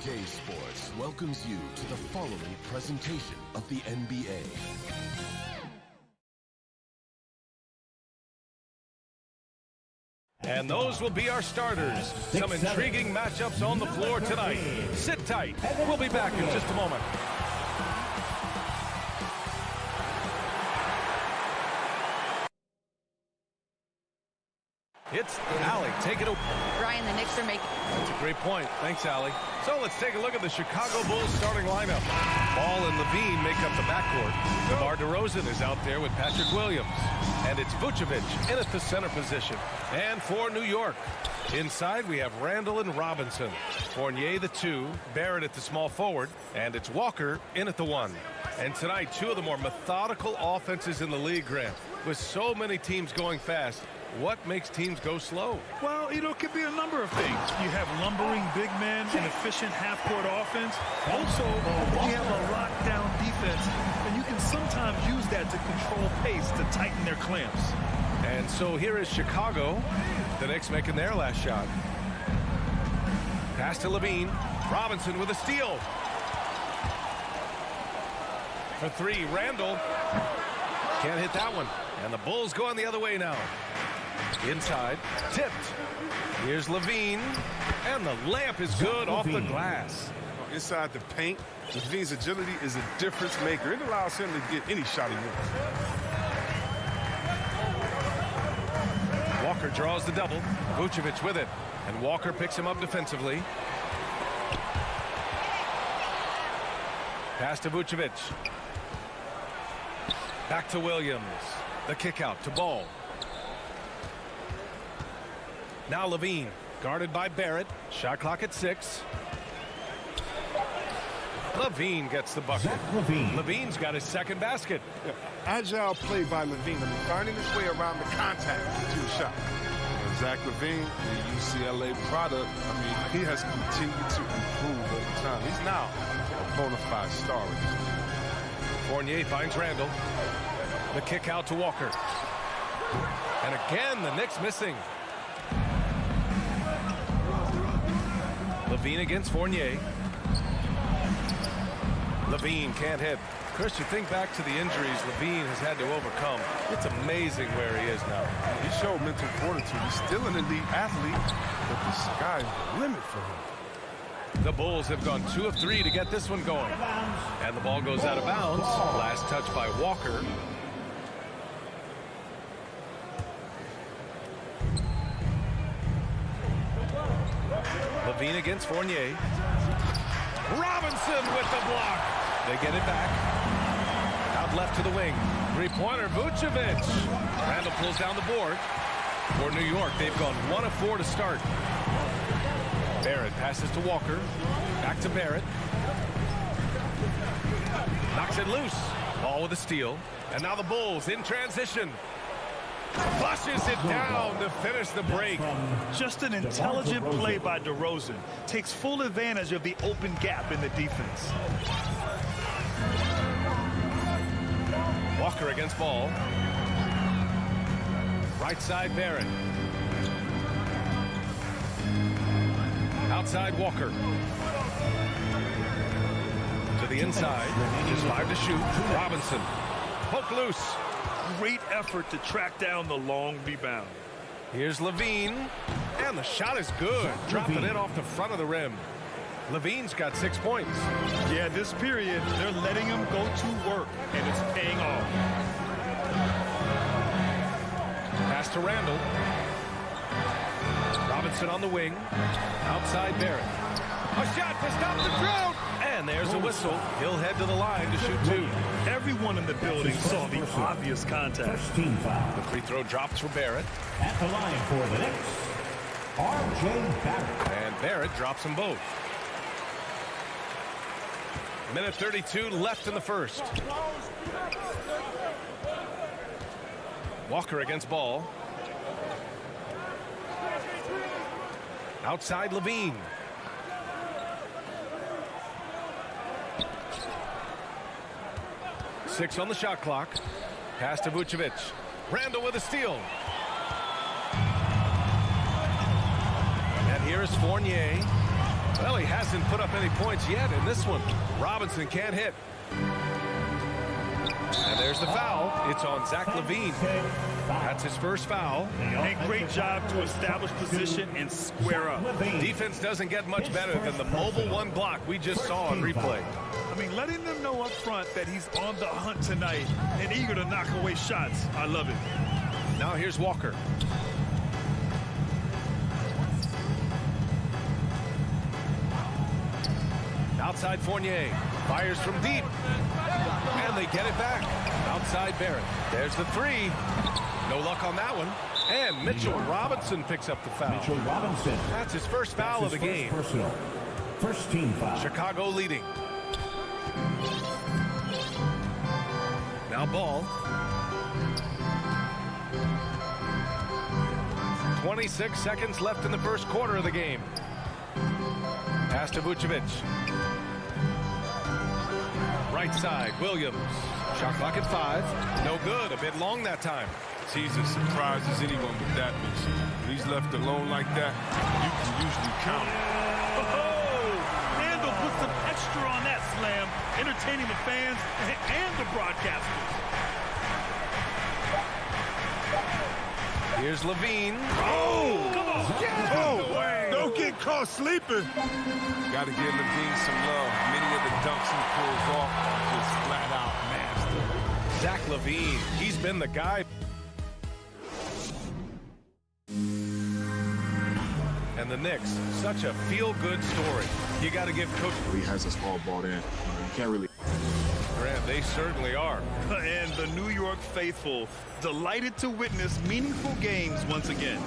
EPK Sports welcomes you to the following presentation of the NBA. And those will be our starters. Some intriguing matchups on the floor tonight. Sit tight. We'll be back in just a moment. It's Allie. Take it away. Brian, the Knicks are making... That's a great point. Thanks, Allie. So let's take a look at the Chicago Bulls starting lineup. Ball and Levine make up the backcourt. DeMar DeRozan is out there with Patrick Williams. And it's Vucevic in at the center position. And for New York, inside we have Randall and Robinson. Fournier the 2, Barrett at the small forward, and it's Walker in at the 1. And tonight, two of the more methodical offenses in the league, Grant. With so many teams going fast, what makes teams go slow? Well, it could be a number of things. You have lumbering big men and efficient half-court offense. Also, you have a lockdown defense, and you can sometimes use that to control pace to tighten their clamps. And so here is Chicago. The Knicks making their last shot. Pass to Levine. Robinson with a steal. For 3, Randall. Can't hit that one. And the Bulls going the other way now. Inside, tipped. Here's Levine, and the layup is good off the glass. Inside the paint, Levine's agility is a difference maker. It allows him to get any shot he wants. Walker draws the double. Vucevic with it, and Walker picks him up defensively. Pass to Vucevic. Back to Williams. The kick out to Ball. Now Levine, guarded by Barrett. Shot clock at 6. Levine gets the bucket. Levine's got his second basket. Yeah. Agile play by Levine. Finding his way around the contact to a shot. And Zach Levine, the UCLA product, he has continued to improve over time. He's now a bona fide star. Fournier finds Randall. The kick out to Walker. And again, the Knicks missing. Levine against Fournier. Levine can't hit. Chris, you think back to the injuries Levine has had to overcome. It's amazing where he is now. He showed mental fortitude. He's still an elite athlete, but the sky's the limit for him. The Bulls have gone 2 of 3 to get this one going. And the ball goes out of bounds. Last touch by Walker. Levine against Fournier. Robinson with the block. They get it back. Out left to the wing. Three-pointer, Vucevic. Randall pulls down the board. For New York, they've gone 1 of 4 to start. Barrett passes to Walker. Back to Barrett. Knocks it loose. Ball with a steal. And now the Bulls in transition. Flushes it down to finish the break. Just an intelligent play by DeRozan. Takes full advantage of the open gap in the defense. Walker against Ball. Right side, Barrett. Outside, Walker. To the inside. Just 5 to shoot. Robinson. Poke loose. Great effort to track down the long rebound. Here's Levine. And the shot is good. Dropping it off the front of the rim. Levine's got 6 points. Yeah, this period, they're letting him go to work, and it's paying off. Pass to Randall. Robinson on the wing. Outside Barrett. A shot to stop the drought. And there's a whistle. He'll head to the line to shoot 2. Everyone in the building saw the obvious contact. The free throw drops for Barrett. At the line for the Knicks, R.J. Barrett. And Barrett drops them both. Minute 32 left in the first. Walker against Ball. Outside Levine. Six on the shot clock. Pass to Vucevic. Randall with a steal. And here is Fournier. Well, he hasn't put up any points yet in this one. Robinson can't hit. And there's the foul. It's on Zach LaVine. That's his first foul. And great job to establish position and square up. Defense doesn't get much better than the mobile one block we just saw on replay. I mean, letting them know up front that he's on the hunt tonight and eager to knock away shots. I love it. Now here's Walker. Outside Fournier. Fires from deep. And they get it back. Outside Barrett. There's the three. No luck on that one. And Mitchell Robinson picks up the foul. Mitchell Robinson. That's his first foul of the game. Personal. First team foul. Chicago leading. Now ball. 26 seconds left in the first quarter of the game. Pass to Vucevic. Right side, Williams. Shot clock at 5. No good. A bit long that time. Caesar surprises anyone with that miss. When he's left alone like that, you can usually count it. Oh, Randall put some extra on that slam, entertaining the fans and the broadcasters. Here's LaVine. Oh, come on. Don't get caught sleeping. Got to give LaVine some love. Many of the dunks he pulls off are just flat out nasty. Zach LaVine, he's been the guy. And the Knicks, such a feel-good story. You got to give Coach. He has us all bought in. You can't really. Grant, they certainly are. And the New York faithful, delighted to witness meaningful games once again.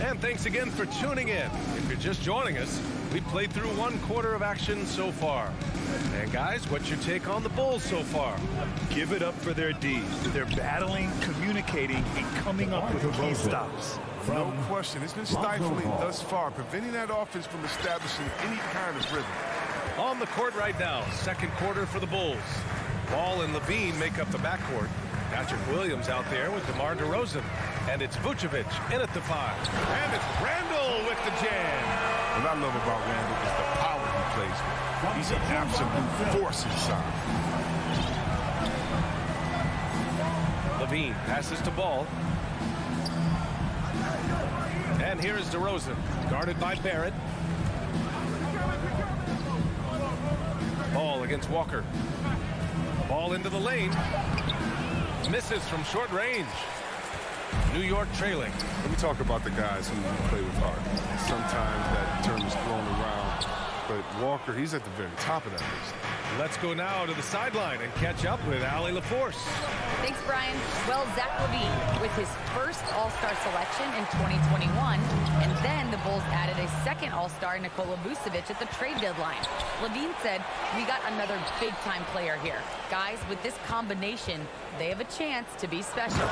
And thanks again for tuning in. If you're just joining us, we played through one quarter of action so far. And guys, what's your take on the Bulls so far? Give it up for their D. They're battling, communicating, and coming up with key stops. No question. It's been stifling thus far, preventing that offense from establishing any kind of rhythm. On the court right now, second quarter for the Bulls. Ball and LaVine make up the backcourt. Patrick Williams out there with DeMar DeRozan. And it's Vucevic in at the 5. And it's Randall with the jam. What I love about Randall is the power he plays with. He's an absolute force inside. LaVine passes to Ball. And here is DeRozan, guarded by Barrett. Ball against Walker. Ball into the lane. Misses from short range. New York trailing. Let me talk about the guys who play with heart. Sometimes that term is thrown around, but Walker, he's at the very top of that list. Let's go now to the sideline and catch up with Allie LaForce. Thanks, Brian. Well, Zach LaVine with his first All-Star selection in 2021, and then the Bulls added a second All-Star, Nikola Vucevic, at the trade deadline. LaVine said, "We got another big-time player here. Guys, with this combination, they have a chance to be special."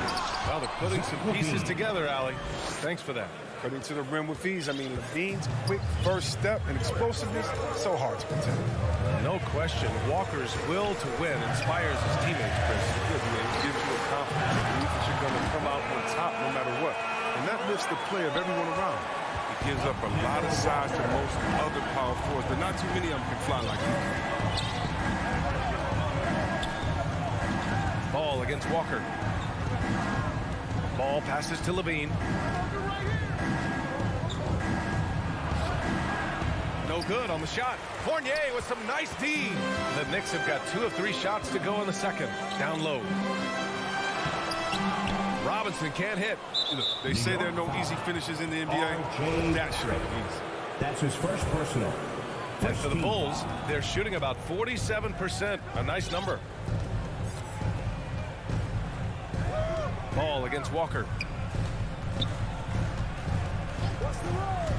Well, they're putting some pieces together, Allie. Thanks for that. Cutting to the rim with ease. I mean, LaVine's quick first step and explosiveness, so hard to contain. No question, Walker's will to win inspires his teammates, Chris. Good, man. It gives you a confidence. You believe that you're going to come out on top no matter what. And that lifts the play of everyone around. It gives up a lot of size to most other power forwards, but not too many of them can fly like him. Ball against Walker. Ball passes to LaVine. No good on the shot. Fournier with some nice D. The Knicks have got 2 of 3 shots to go in the second. Down low. Robinson can't hit. They say there are no easy finishes in the NBA. That should be easy. That's his first personal. And for the Bulls, they're shooting about 47%. A nice number. Ball against Walker.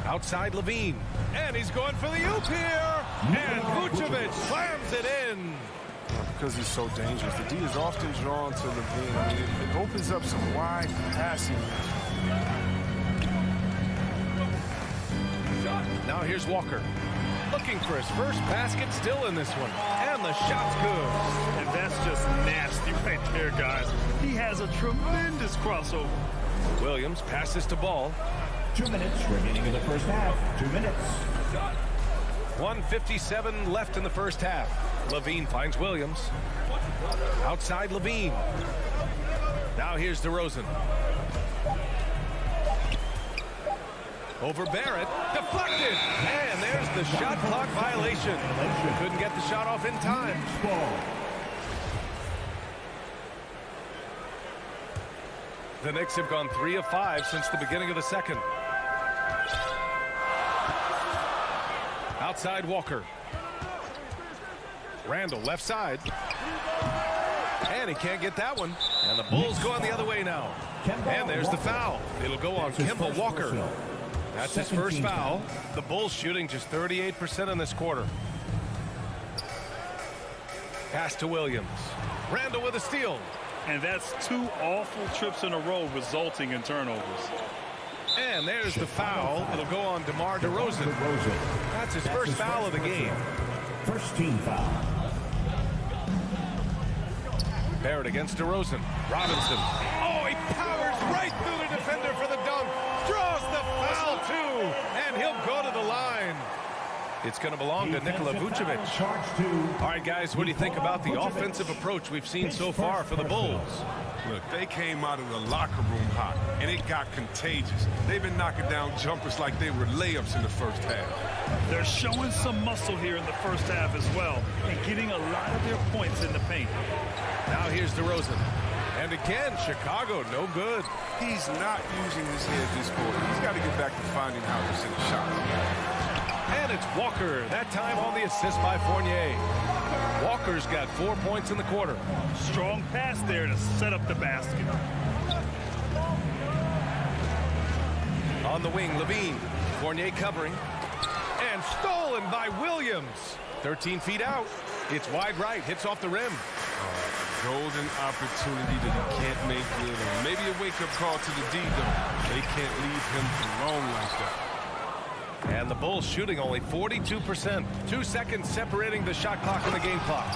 Outside LaVine. And he's going for the oop here. And Vucevic slams it in. Because he's so dangerous. The D is often drawn to LaVine. I mean, it opens up some wide passing. Now here's Walker. Looking for his first basket, still in this one. And the shot's good. And that's just nasty right there, guys. He has a tremendous crossover. Williams passes to Ball. 2 minutes remaining in the first half. 2 minutes. 1:57 left in the first half. Levine finds Williams. Outside Levine. Now here's DeRozan. Over Barrett. Deflected. And there's the shot clock violation. Couldn't get the shot off in time. The Knicks have gone 3 of 5 since the beginning of the second. Outside Walker. Randall left side. And he can't get that one. And the Bulls go on the other way now. And there's the foul. It'll go on Kemba Walker. That's his first foul. The Bulls shooting just 38% in this quarter. Pass to Williams. Randall with a steal. And that's 2 awful trips in a row resulting in turnovers. And there's the foul. It'll go on DeMar DeRozan. That's his first foul of the game. First team foul. Barrett against DeRozan. Robinson. Oh, he powers right through the defender for the dunk. Draws the foul, too. And he'll go to the line. It's going to belong to Nikola Vucevic. All right, guys, what do you think about the offensive approach we've seen so far for the Bulls? Look, they came out of the locker room hot, and it got contagious. They've been knocking down jumpers like they were layups in the first half. They're showing some muscle here in the first half as well and getting a lot of their points in the paint. Now here's DeRozan. And again, Chicago, no good. He's not using his head this quarter. He's got to get back to finding how to send shots. And it's Walker, that time on the assist by Fournier. Walker's got 4 points in the quarter. Strong pass there to set up the basket. On the wing, Levine. Fournier covering. And stolen by Williams. 13 feet out. It's wide right, hits off the rim. Golden opportunity that he can't make good on. Maybe a wake-up call to the D, though. They can't leave him alone like that. And the Bulls shooting only 42%. 2 seconds separating the shot clock and the game clock.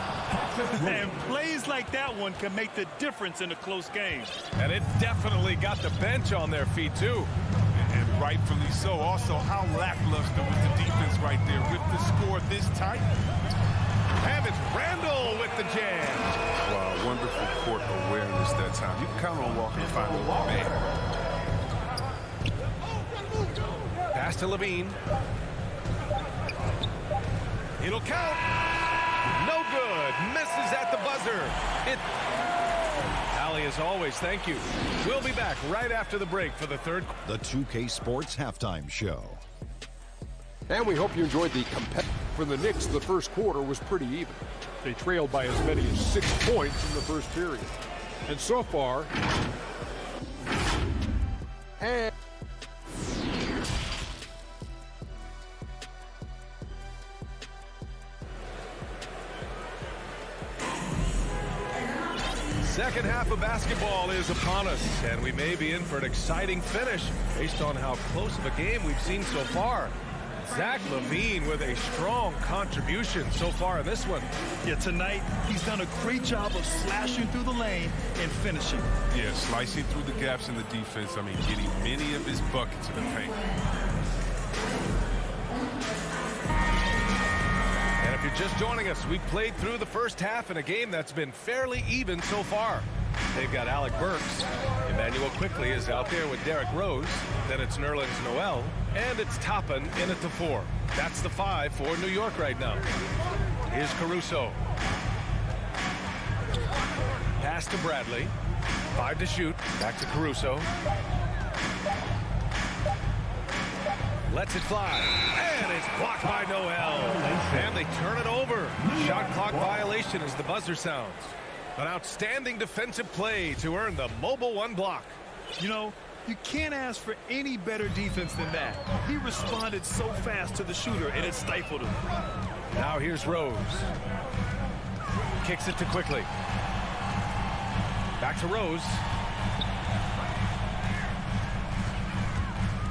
And plays like that one can make the difference in a close game. And it definitely got the bench on their feet, too. And rightfully so. Also, how lackluster was the defense right there with the score this tight? And it's Randall with the jam. Wow, wonderful court awareness that time. You can count on Walker to find a man. Pass to Levine. It'll count. No good. Misses at the buzzer. Allie, as always, thank you. We'll be back right after the break for the third. The 2K Sports Halftime Show. And we hope you enjoyed the competitive. For the Knicks, the first quarter was pretty even. They trailed by as many as 6 points in the first period. And so far, and second half of basketball is upon us, and we may be in for an exciting finish based on how close of a game we've seen so far. Zach LaVine with a strong contribution so far in this one. Yeah, tonight he's done a great job of slashing through the lane and finishing. Yeah, slicing through the gaps in the defense. I mean, getting many of his buckets in the paint. And if you're just joining us, we've played through the first half in a game that's been fairly even so far. They've got Alec Burks. Emmanuel Quickly is out there with Derrick Rose. Then it's Nerlens Noel. And it's Toppin in at the 4. That's the 5 for New York right now. Here's Caruso. Pass to Bradley. 5 to shoot. Back to Caruso. Lets it fly. And it's blocked by Noel. And they turn it over. Shot clock violation as the buzzer sounds. An outstanding defensive play to earn the mobile 1 block. You know, you can't ask for any better defense than that. He responded so fast to the shooter, and it stifled him. Now here's Rose. Kicks it to Quickly. Back to Rose.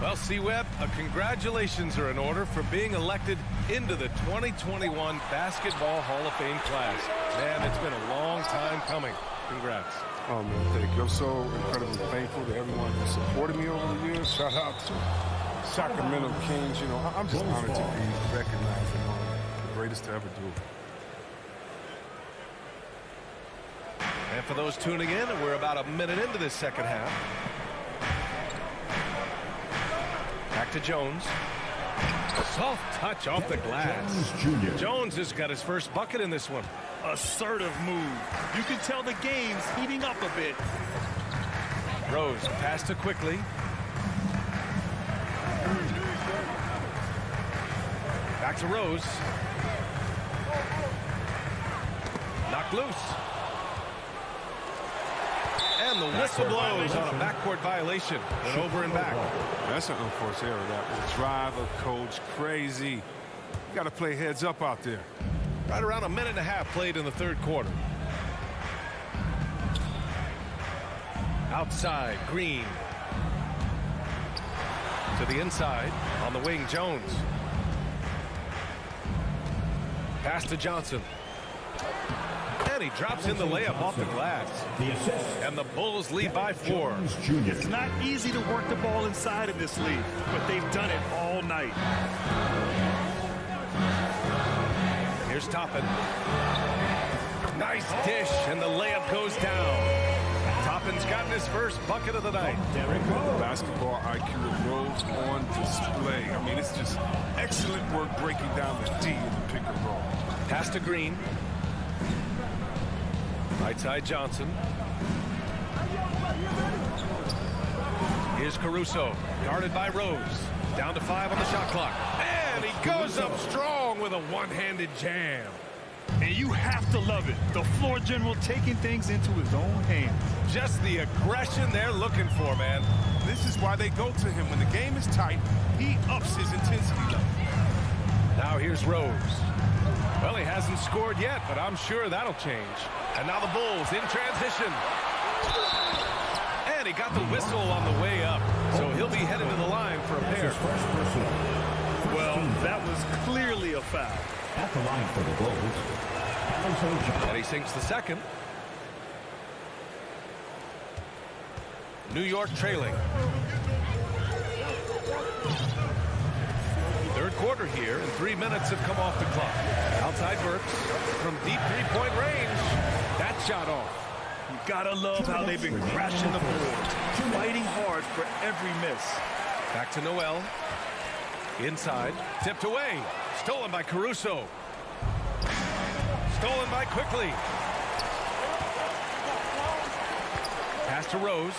Well, C-Webb, congratulations are in order for being elected into the 2021 Basketball Hall of Fame class. Man, it's been a long time coming. Congrats. Oh, man, thank you. I'm so incredibly thankful to everyone who supported me over the years. Shout out to Sacramento Kings, you know, I'm just honored to be recognized as one of the greatest to ever do it. And for those tuning in, we're about a minute into this second half. Back to Jones. A soft touch off the glass. Jones has got his first bucket in this one. Assertive move. You can tell the game's heating up a bit. Rose passed to quickly. Back to Rose. Knocked loose. And the whistle blows on a backcourt violation. Went over and back. That's an unforced error. That will drive a coach crazy. You got to play heads up out there. Right around a minute and a half played in the third quarter. Outside, Green. To the inside, on the wing, Jones. Pass to Johnson. And he drops in the layup off the glass. And the Bulls lead by 4. It's not easy to work the ball inside in this league, but they've done it all night. Here's Toppin. Nice dish, and the layup goes down. Toppin's gotten his first bucket of the night. Basketball IQ of Rose on display. I mean, it's just excellent work breaking down the D in the pick and roll. Pass to Green. Right side Johnson. Here's Caruso, guarded by Rose. Down to 5 on the shot clock. And he goes up strong with a one-handed jam. And you have to love it. The floor general taking things into his own hands. Just the aggression they're looking for, man. This is why they go to him. When the game is tight, he ups his intensity level. Now here's Rose. Well, he hasn't scored yet, but I'm sure that'll change. And now the Bulls in transition. And he got the whistle on the way up. So he'll be headed to the line for a pair. Well, that was clearly a foul. At the line for the Bulls. And he sinks the second. New York trailing. Third quarter here, and 3 minutes have come off the clock. Outside Burks from deep three-point range. That shot off. You gotta love how they've been crashing the boards, fighting hard for every miss. Back to Noel. Inside, tipped away. Stolen by Caruso. Stolen by Quickly. Pass to Rose.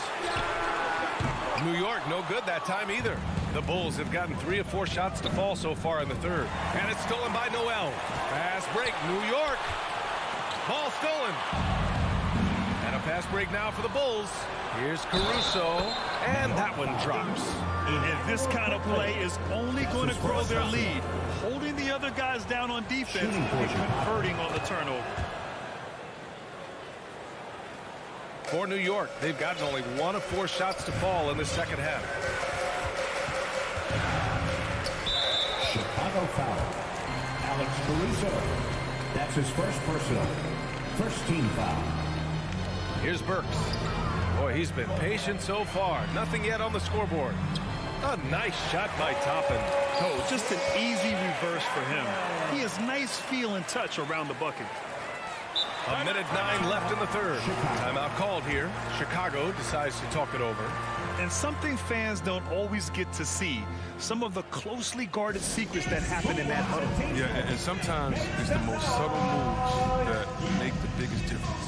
New York, no good that time either. The Bulls have gotten 3 of 4 shots to fall so far in the third. And it's stolen by Noel. Fast break, New York. Ball stolen. And a fast break now for the Bulls. Here's Caruso. And that one drops. And this kind of play is only going to grow their lead. Holding the other guys down on defense and converting on the turnover. For New York, they've gotten only 1 of 4 shots to fall in the second half. Chicago foul. Alex Caruso. That's his first personal. First team foul. Here's Burks. Boy, he's been patient so far. Nothing yet on the scoreboard. A nice shot by Toppin. Oh, just an easy reverse for him. He has nice feel and touch around the bucket. A minute 9 left in the third. Timeout called here. Chicago decides to talk it over. And something fans don't always get to see. Some of the closely guarded secrets that happen in that huddle. Yeah, and sometimes it's the most subtle moves that make the biggest difference.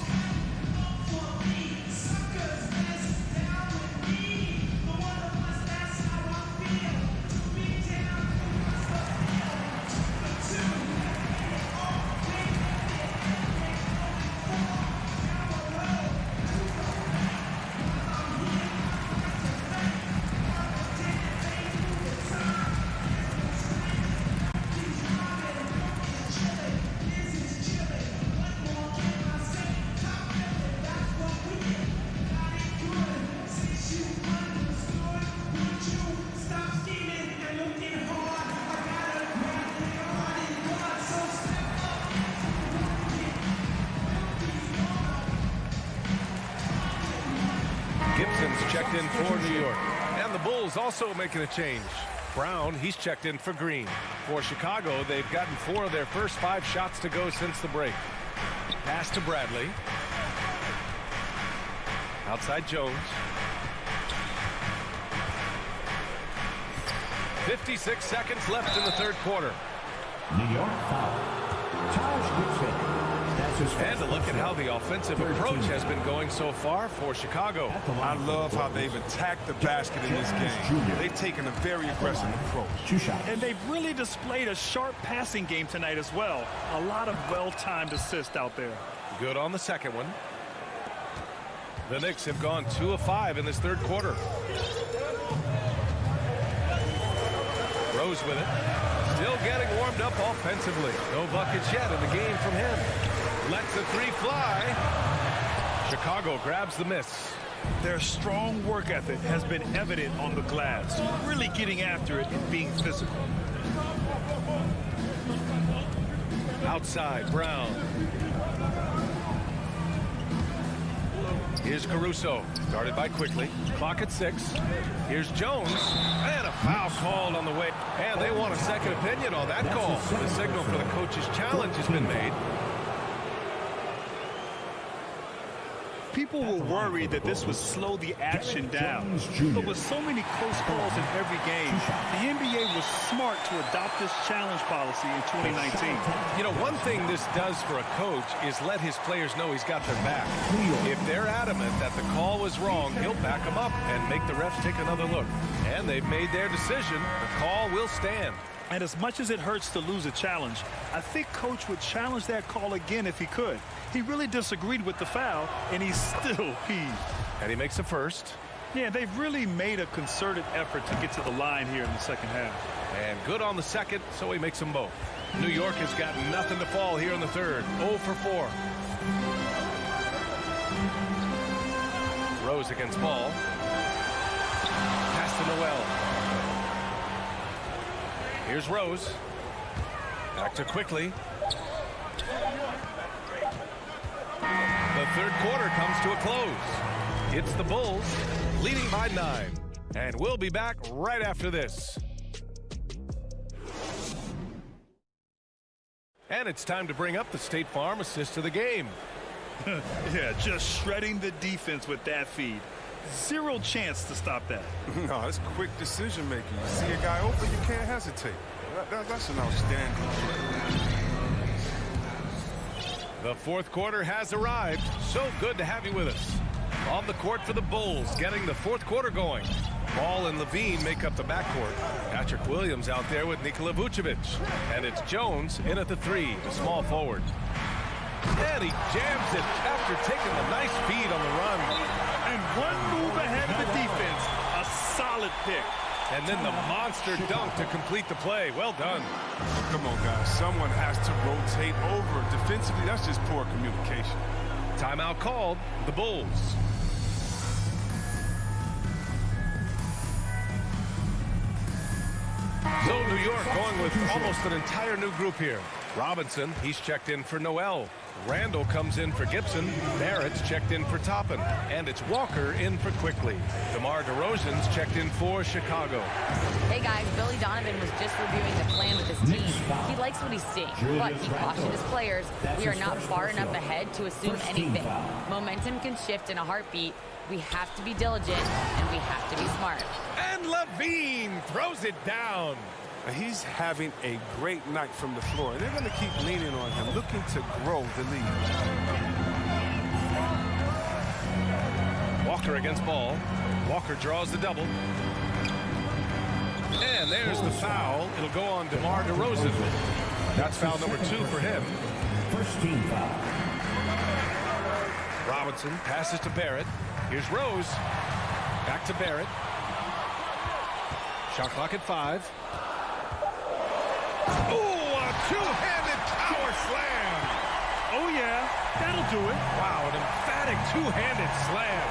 Gibson's checked in for New York. And the Bulls also making a change. Brown, he's checked in for Green. For Chicago, they've gotten 4 of their first 5 shots to go since the break. Pass to Bradley. Outside Jones. 56 seconds left in the third quarter. New York foul. Charles Gibson. That's his first. And to look at how the offensive approach has been going so far for Chicago. I love how they've attacked the basket in this game. They've taken a very aggressive approach. 2 shots. And they've really displayed a sharp passing game tonight as well. A lot of well-timed assists out there. Good on the second one. The Knicks have gone 2 of 5 in this third quarter. Rose with it. Still getting warmed up offensively. No buckets yet in the game from him. Lets the 3 fly. Chicago grabs the miss. Their strong work ethic has been evident on the glass. Really getting after it and being physical. Outside, Brown. Here's Caruso. Guarded by Quickly. Clock at 6. Here's Jones. And a foul called on the way. And they want a second opinion on that call. The signal for the coach's challenge has been made. People were worried that this would slow the action down. But with so many close calls in every game, the NBA was smart to adopt this challenge policy in 2019. You know, one thing this does for a coach is let his players know he's got their back. If they're adamant that the call was wrong, he'll back them up and make the refs take another look. And they've made their decision. The call will stand. And as much as it hurts to lose a challenge, I think Coach would challenge that call again if he could. He really disagreed with the foul, and he's still peeved. And he makes the first. Yeah, they've really made a concerted effort to get to the line here in the second half. And good on the second, so he makes them both. New York has got nothing to fall here in the third. 0 for 4. Rose against Ball. Pass to Noel. Here's Rose. Back to Quickly. The third quarter comes to a close. It's the Bulls leading by 9. And we'll be back right after this. And it's time to bring up the State Farm assist of the game. Yeah, just shredding the defense with that feed. Zero chance to stop that. No, it's quick decision making. You see a guy open, you can't hesitate. That's an outstanding play. The fourth quarter has arrived. So good to have you with us. On the court for the Bulls, getting the fourth quarter going. Ball and Levine make up the backcourt. Patrick Williams out there with Nikola Vucevic. And it's Jones in at the 3, the small forward. And he jams it after taking a nice feed on the run. And one move ahead of the defense. A solid pick. And then the monster dunk to complete the play. Well done. Come on, guys. Someone has to rotate over. Defensively, that's just poor communication. Timeout called. The Bulls. So New York going with almost an entire new group here. Robinson, he's checked in for Noel. Randall comes in for Gibson. Barrett's checked in for Toppin. And it's Walker in for Quickly. DeMar DeRozan's checked in for Chicago. Hey guys, Billy Donovan was just reviewing the plan with his team. He likes what he's seeing, but he cautioned his players, we are not far enough ahead to assume anything. Momentum can shift in a heartbeat. We have to be diligent, and we have to be smart. And Levine throws it down. He's having a great night from the floor. They're going to keep leaning on him, looking to grow the lead. Walker against Ball. Walker draws the double. And there's the foul. It'll go on DeMar DeRozan. That's foul number 2 for him. First team foul. Robinson passes to Barrett. Here's Rose. Back to Barrett. Shot clock at 5. Oh, a two-handed power slam. Oh, yeah, that'll do it. Wow, an emphatic two-handed slam.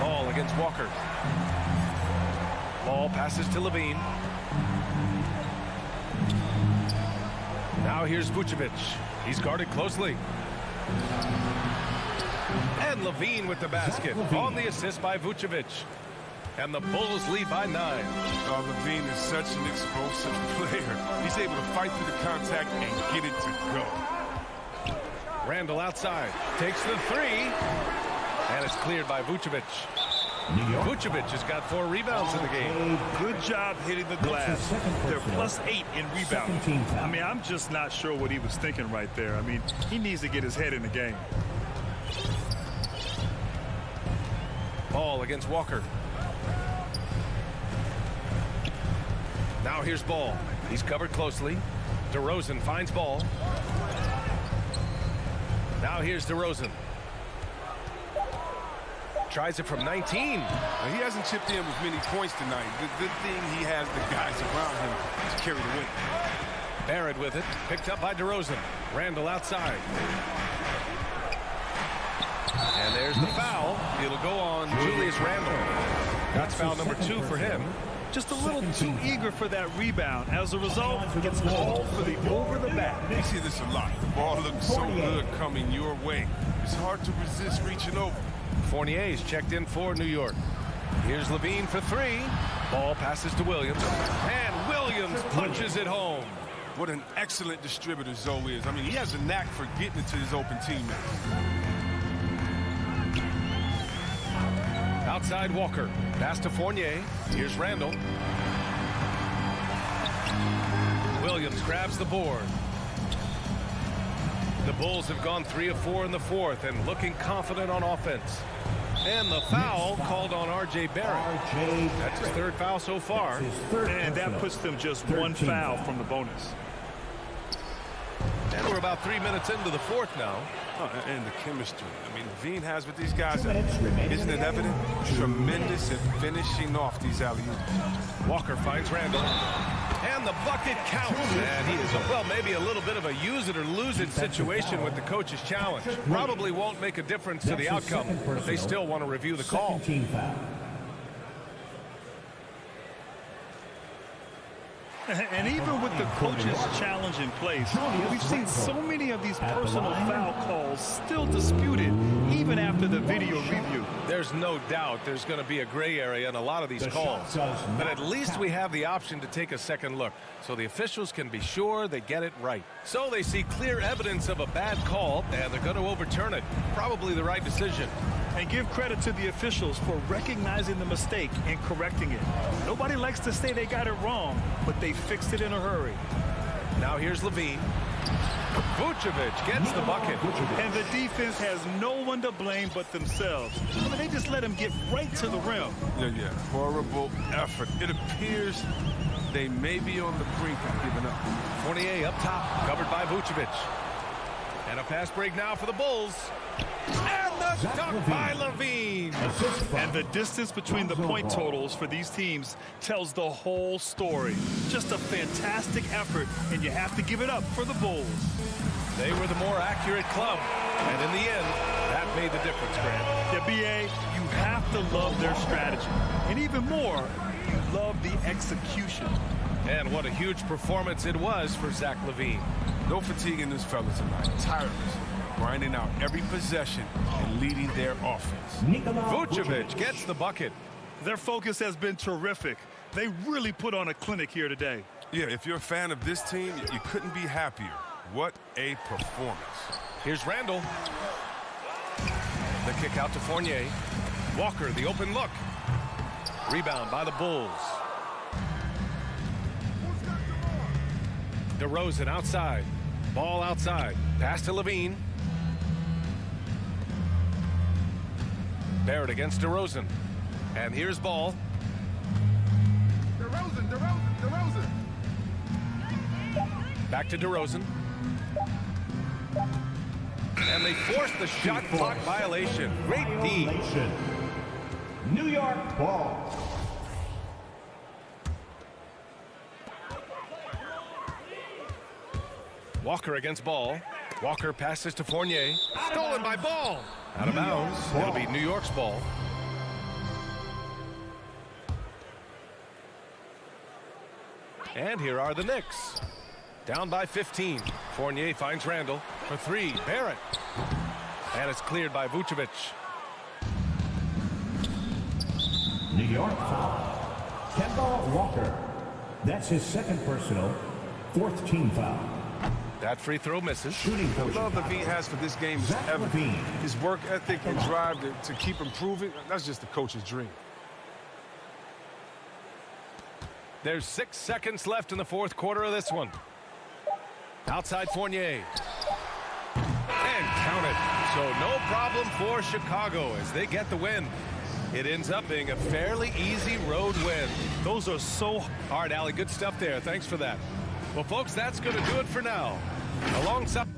Ball against Walker. Ball passes to Levine. Now here's Vucevic. He's guarded closely. And Levine with the basket on the assist by Vucevic. And the Bulls lead by 9. Levine is such an explosive player. He's able to fight through the contact and get it to go. Randall outside. Takes the 3. And it's cleared by Vucevic. Vucevic has got 4 rebounds in the game. Good job hitting the glass. They're +8 in rebounding. I mean, I'm just not sure what he was thinking right there. I mean, he needs to get his head in the game. Ball against Walker. Now here's Ball. He's covered closely. DeRozan finds Ball. Now here's DeRozan. Tries it from 19. Now, he hasn't chipped in with many points tonight. The good thing he has the guys around him to carry the weight. Barrett with it. Picked up by DeRozan. Randall outside. And there's the foul. It'll go on Julius Randle. That's foul number 2 for him. Just a little too eager for that rebound. As a result, gets called for the over the back. You see this a lot. The ball looks so good coming your way. It's hard to resist reaching over. Fournier's checked in for New York. Here's Levine for 3. Ball passes to Williams. And Williams punches it home. What an excellent distributor Zoe is. I mean, he has a knack for getting it to his open teammates. Outside Walker. Pass to Fournier. Here's Randall. Williams grabs the board. The Bulls have gone 3 of 4 in the 4th and looking confident on offense. And the foul called on R.J. Barrett. That's his 3rd foul so far. And that puts them just 1 foul from the bonus. And we're about 3 minutes into the 4th now. Oh, and the chemistry. I mean, Levine has with these guys, isn't it evident? Tremendous at finishing off these alley-oops. Walker finds Randall. And the bucket counts. And he is, well, maybe a little bit of a use it or lose it situation with the coach's challenge. Probably won't make a difference to the outcome, but they still want to review the call. And even with the coach's challenge in place, we've seen so many of these personal foul calls still disputed, even after the video review. There's no doubt there's going to be a gray area in a lot of these calls. But at least we have the option to take a second look, so the officials can be sure they get it right. So they see clear evidence of a bad call, and they're going to overturn it. Probably the right decision. And give credit to the officials for recognizing the mistake and correcting it. Nobody likes to say they got it wrong, but they fixed it in a hurry. Now here's Levine. Vucevic gets the bucket. And the defense has no one to blame but themselves. I mean, they just let him get right to the rim. Yeah. Horrible effort. It appears they may be on the brink of giving up. Fournier up top, covered by Vucevic. And a fast break now for the Bulls. And the dunk by Levine. And the distance between the point totals for these teams tells the whole story. Just a fantastic effort, and you have to give it up for the Bulls. They were the more accurate club, and in the end, that made the difference, Grant. Yeah, B.A., you have to love their strategy. And even more, you love the execution. And what a huge performance it was for Zach LaVine. No fatigue in this fella tonight. Tireless. Grinding out every possession and leading their offense. Vucevic gets the bucket. Their focus has been terrific. They really put on a clinic here today. Yeah, if you're a fan of this team, you couldn't be happier. What a performance. Here's Randall. The kick out to Fournier. Walker, the open look. Rebound by the Bulls. DeRozan outside. Ball outside. Pass to Levine. Barrett against DeRozan. And here's Ball. DeRozan. Back to DeRozan. And they force the shot clock violation. Great D. New York ball. Walker against Ball. Walker passes to Fournier. Stolen by Ball. Out of bounds. It'll be New York's ball. And here are the Knicks. Down by 15. Fournier finds Randall for 3. Barrett. And it's cleared by Vucevic. New York foul. Kemba Walker. That's his second personal, fourth team foul. That free throw misses. Shooting The portion. love Levine has for this game is Zach evident. Levine. His work ethic and drive to keep improving, that's just the coach's dream. There's 6 seconds left in the fourth quarter of this one. Outside Fournier. And count it. So no problem for Chicago as they get the win. It ends up being a fairly easy road win. Those are so All right, Allie, good stuff there. Thanks for that. Well, folks, that's going to do it for now. Alongside...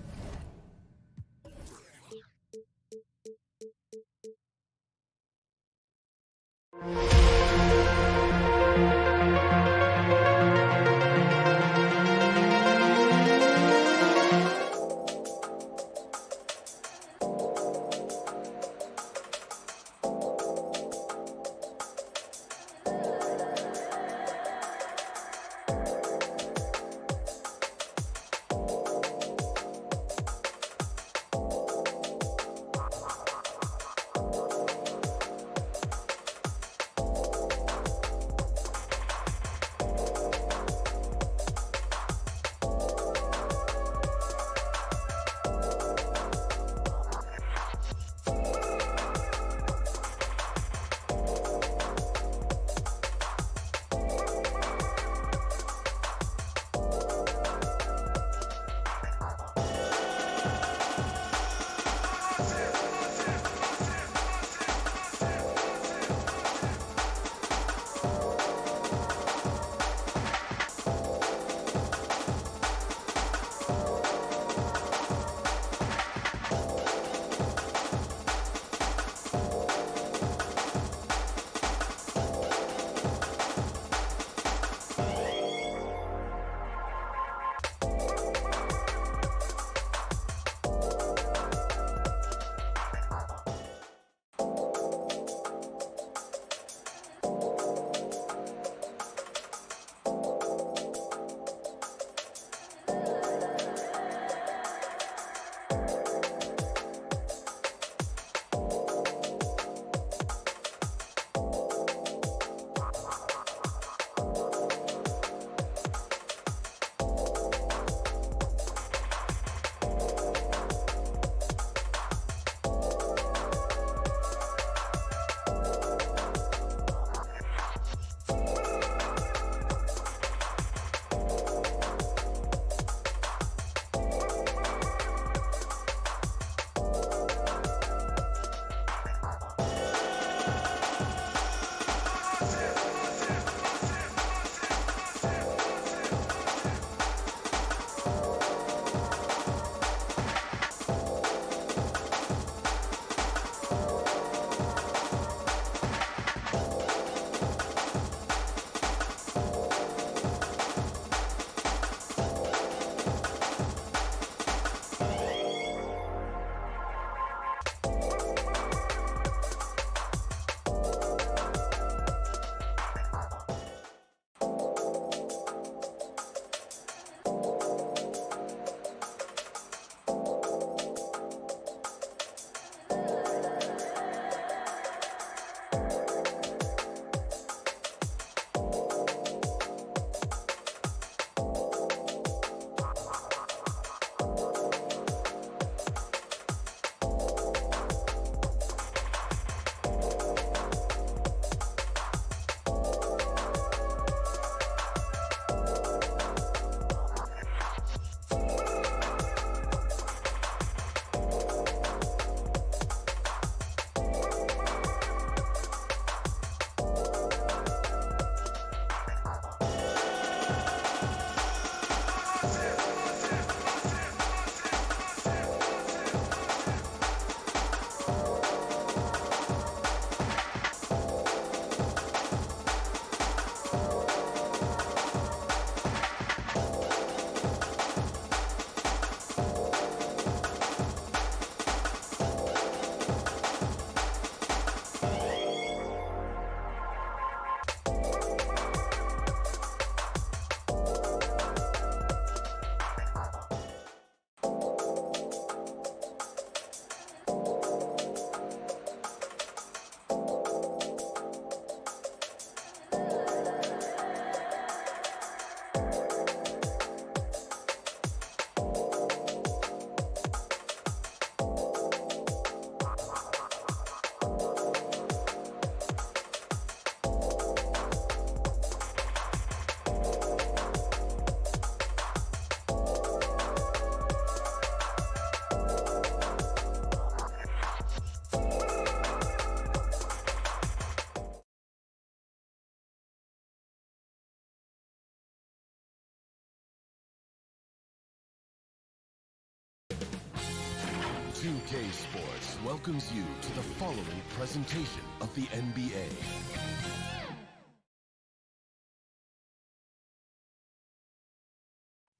2K Sports welcomes you to the following presentation of the NBA.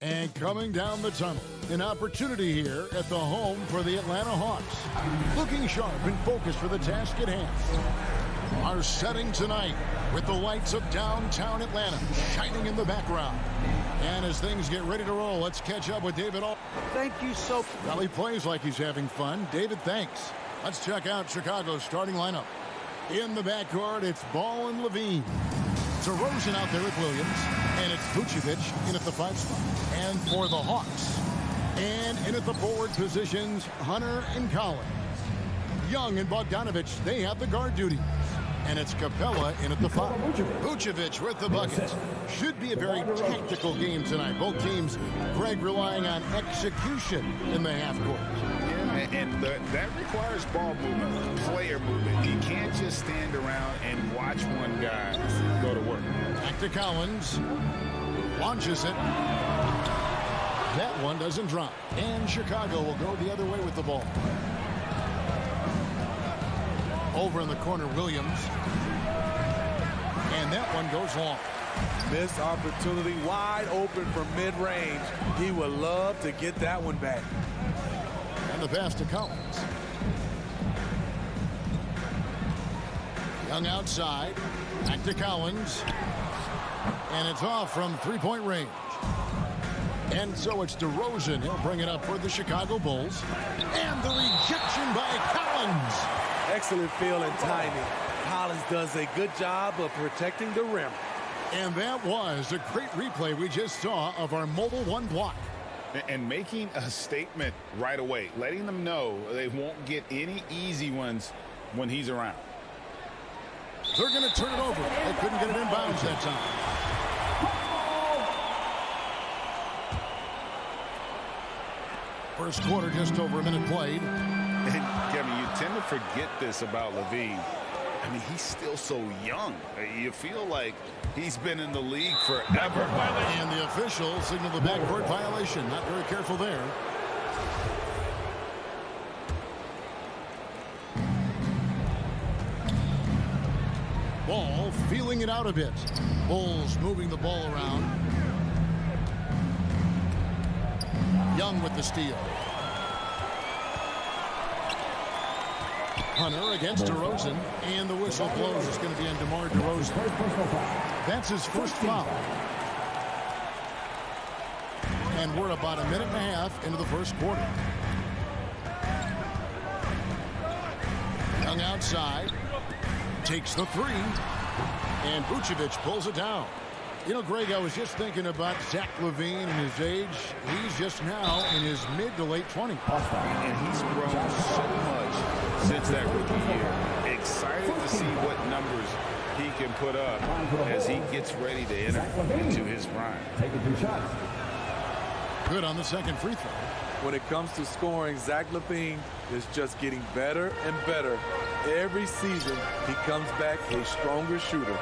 And coming down the tunnel, an opportunity here at the home for the Atlanta Hawks. Looking sharp and focused for the task at hand. Our setting tonight with the lights of downtown Atlanta shining in the background. And as things get ready to roll, let's catch up with David. Thank you so much. Well, he plays like he's having fun. David, thanks. Let's check out Chicago's starting lineup. In the backcourt, it's Ball and Levine. DeRozan out there with Williams. And it's Vucevic in at the 5 spot. And for the Hawks. And in at the forward positions, Hunter and Collins. Young and Bogdanovich, they have the guard duties. And it's Capella in at the 5. Vucevic with the buckets. Should be a very tactical game tonight. Both teams, Greg, relying on execution in the half court. And that requires ball movement, player movement. You can't just stand around and watch one guy go to work. Back to Collins. Launches it. That one doesn't drop. And Chicago will go the other way with the ball. Over in the corner, Williams. And that one goes long. Missed opportunity, wide open from mid-range. He would love to get that one back. And the pass to Collins. Young outside. Back to Collins. And it's off from three-point range. And so it's DeRozan. He'll bring it up for the Chicago Bulls. And the rejection by Collins. Excellent feel and timing. Collins does a good job of protecting the rim. And that was a great replay we just saw of our Mobile One block. And making a statement right away, letting them know they won't get any easy ones when he's around. They're going to turn it over. They couldn't get it in bounds that time. First quarter, just over a minute played. And Kevin, you tend to forget this about Levine. I mean, he's still so young. You feel like he's been in the league forever. And the official signaled the backcourt violation. Not very careful there. Ball feeling it out a bit. Bulls moving the ball around. Young with the steal. Hunter against DeRozan, and the whistle blows. It's going to be on DeMar DeRozan. That's his first foul. And we're about a minute and a half into the first quarter. Young outside. Takes the three. And Vucevic pulls it down. You know, Greg, I was just thinking about Zach LaVine and his age. He's just now in his mid to late 20s. And he's grown so much since that rookie year. Excited to see what numbers he can put up as he gets ready to enter into his prime. Taking 2 shots. Good on the second free throw. When it comes to scoring, Zach LaVine is just getting better and better. Every season, he comes back a stronger shooter.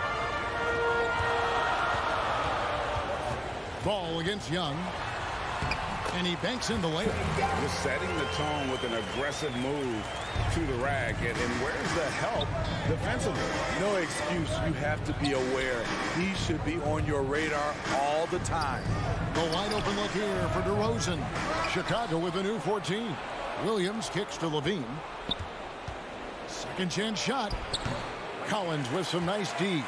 Ball against Young. And he banks in the layup. Just setting the tone with an aggressive move to the rack. And where's the help defensively? No excuse. You have to be aware. He should be on your radar all the time. The wide open look here for DeRozan. Chicago with a new 14. Williams kicks to Levine. Second chance shot. Collins with some nice D.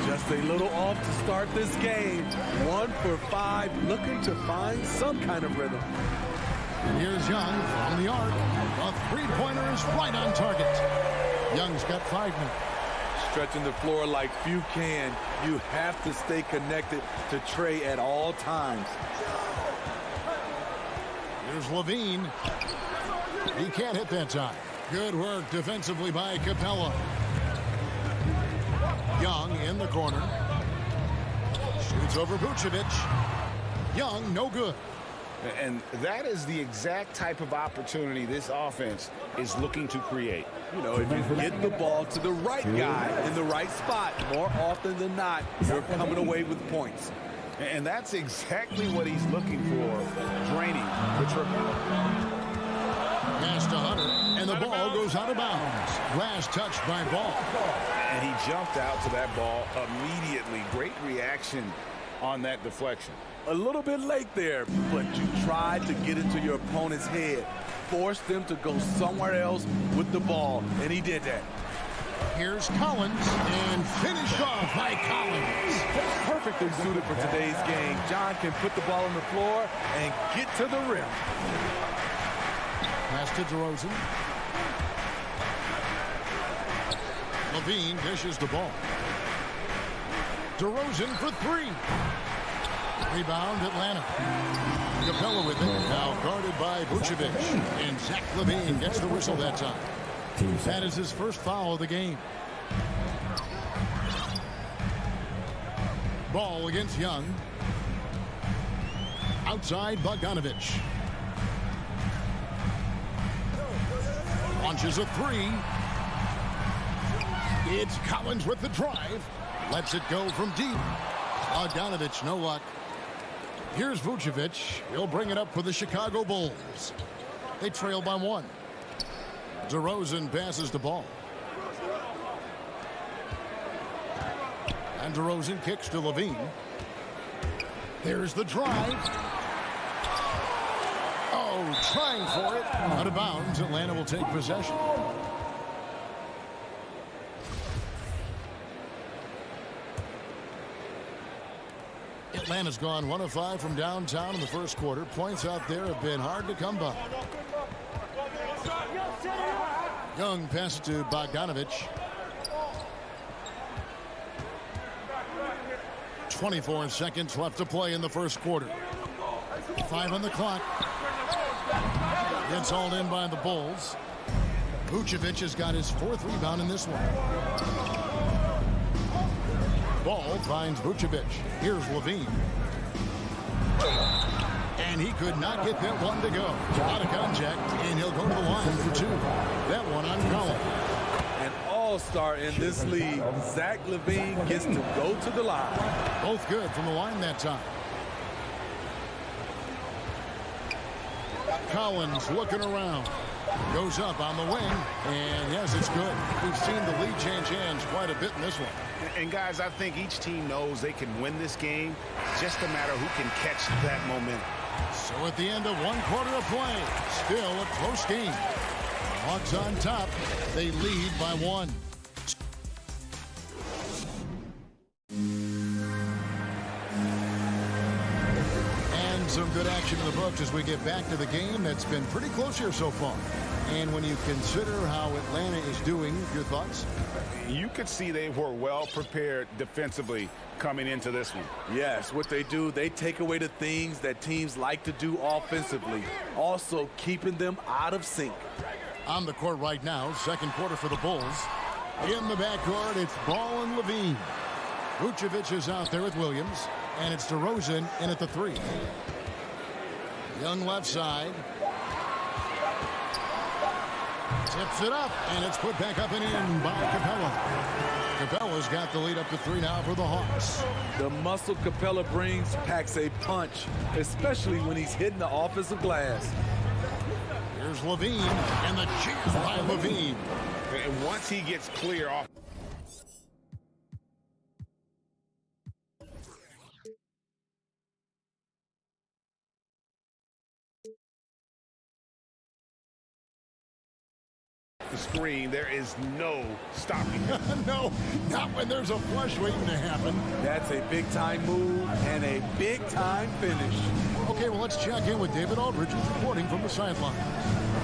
Just a little off to start this game. 1 for 5, looking to find some kind of rhythm. Here's Young from the arc. A three-pointer is right on target. Young's got 5 minutes. Stretching the floor like few can. You have to stay connected to Trey at all times. Here's Levine. He can't hit that time. Good work defensively by Capella. Young in the corner. Shoots over Vucevic. Young, no good. And that is the exact type of opportunity this offense is looking to create. You know, if you get the ball to the right guy in the right spot, more often than not, you're coming away with points. And that's exactly what he's looking for, draining the triple. Pass to And the ball goes out of bounds. Last touched by Ball. And he jumped out to that ball immediately. Great reaction on that deflection. A little bit late there, but you tried to get into your opponent's head. Forced them to go somewhere else with the ball, and he did that. Here's Collins, and finished off by Collins. Perfectly suited for today's game. John can put the ball on the floor and get to the rim. Pass to DeRozan. Levine dishes the ball. DeRozan for three. Rebound, Atlanta. Capella with it. Now guarded by Vucevic. And Zach LaVine gets the whistle that time. That is his first foul of the game. Ball against Young. Outside Bogdanovich. Launches a three. It's Collins with the drive. Lets it go from deep. Bogdanovich, no luck. Here's Vucevic. He'll bring it up for the Chicago Bulls. They trail by one. DeRozan passes the ball. And DeRozan kicks to Levine. There's the drive. Oh, trying for it. Out of bounds. Atlanta will take possession. Atlanta's gone 1 of 5 from downtown in the first quarter. Points out there have been hard to come by. Young pass to Bogdanovich. 24 seconds left to play in the first quarter. 5 on the clock. Gets hauled in by the Bulls. Vucevic has got his 4th rebound in this one. Ball finds Vucevic. Here's Levine. And he could not get that one to go. Out of contact, and he'll go to the line for 2. That one on Collins. An all-star in this league. Zach LaVine gets to go to the line. Both good from the line that time. Collins looking around. Goes up on the wing, and yes, it's good. We've seen the lead change hands quite a bit in this one. And guys, I think each team knows they can win this game. It's just a matter who can catch that momentum. So at the end of 1 quarter of play, still a close game. Hawks on top. They lead by 1. And some good action in the books as we get back to the game that's been pretty close here so far. And when you consider how Atlanta is doing, your thoughts? You could see they were well prepared defensively coming into this one. Yes, what they do, they take away the things that teams like to do offensively, also keeping them out of sync. On the court right now, second quarter for the Bulls. In the backcourt, it's Ball and Levine. Vucevic is out there with Williams, and it's DeRozan in at the 3. Young left side. Tips it up, and it's put back up and in by Capella. Capella's got the lead up to 3 now for the Hawks. The muscle Capella brings packs a punch, especially when he's hitting the offensive glass. Here's Levine, and the jam by Levine. And once he gets clear off. The screen, there is no stopping him. No, not when there's a flush waiting to happen. That's a big-time move and a big-time finish. Okay, well, let's check in with David Aldridge, who's reporting from the sideline.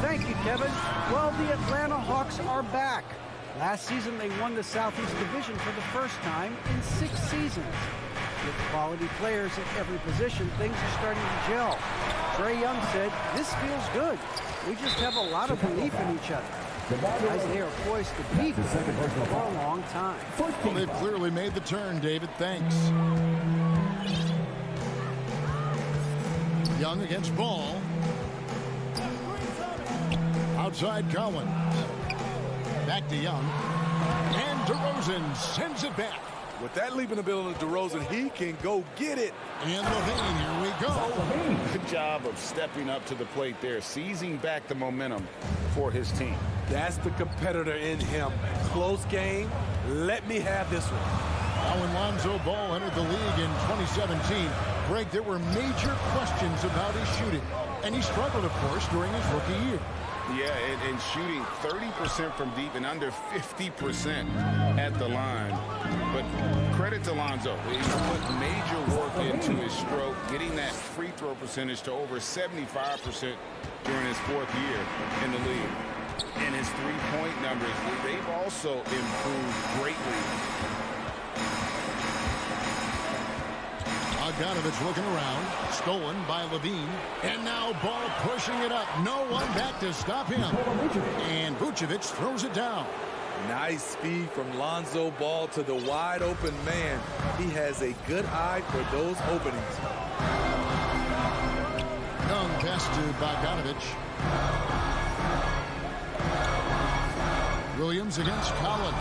Thank you, Kevin. Well, the Atlanta Hawks are back. Last season, they won the Southeast Division for the first time in 6 seasons. With quality players at every position, things are starting to gel. Trae Young said, "This feels good. We just have a lot of belief in each other." Guys, they are poised to beat for a long time. Well, they've clearly made the turn, David. Thanks. Young against Ball. Outside Collins. Back to Young. And DeRozan sends it back. With that leaping ability of DeRozan, he can go get it. And Levine, here we go. Good job of stepping up to the plate there, seizing back the momentum for his team. That's the competitor in him. Close game. Let me have this one. Now when Lonzo Ball entered the league in 2017, Greg, there were major questions about his shooting. And he struggled, of course, during his rookie year. Yeah, and shooting 30% from deep and under 50% at the line. But credit to Lonzo. He put major work into his stroke, getting that free throw percentage to over 75% during his 4th year in the league. And his three-point numbers, they've also improved greatly. Bogdanovich looking around, stolen by Levine, and now Ball pushing it up. No one back to stop him. And Vucevic throws it down. Nice speed from Lonzo Ball to the wide open man. He has a good eye for those openings. Young pass to Bogdanovich. Williams against Collins.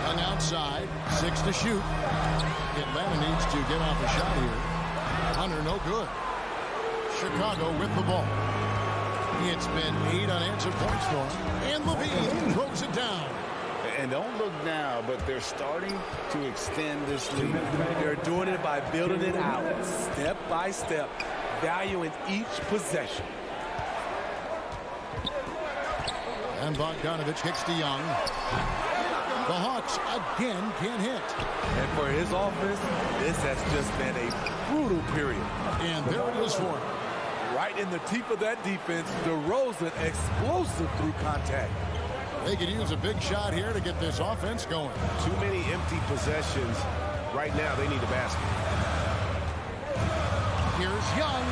Young outside, 6 to shoot. Atlanta needs to get off a shot here. Hunter, no good. Chicago with the ball. It's been 8 unanswered points for him. And Levine throws it down. And don't look now, but they're starting to extend this lead. They're doing it by building it out, step by step, valuing each possession. And Bogdanovich kicks to Young. The Hawks again can't hit. And for his offense, this has just been a brutal period. And there it is for him. Right in the teeth of that defense, DeRozan explosive through contact. They could use a big shot here to get this offense going. Too many empty possessions. Right now, they need a basket. Here's Young.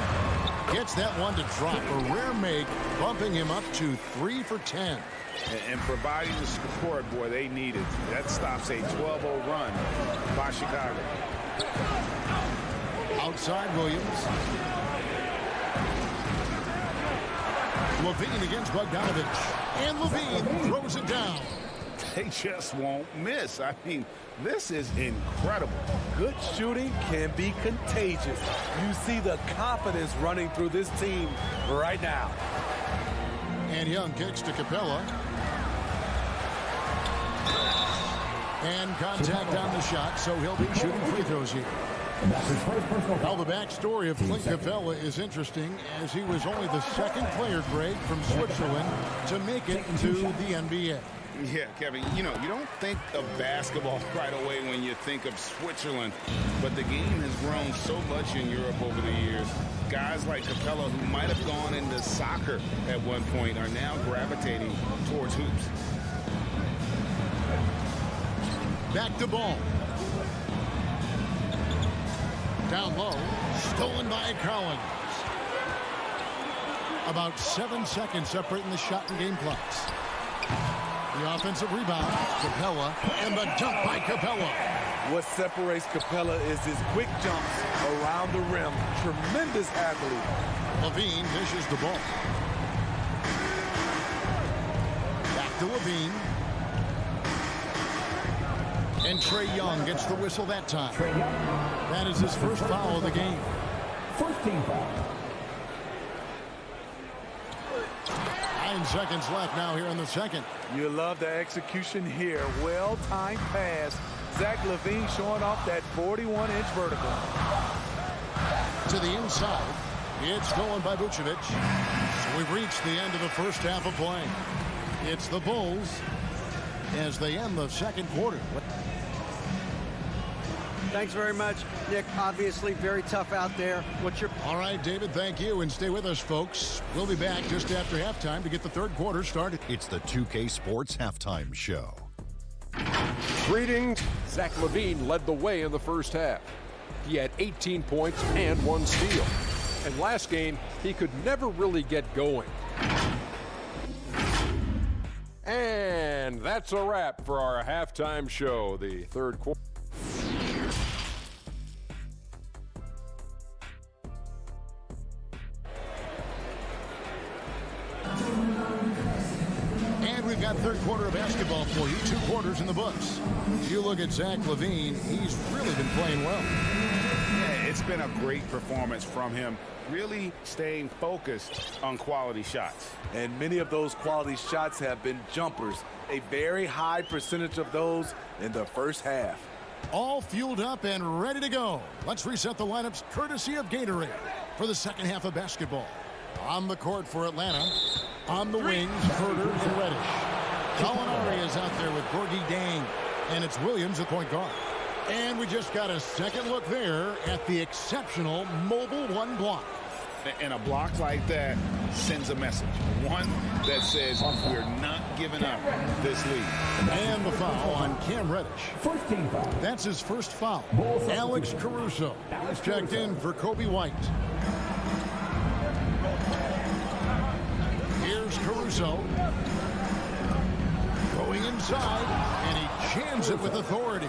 Gets that one to drop. A rare make, bumping him up to 3 for 10. And providing the support, boy, they needed. That stops a 12-0 run by Chicago. Outside Williams. Levine against Bogdanovich. And Levine throws it down. They just won't miss. I mean, this is incredible. Good shooting can be contagious. You see the confidence running through this team right now. And Young kicks to Capella. And contact on the shot, so he'll be shooting free throws here. Well, the backstory of Clint Capella is interesting, as he was only the second player, Greg, from Switzerland to make it to the NBA. Yeah, Kevin, you know, you don't think of basketball right away when you think of Switzerland, but the game has grown so much in Europe over the years. Guys like Capella, who might have gone into soccer at one point, are now gravitating towards hoops. Back to Ball. Down low, stolen by Collins. About 7 seconds separating the shot and game clocks. The offensive rebound, Capella, and the dunk by Capella. What separates Capella is his quick jumps around the rim. Tremendous athlete. Levine dishes the ball. Back to Levine. And Trae Young gets the whistle that time. That is his first foul of the game. First team foul. 9 seconds left now here in the second. You love the execution here. Well-timed pass. Zach LaVine showing off that 41-inch vertical. To the inside. It's stolen by Vucevic. So we've reached the end of the first half of play. It's the Bulls as they end the second quarter. Thanks very much, Nick. Obviously very tough out there. All right, David, thank you, and stay with us, folks. We'll be back just after halftime to get the third quarter started. It's the 2K Sports Halftime Show. Greetings. Zach LaVine led the way in the first half. He had 18 points and 1 steal. And last game, he could never really get going. And that's a wrap for our halftime show, the third quarter. We've got third quarter of basketball for you. 2 quarters in the books. If you look at Zach LaVine, he's really been playing well. Yeah, it's been a great performance from him, really staying focused on quality shots. And many of those quality shots have been jumpers. A very high percentage of those in the first half. All fueled up and ready to go. Let's reset the lineups courtesy of Gatorade for the second half of basketball. On the court for Atlanta. On the wings, Herder and Reddish. Gallinari is out there with Gorgie Dang. And it's Williams at point guard. And we just got a second look there at the exceptional mobile 1 block. And a block like that sends a message. One that says we're not giving up this lead. And the foul on Cam Reddish. First team foul. That's his first foul. Alex Caruso. He's checked in for Kobe White. Here's Caruso. Going inside, and he jams it with authority.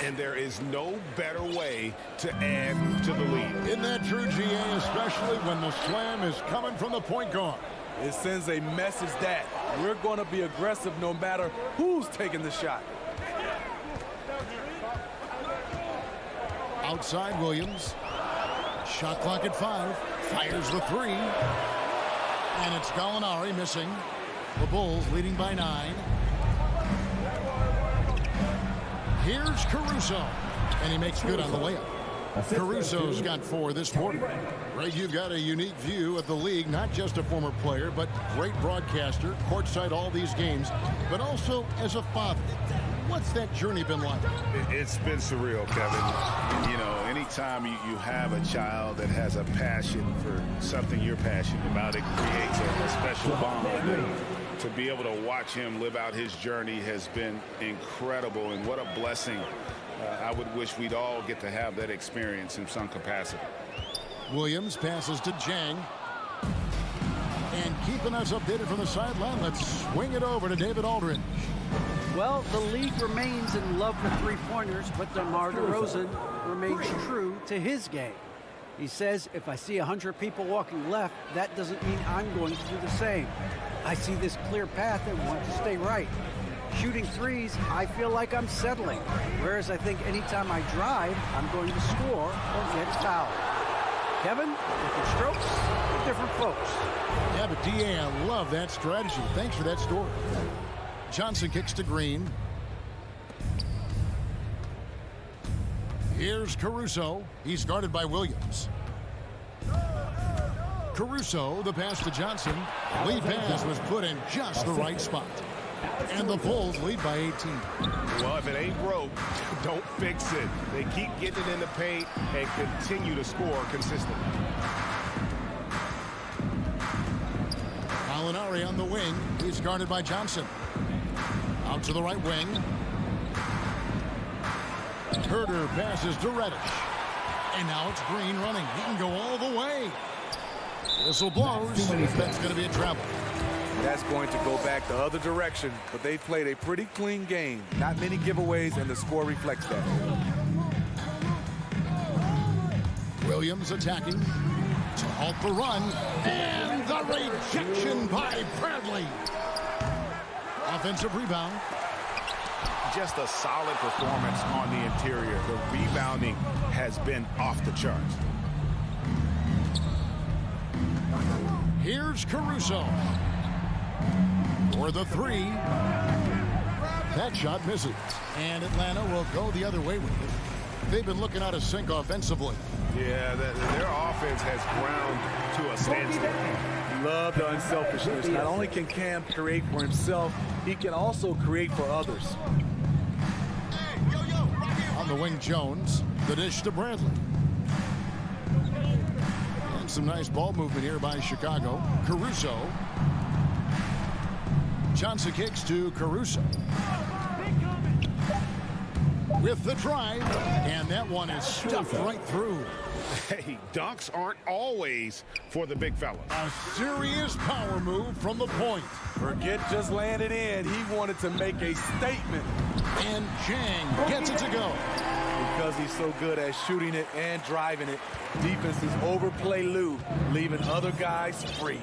And there is no better way to add to the lead. Isn't that true, GA, especially when the slam is coming from the point guard? It sends a message that we're going to be aggressive no matter who's taking the shot. Outside Williams. Shot clock at 5. Fires the 3. And it's Gallinari missing. The Bulls leading by 9. Here's Caruso. And he makes good on the layup. Caruso's got 4 this quarter. Greg, you've got a unique view of the league, not just a former player, but great broadcaster, courtside all these games, but also as a father. What's that journey been like? It's been surreal, Kevin. You know, anytime you have a child that has a passion for something you're passionate about, it creates a special bond. And to be able to watch him live out his journey has been incredible, and what a blessing. I would wish we'd all get to have that experience in some capacity. Williams passes to Jang. And keeping us updated from the sideline, let's swing it over to David Aldridge. Well, the league remains in love with three-pointers, but DeMar DeRozan remains true to his game. He says, if I see 100 people walking left, that doesn't mean I'm going to do the same. I see this clear path and want to stay right. Shooting threes, I feel like I'm settling, whereas I think anytime I drive, I'm going to score or get fouled. Kevin, different strokes, different folks. Yeah, but DA, I love that strategy. Thanks for that story. Johnson kicks to Green. Here's Caruso. He's guarded by Williams. Caruso, the pass to Johnson. Lead pass was put in just the right spot. And the Bulls lead by 18. Well, if it ain't broke, don't fix it. They keep getting it in the paint and continue to score consistently. Gallinari on the wing. He's guarded by Johnson. Out to the right wing. Herder passes to Reddish. And now it's Green running. He can go all the way. Whistle blows. That's going to be a travel. That's going to go back the other direction, but they played a pretty clean game. Not many giveaways, and the score reflects that. Williams attacking to halt the run. And the rejection by Bradley. Offensive rebound. Just a solid performance on the interior. The rebounding has been off the charts. Here's Caruso. For the 3. That shot misses. And Atlanta will go the other way with it. They've been looking out of sync offensively. Yeah, their offense has ground to a standstill. Love the unselfishness. Not only can Cam create for himself, he can also create for others. On the wing, Jones. The dish to Bradley. And some nice ball movement here by Chicago. Caruso. Johnson kicks to Caruso. With the drive. And that one is stuffed right through. Hey, dunks aren't always for the big fella. A serious power move from the point. Forget just laying it in. He wanted to make a statement. And Jang gets it to go. Because he's so good at shooting it and driving it, defenses overplay Lou, leaving other guys free.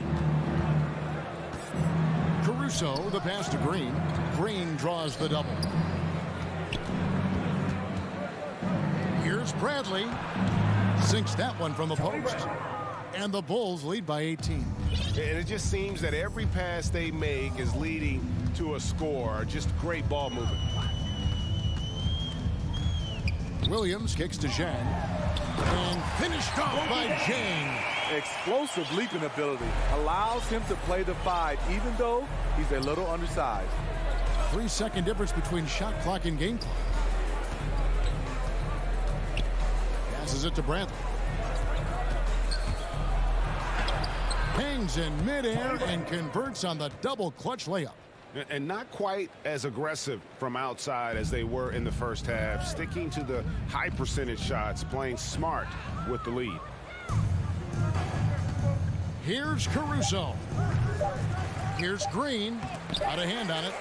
Caruso, the pass to Green. Green draws the double. Here's Bradley. Sinks that one from the post. And the Bulls lead by 18. And it just seems that every pass they make is leading to a score. Just great ball movement. Williams kicks to Zhang. And finished off by Zhang. Explosive leaping ability allows him to play the 5, even though he's a little undersized. 3-second difference between shot clock and game clock. Passes it to Bradley. Hangs in midair and converts on the double clutch layup. And not quite as aggressive from outside as they were in the first half. Sticking to the high percentage shots, playing smart with the lead. Here's Caruso. Here's Green. Out of hand on it.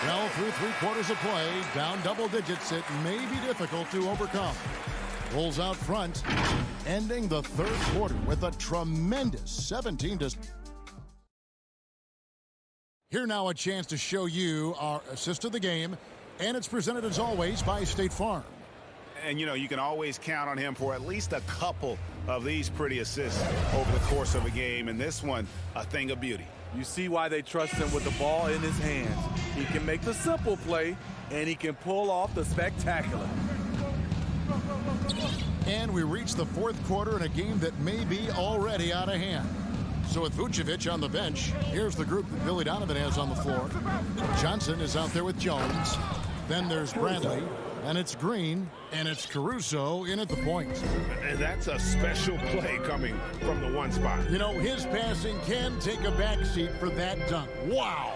Well, through 3/4 of play, down double digits, it may be difficult to overcome. Bulls out front, ending the third quarter with a tremendous 17-. Here now a chance to show you our assist of the game, and it's presented as always by State Farm. And, you know, you can always count on him for at least a couple of these pretty assists over the course of a game. And this one, a thing of beauty. You see why they trust him with the ball in his hands. He can make the simple play, and he can pull off the spectacular. And we reach the fourth quarter in a game that may be already out of hand. So with Vucevic on the bench, here's the group that Billy Donovan has on the floor. Johnson is out there with Jones. Then there's Bradley. And it's Green, and it's Caruso in at the point. And that's a special play coming from the one spot. You know, his passing can take a backseat for that dunk. Wow.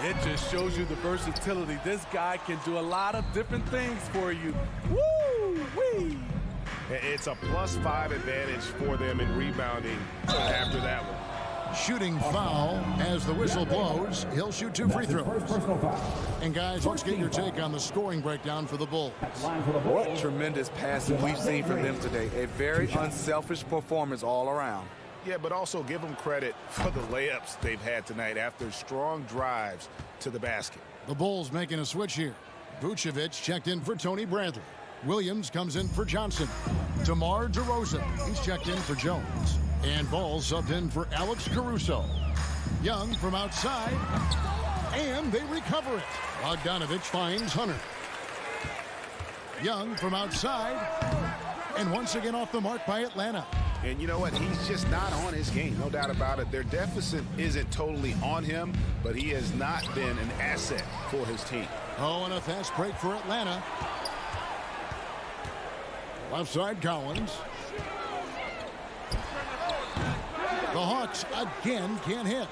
It just shows you the versatility. This guy can do a lot of different things for you. Woo-wee. It's a +5 advantage for them in rebounding after that one. Shooting foul as the whistle blows. He'll shoot 2 free throws. And guys, let's get your take on the scoring breakdown for the Bulls. What tremendous passing we've seen from them today. A very unselfish performance all around. Yeah, but also give them credit for the layups they've had tonight after strong drives to the basket. The Bulls making a switch here. Vucevic checked in for Tony Bradley. Williams comes in for Johnson. DeMar DeRozan, he's checked in for Jones. And Ball subbed in for Alex Caruso. Young from outside. And they recover it. Bogdanovich finds Hunter. Young from outside. And once again off the mark by Atlanta. And you know what? He's just not on his game. No doubt about it. Their deficit isn't totally on him, but he has not been an asset for his team. Oh, and a fast break for Atlanta. Left side, Collins. The Hawks again can't hit.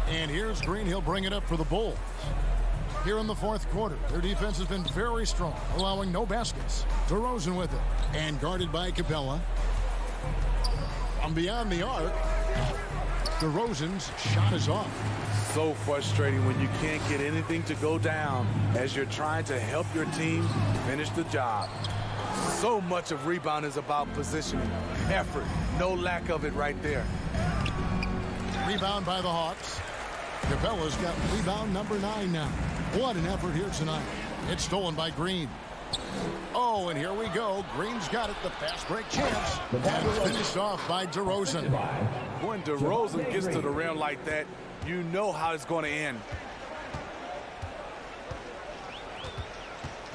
And here's Green. He'll bring it up for the Bulls. Here in the fourth quarter, their defense has been very strong, allowing no baskets. DeRozan with it. And guarded by Capella. From beyond the arc, DeRozan's shot is off. So frustrating when you can't get anything to go down as you're trying to help your team finish the job. So much of rebound is about positioning, effort, no lack of it right there. Rebound by the Hawks. Capella's got rebound number 9 now. What an effort here tonight. It's stolen by Green. Oh, and here we go. Green's got it, the fast break chance. And finished off by DeRozan. When DeRozan gets to the rim like that, you know how it's going to end.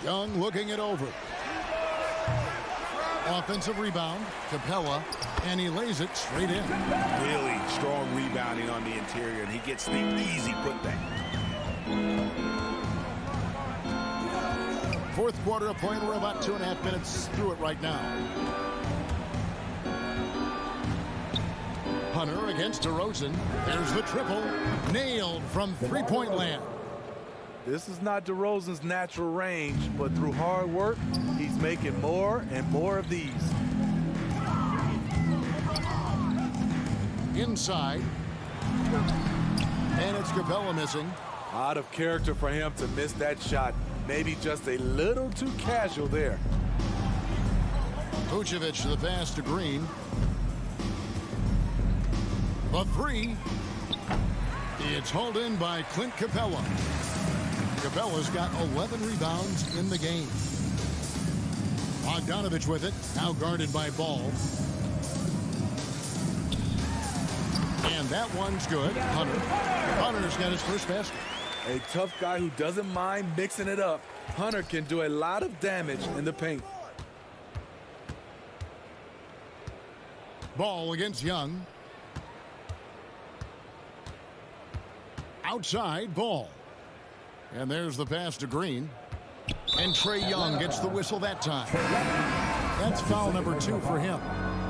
Young looking it over. Offensive rebound, Capella, and he lays it straight in. Really strong rebounding on the interior, and he gets the easy putback. Fourth quarter of play. We're about 2.5 minutes through it right now. Hunter against DeRozan. There's the triple. Nailed from three-point land. This is not DeRozan's natural range, but through hard work, he's making more and more of these. Inside. And it's Capella missing. Out of character for him to miss that shot. Maybe just a little too casual there. Vucevic the pass to Green. The three It's hauled in by Clint Capella. Capella's got 11 rebounds in the game. Bogdanovich with it, now guarded by Ball. And that one's good. Hunter's got his first basket. A tough guy who doesn't mind mixing it up. Hunter can do a lot of damage in the paint. Ball against Young. Outside, Ball. And there's the pass to Green. And Trae Young gets the whistle that time. That's foul number 2 for him.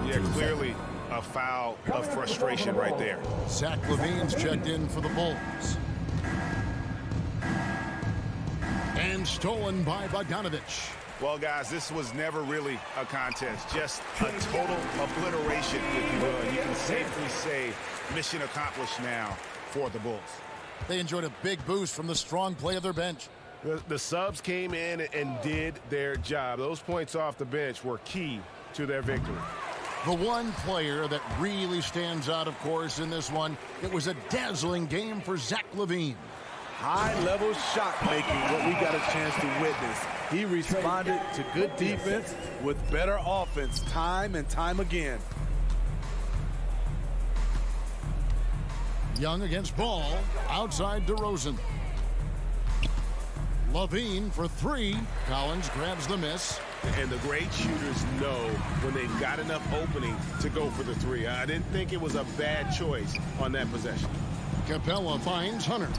Yeah, clearly a foul of frustration right there. Zach LaVine's checked in for the Bulls. And stolen by Bogdanovich. Well, guys, this was never really a contest, just a total obliteration, if you will. And you can safely say mission accomplished now for the Bulls. They enjoyed a big boost from the strong play of their bench. The subs came in and did their job. Those points off the bench were key to their victory. The one player that really stands out, of course, in this one, it was a dazzling game for Zach LaVine. High-level shot making, what we got a chance to witness. He responded to good defense with better offense time and time again. Young against Ball, outside DeRozan. LaVine for 3. Collins grabs the miss. And the great shooters know when they've got enough opening to go for the 3. I didn't think it was a bad choice on that possession. Capella finds Hunter.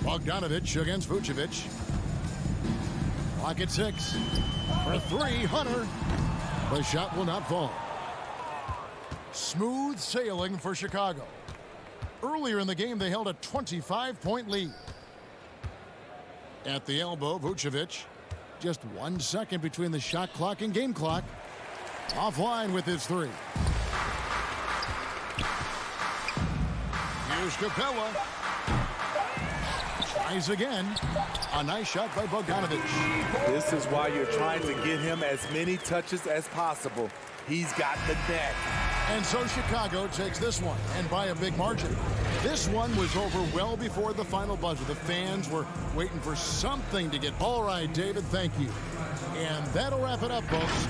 Bogdanovich against Vucevic. Clock at 6. For 3, Hunter. The shot will not fall. Smooth sailing for Chicago. Earlier in the game, they held a 25-point lead. At the elbow, Vucevic. Just 1 second between the shot clock and game clock. Offline with his 3. Here's Capella. Tries again. A nice shot by Bogdanovich. This is why you're trying to get him as many touches as possible. He's got the net. And so Chicago takes this one, and by a big margin. This one was over well before the final buzzer. The fans were waiting for something to get. All right, David, thank you. And that'll wrap it up, folks.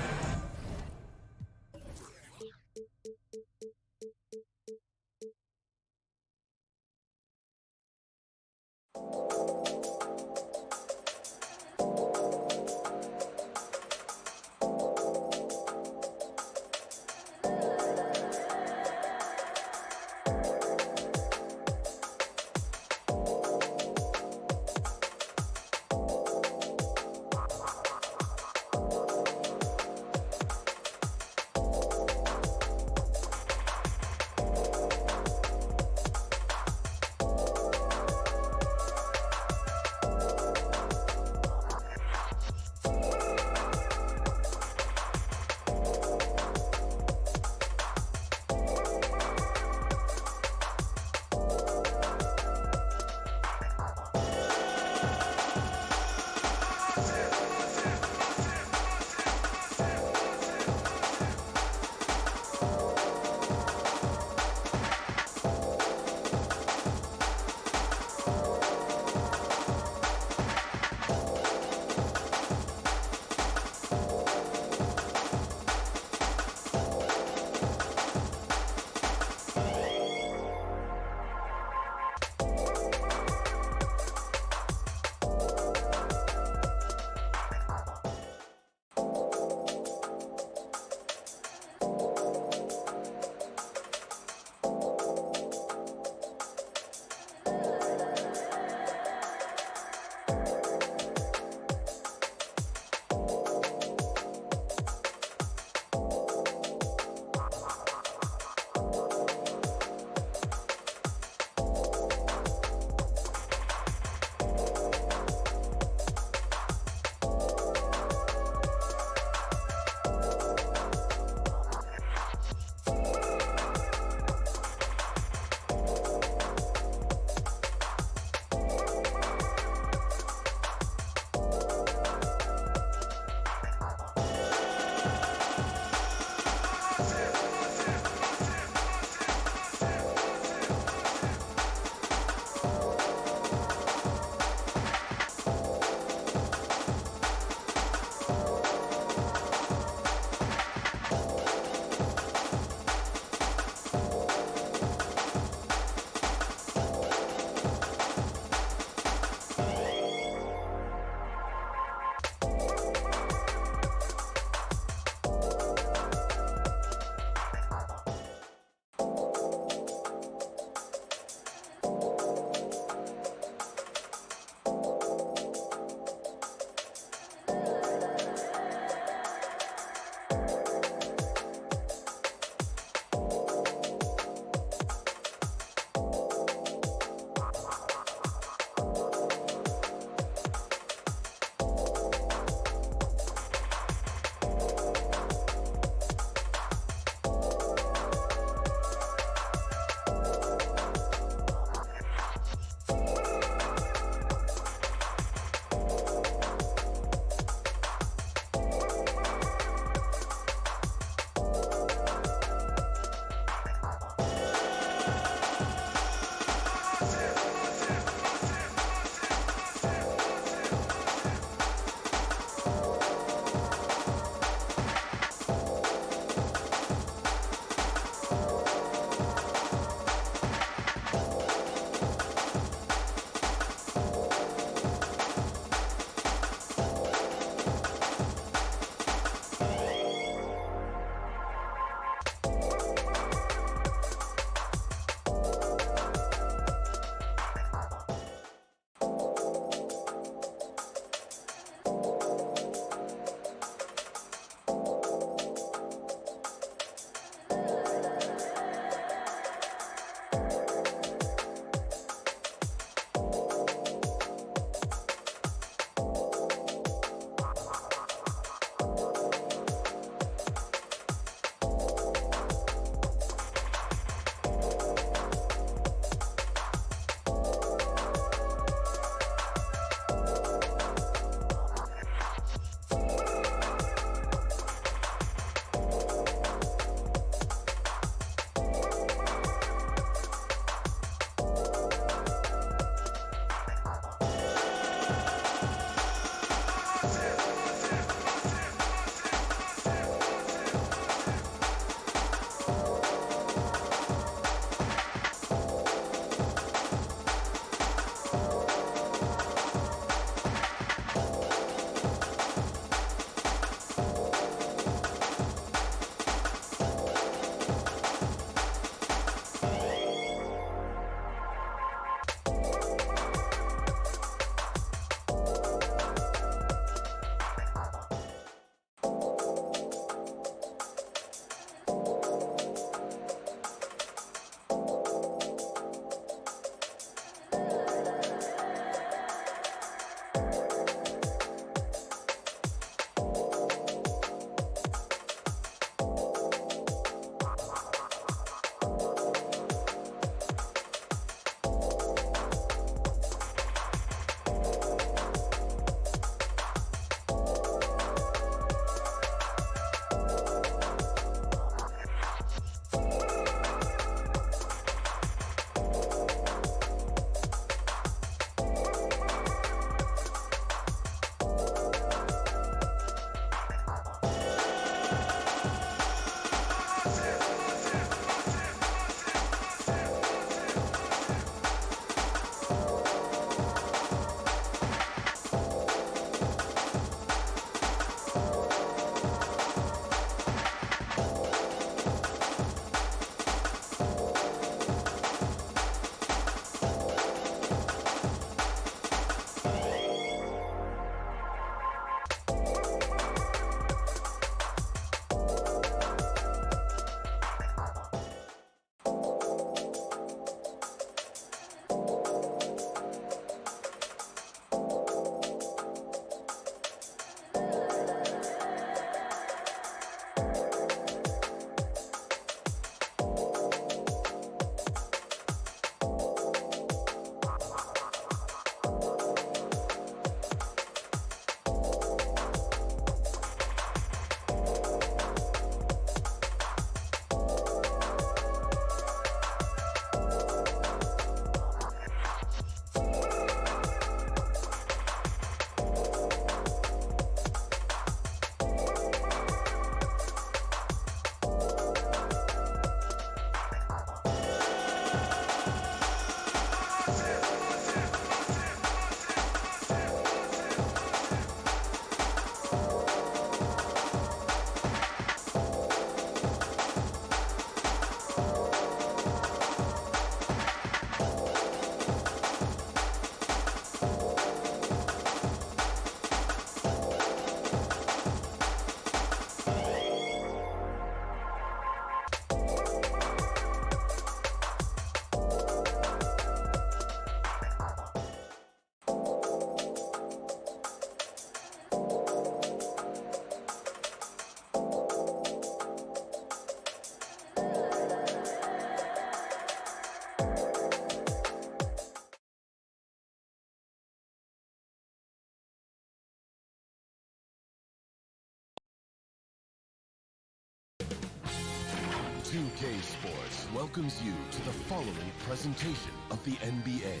2K Sports welcomes you to the following presentation of the NBA.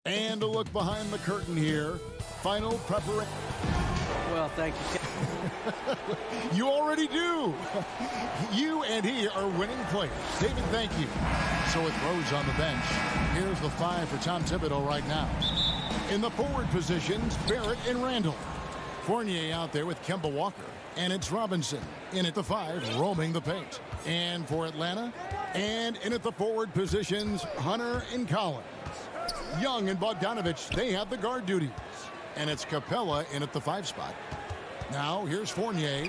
And a look behind the curtain here. Final preparation. Well, thank you. You already do. You and he are winning players. David, thank you. So with Rose on the bench, here's the 5 for Tom Thibodeau right now. In the forward positions, Barrett and Randall. Fournier out there with Kemba Walker. And it's Robinson in at the 5, roaming the paint. And for Atlanta, and in at the forward positions, Hunter and Collins. Young and Bogdanovich, they have the guard duties. And it's Capella in at the 5 spot. Now, here's Fournier.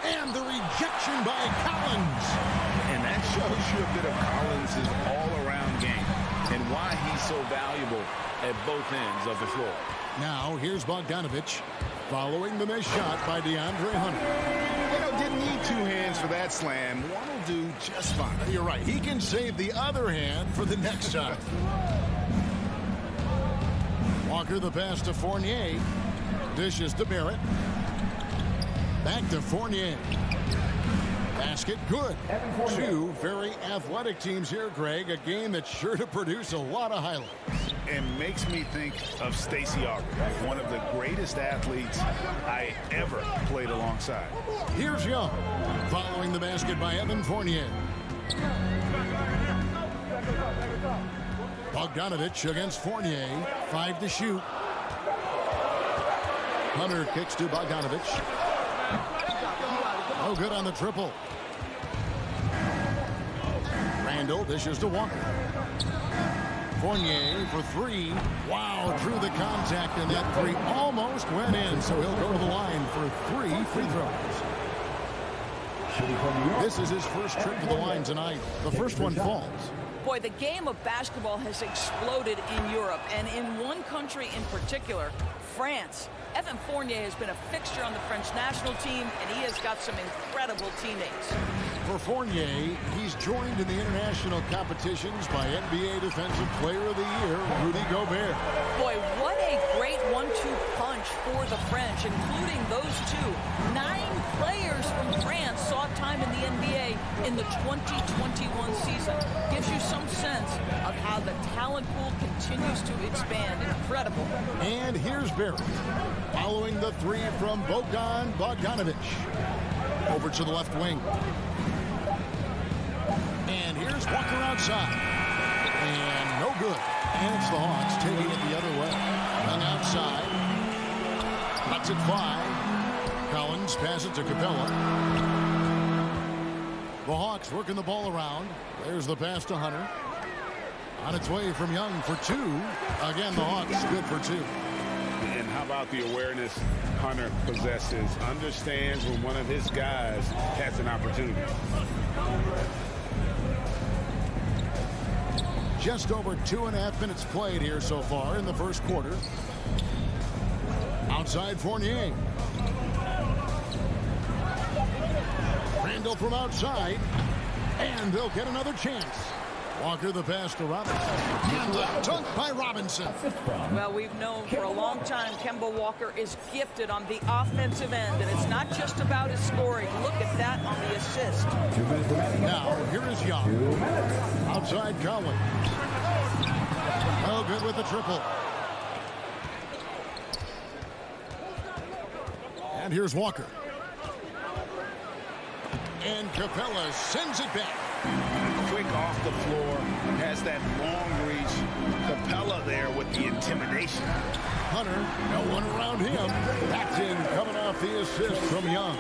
And the rejection by Collins. And that shows you a bit of Collins' all-around game and why he's so valuable at both ends of the floor. Now, here's Bogdanovich following the missed shot by DeAndre Hunter. You know, didn't need 2 hands for that slam. One will do just fine. You're right. He can save the other hand for the next time. Walker the pass to Fournier. Dishes to Barrett. Back to Fournier. Basket good. 2 very athletic teams here, Greg. A game that's sure to produce a lot of highlights. And makes me think of Stacey Aubrey, one of the greatest athletes I ever played alongside. Here's Young, following the basket by Evan Fournier. Bogdanovich against Fournier, 5 to shoot. Hunter kicks to Bogdanovich. No good on the triple. Randall dishes to Walker. Fournier for 3. Wow, through the contact, and that 3 almost went in, so he'll go to the line for 3 free throws. This is his first trip to the line tonight. The first one falls. Boy, the game of basketball has exploded in Europe, and in one country in particular, France. Evan Fournier has been a fixture on the French national team, and he has got some incredible teammates. For Fournier, he's joined in the international competitions by NBA Defensive Player of the Year, Rudy Gobert. Boy, what a great 1-2 punch for the French, including those 2. 9 players from France saw time in the NBA in the 2021 season. Gives you some sense of how the talent pool continues to expand. Incredible. And here's Barrett, following the 3 from Bogdanovich. Over to the left wing. And here's Walker outside. And no good. And it's the Hawks taking it the other way. Young outside. Cuts it 5. Collins passes to Capella. The Hawks working the ball around. There's the pass to Hunter. On its way from Young for 2. Again, the Hawks good for 2. And how about the awareness Hunter possesses? Understands when one of his guys has an opportunity. Just over 2.5 minutes played here so far in the first quarter. Outside Fournier. Randall from outside. And they'll get another chance. Walker the pass to Robinson. And dunked by Robinson. Well, we've known for a long time Kemba Walker is gifted on the offensive end, and it's not just about his scoring. Look at that on the assist. Now, here is Young. Outside Collins. No good with the triple. And here's Walker. And Capella sends it back. Quick off the floor, has that long reach. Capella there with the intimidation. Hunter, no one around him. Backed in, coming off the assist from Young.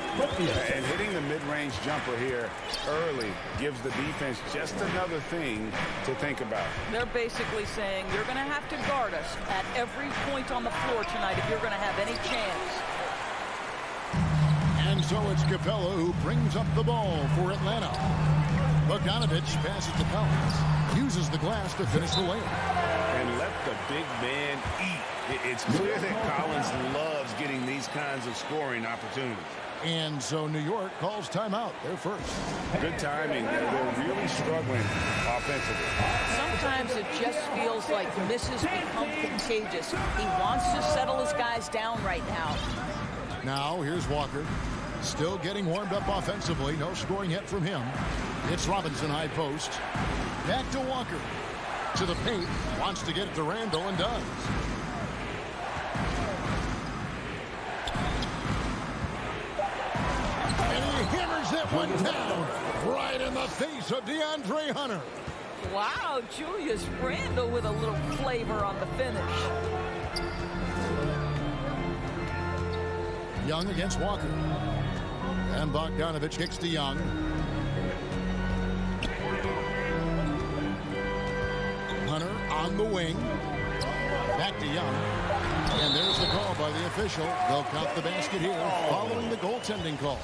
And hitting the mid-range jumper here early gives the defense just another thing to think about. They're basically saying you're going to have to guard us at every point on the floor tonight if you're going to have any chance. And so it's Capella who brings up the ball for Atlanta. Bogdanovich passes to Collins. Uses the glass to finish the layup. And let the big man eat. It's clear that Collins loves getting these kinds of scoring opportunities. And so New York calls timeout. They're first. Good timing. They're really struggling offensively. Sometimes it just feels like misses become contagious. He wants to settle his guys down right now. Now here's Walker. Still getting warmed up offensively. No scoring yet from him. It's Robinson high post. Back to Walker. To the paint. Wants to get it to Randall and does. And he hammers that one down. Right in the face of DeAndre Hunter. Wow, Julius Randle with a little flavor on the finish. Young against Walker. And Bogdanovich kicks to Young. Hunter on the wing. Back to Young. And there's the call by the official. They'll count the basket here following the goaltending call.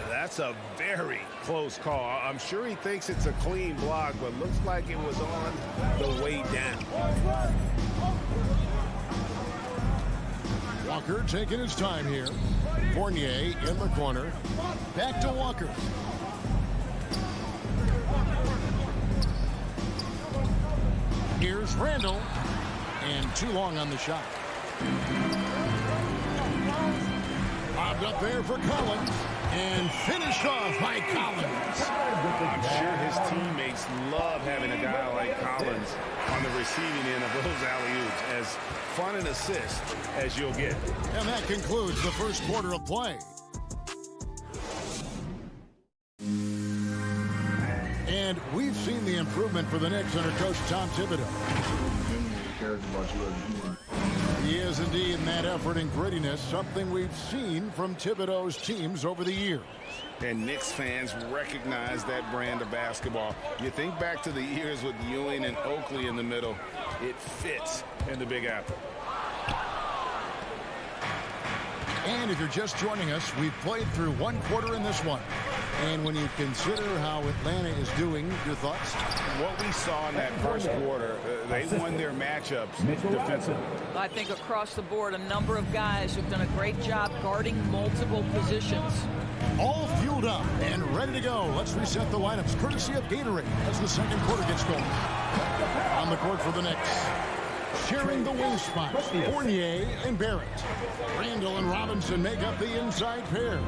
That's a very close call. I'm sure he thinks it's a clean block, but looks like it was on the way down. Walker taking his time here. Fournier in the corner. Back to Walker. Here's Randall. And too long on the shot. Bobbed up there for Collins. And finished off by Collins. I'm sure his teammates love having a guy like Collins on the receiving end of those alley-oops. As fun an assist as you'll get. And that concludes the first quarter of play. And we've seen the improvement for the Knicks under Coach Tom Thibodeau. He is indeed in that effort and grittiness, something we've seen from Thibodeau's teams over the years. And Knicks fans recognize that brand of basketball. You think back to the years with Ewing and Oakley in the middle. It fits in the Big Apple. And if you're just joining us, we've played through one quarter in this one. And when you consider how Atlanta is doing, your thoughts? What we saw in that first quarter, they won their matchups defensively. I think across the board, a number of guys who've done a great job guarding multiple positions. All fueled up and ready to go. Let's reset the lineups courtesy of Gatorade as the second quarter gets going. On the court for the Knicks. Sharing the wing spots, Fournier and Barrett. Randall and Robinson make up the inside pair.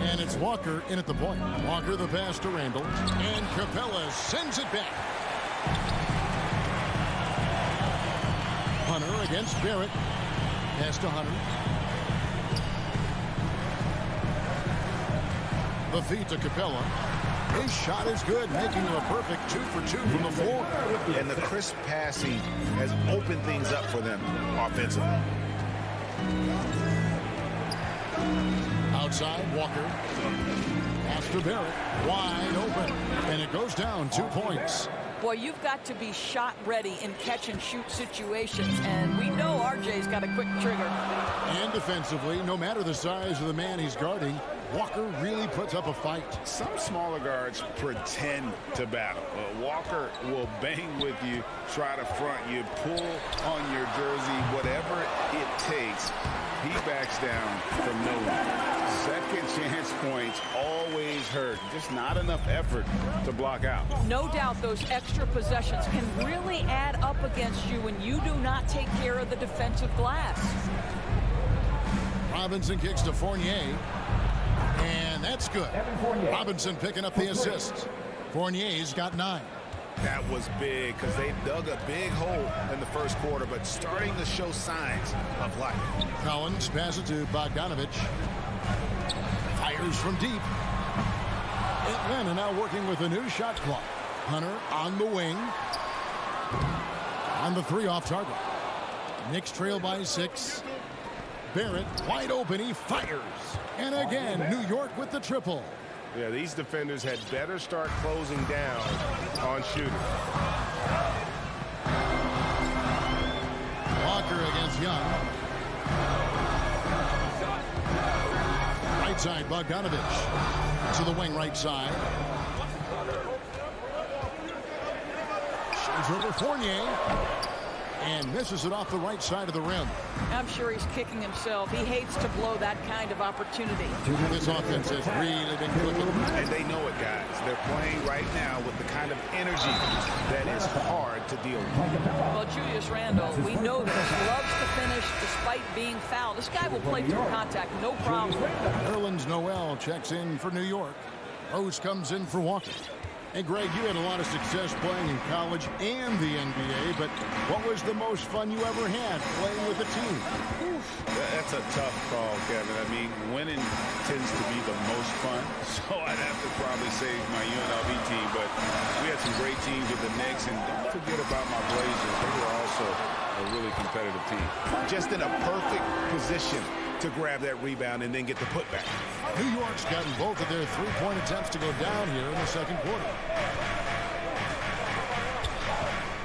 And it's Walker in at the point. Walker the pass to Randall. And Capella sends it back. Hunter against Barrett. Pass to Hunter. The feed to Capella. His shot is good, making him a perfect 2 for 2 from the floor. And the crisp passing has opened things up for them offensively. Outside, Walker. Pass to Barrett. Wide open. And it goes down 2 points. Boy, you've got to be shot ready in catch-and-shoot situations, and we know RJ's got a quick trigger. And defensively, no matter the size of the man he's guarding, Walker really puts up a fight. Some smaller guards pretend to battle. Walker will bang with you, try to front you, pull on your jersey, whatever it takes. He backs down from no one. Second chance points always hurt. Just not enough effort to block out. No doubt those extra possessions can really add up against you when you do not take care of the defensive glass. Robinson kicks to Fournier. And that's good. Robinson picking up the assist. Fournier's got 9. That was big because they dug a big hole in the first quarter, but starting to show signs of life. Collins passes to Bogdanovich. Fires from deep. Atlanta now working with a new shot clock. Hunter on the wing. On the 3 off target. Knicks trail by 6. Barrett wide open. He fires. And again, New York with the triple. Yeah, these defenders had better start closing down on shooting. Walker against Young. Right side, Bogdanovich. To the wing right side. Shows over Fournier. And misses it off the right side of the rim. I'm sure he's kicking himself. He hates to blow that kind of opportunity. This offense has really been clicking. And they know it, guys. They're playing right now with the kind of energy that is hard to deal with. Well, Julius Randle, we know this, loves to finish despite being fouled. This guy will play through contact, no problem. Nerlens Noel checks in for New York. Rose comes in for Walker. Hey, Greg, you had a lot of success playing in college and the NBA, but what was the most fun you ever had playing with a team? Oof, that's a tough call, Kevin. I mean, winning tends to be the most fun, so I'd have to probably say my UNLV team, but we had some great teams with the Knicks, and don't forget about my Blazers. They were also a really competitive team. Just in a perfect position to grab that rebound and then get the putback. New York's gotten both of their three-point attempts to go down here in the second quarter.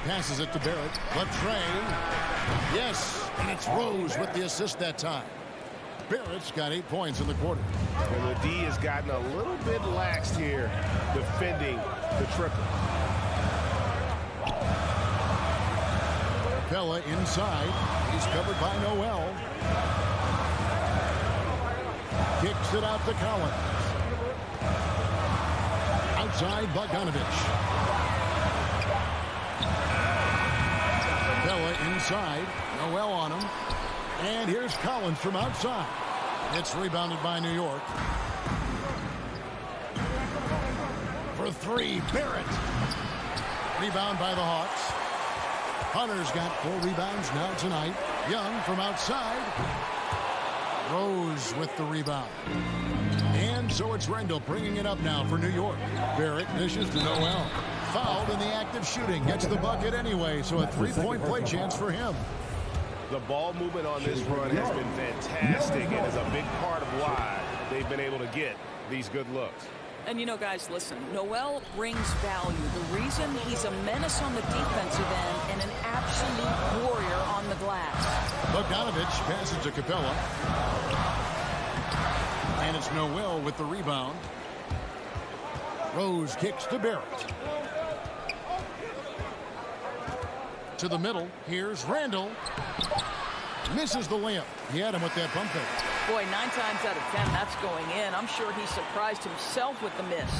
Passes it to Barrett. Latrey. Yes, and it's Rose with the assist that time. Barrett's got 8 points in the quarter. And the D has gotten a little bit laxed here defending the triple. Capella inside. He's covered by Noel. Kicks it out to Collins. Outside, Bogdanovich. Capella inside. Noel on him. And here's Collins from outside. It's rebounded by New York. For three, Barrett. Rebound by the Hawks. Hunter's got 4 rebounds now tonight. Young from outside. Rose with the rebound. And so it's Randle bringing it up now for New York. Barrett dishes to Noel. Fouled in the act of shooting. Gets the bucket anyway, so a 3-point play chance for him. The ball movement on this run has been fantastic and is a big part of why they've been able to get these good looks. And you know, guys, listen, Noel brings value. The reason he's a menace on the defensive end and an absolute warrior on the glass. Bogdanovich passes to Capella. And it's Noel with the rebound. Rose kicks to Barrett. To the middle. Here's Randle. Misses the layup. He had him with that bump fake. Boy, 9 times out of 10, that's going in. I'm sure he surprised himself with the miss.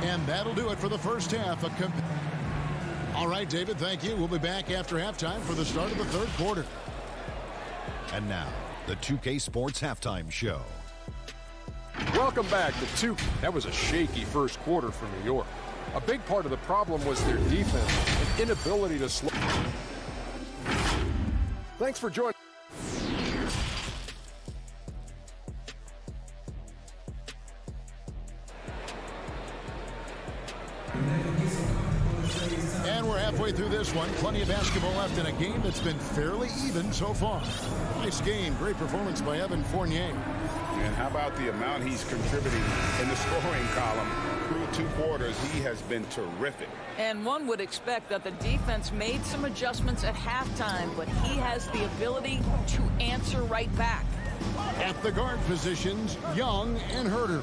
And that'll do it for the first half. All right, David, thank you. We'll be back after halftime for the start of the third quarter. And now, the 2K Sports Halftime Show. Welcome back to 2K. That was a shaky first quarter for New York. A big part of the problem was their defense and inability to slow. Thanks for joining. And we're halfway through this one. Plenty of basketball left in a game that's been fairly even so far. Nice game. Great performance by Evan Fournier. And how about the amount he's contributing in the scoring column? Through 2 quarters, he has been terrific. And one would expect that the defense made some adjustments at halftime, but he has the ability to answer right back. At the guard positions, Young and Herter.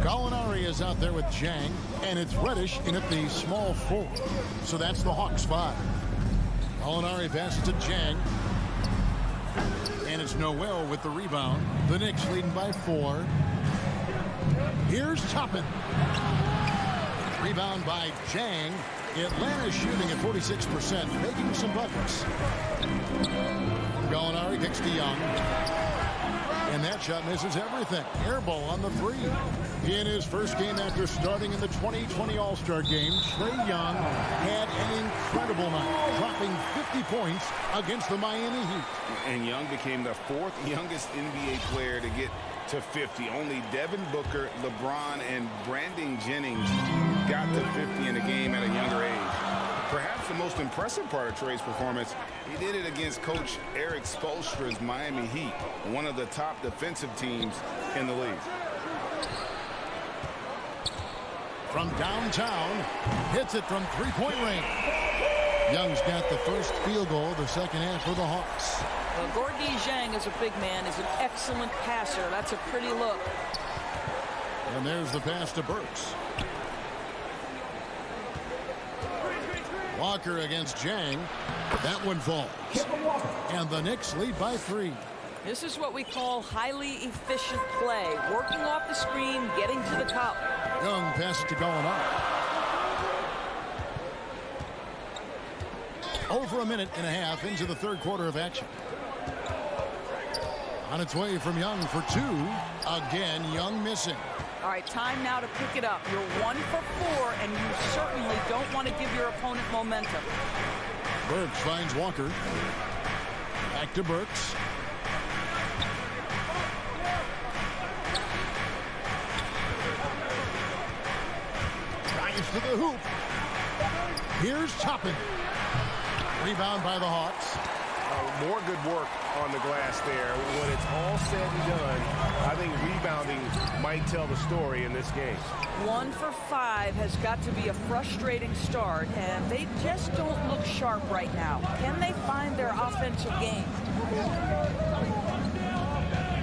Gallinari is out there with Jang, and it's Reddish in at the small 4. So that's the Hawk spot. Gallinari passes to Jang. And it's Noel with the rebound. The Knicks leading by 4. Here's Toppin. Rebound by Jang. Atlanta shooting at 46%, making some buckets. Gallinari kicks to Young. And that shot misses everything. Air ball on the 3. In his first game after starting in the 2020 All-Star Game, Trae Young had an incredible night, dropping 50 points against the Miami Heat. And Young became the 4th youngest NBA player to get to 50. Only Devin Booker, LeBron, and Brandon Jennings got to 50 in a game at a younger age. Perhaps the most impressive part of Trae's performance, he did it against Coach Eric Spoelstra's Miami Heat, one of the top defensive teams in the league. From downtown, hits it from 3-point range. Young's got the first field goal, the second half for the Hawks. Well, Gorgui Dieng as a big man is an excellent passer. That's a pretty look. And there's the pass to Burks. Walker against Jang. That one falls. And the Knicks lead by 3. This is what we call highly efficient play. Working off the screen, getting to the cup. Young passes to Gallinari. Over a minute and a half into the third quarter of action. On its way from Young for 2. Again, Young missing. All right, time now to pick it up. You're 1 for 4, and you certainly don't want to give your opponent momentum. Burks finds Walker. Back to Burks. Drives to the hoop. Here's Toppin. Rebound by the Hawks. More good work on the glass there. When it's all said and done, I think rebounding might tell the story in this game. 1 for 5 has got to be a frustrating start, and they just don't look sharp right now. Can they find their offensive game?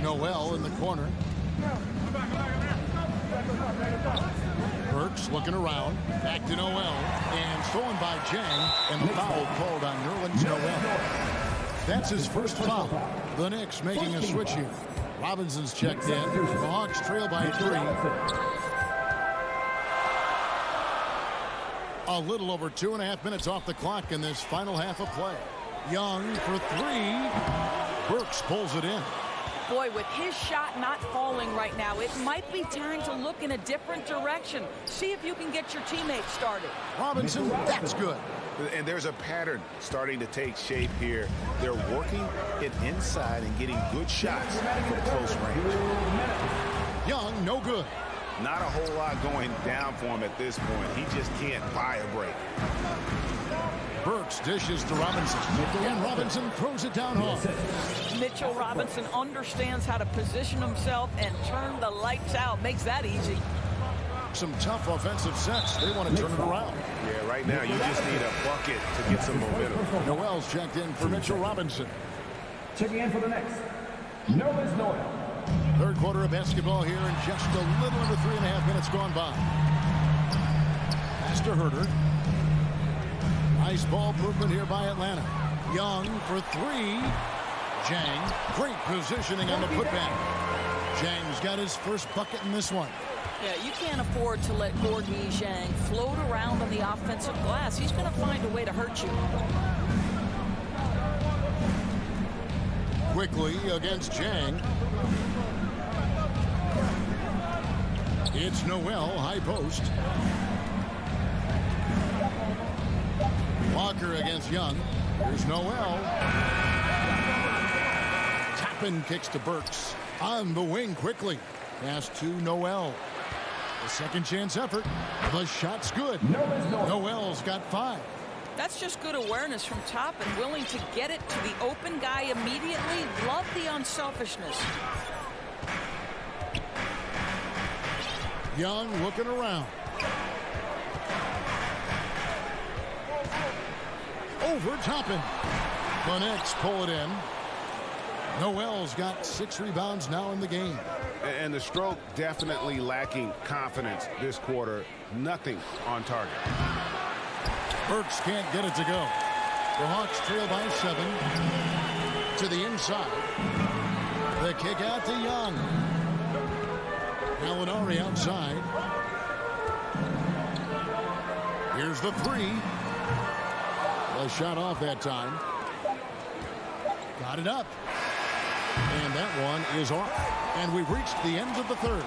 Noel in the corner. Burks looking around. Back to Noel. And stolen by Jang. And the foul called on Nerlens Noel. That's his first foul. The Knicks making a switch here. Robinson's checked in. The Hawks trail by 3. A little over 2.5 minutes off the clock in this final half of play. Young for 3. Burks pulls it in. Boy, with his shot not falling right now, it might be time to look in a different direction. See if you can get your teammates started. Robinson, that's good. And there's a pattern starting to take shape here. They're working it inside and getting good shots from close range. Young, no good. Not a whole lot going down for him at this point. He just can't buy a break. Burks dishes to Robinson. And Robinson throws it down hard. Mitchell Robinson understands how to position himself and turn the lights out. Makes that easy. Some tough offensive sets. They want to turn it around. Yeah, right now you just need a bucket to get some momentum. Noel's checked in for Mitchell Robinson. Checking in for the next. Nerlens Noel. Third quarter of basketball here and just a little under 3.5 minutes gone by. Pass to Herter. Nice ball movement here by Atlanta. Young for 3. Jang, great positioning on the putback. Jang's got his first bucket in this one. Yeah, you can't afford to let Gorgui Zhang float around on the offensive glass. He's going to find a way to hurt you. Quickly against Jang. It's Noel, high post. Walker against Young. Here's Noel. Toppin kicks to Burks. On the wing quickly. Pass to Noel. A second chance effort. The shot's good. Noel's got 5. That's just good awareness from Toppin, willing to get it to the open guy immediately. Love the unselfishness. Young looking around. Over Toppin. The Knicks pull it in. Noel's got 6 rebounds now in the game. And the stroke definitely lacking confidence this quarter. Nothing on target. Burks can't get it to go. The Hawks trail by 7. To the inside. The kick out to Young. Gallinari outside. Here's the 3. A shot off that time. Got it up. And that one is off. And we've reached the end of the third.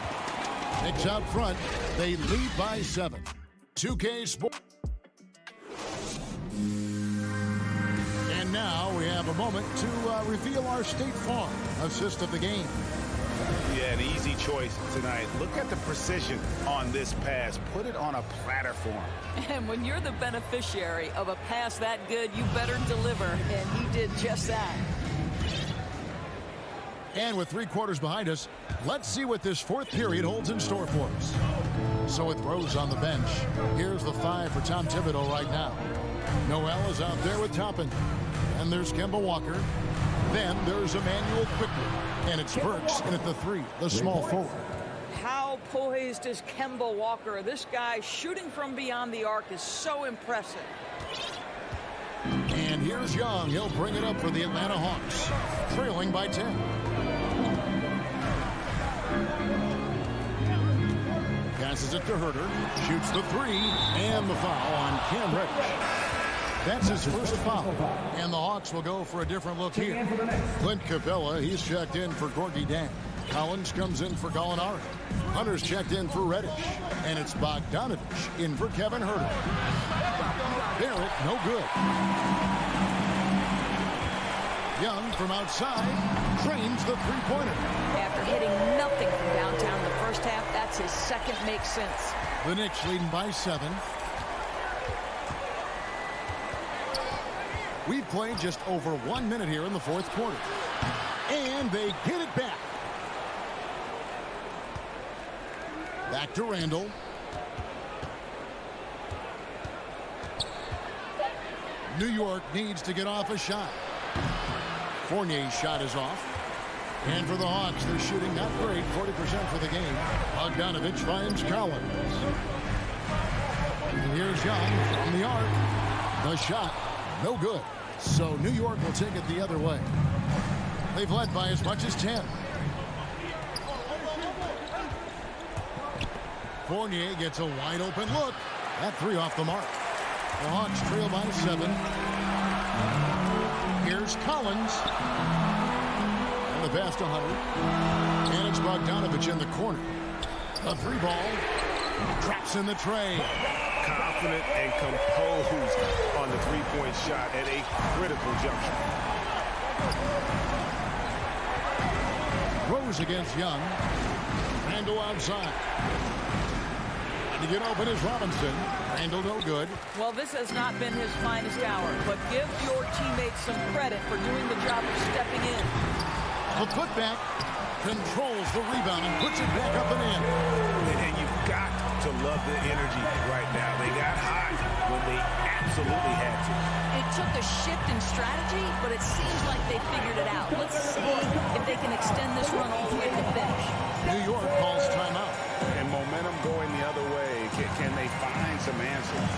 Knicks out front. They lead by 7. 2K Sports. And now we have a moment to reveal our State Farm assist of the game. Yeah, an easy choice tonight. Look at the precision on this pass. Put it on a platter for him. And when you're the beneficiary of a pass that good, you better deliver. And he did just that. And with 3 quarters behind us, let's see what this fourth period holds in store for us. So with Rose on the bench, here's the 5 for Tom Thibodeau right now. Noel is out there with Toppin. And there's Kemba Walker. Then there's Emmanuel Quickly. And it's Burks in at the 3, the small forward. How poised is Kemba Walker? This guy shooting from beyond the arc is so impressive. And here's Young. He'll bring it up for the Atlanta Hawks, trailing by 10. Passes it to Herter, shoots the three, and the foul on Cam Reddish. That's his first foul, and the Hawks will go for a different look here. Clint Capella, he's checked in for Gorgie Dang. Collins comes in for Gallinari. Hunter's checked in for Reddish, and it's Bogdanovich in for Kevin Herter. Barrett, no good. Young from outside trains the three-pointer. After hitting nothing from downtown in the first half, that's his second make sense. The Knicks leading by 7. We've played just over 1 minute here in the fourth quarter. And they get it back. Back to Randall. New York needs to get off a shot. Fournier's shot is off. And for the Hawks, they're shooting not great, 40% for the game. Bogdanovich finds Collins. And here's Young from the arc. The shot, no good. So New York will take it the other way. They've led by as much as 10. Fournier gets a wide open look. That three off the mark. The Hawks trail by 7. Here's Collins. And the pass to Hunter. And it's Bogdanovich in the corner. A three ball. Traps in the tray. Confident and composed on the three-point shot at a critical juncture. Rose against Young. Randall outside. To get open is Robinson. Randall no good. Well, this has not been his finest hour, but give your teammates some credit for doing the job of stepping in. The putback controls the rebound and puts it back up and in. And you've got to love the energy right now. They got hot when they absolutely had to. It took a shift in strategy, but it seems like they figured it out. Let's see if they can extend this run all the way to the finish. New York calls timeout. And momentum going the other way. Can they find some answers?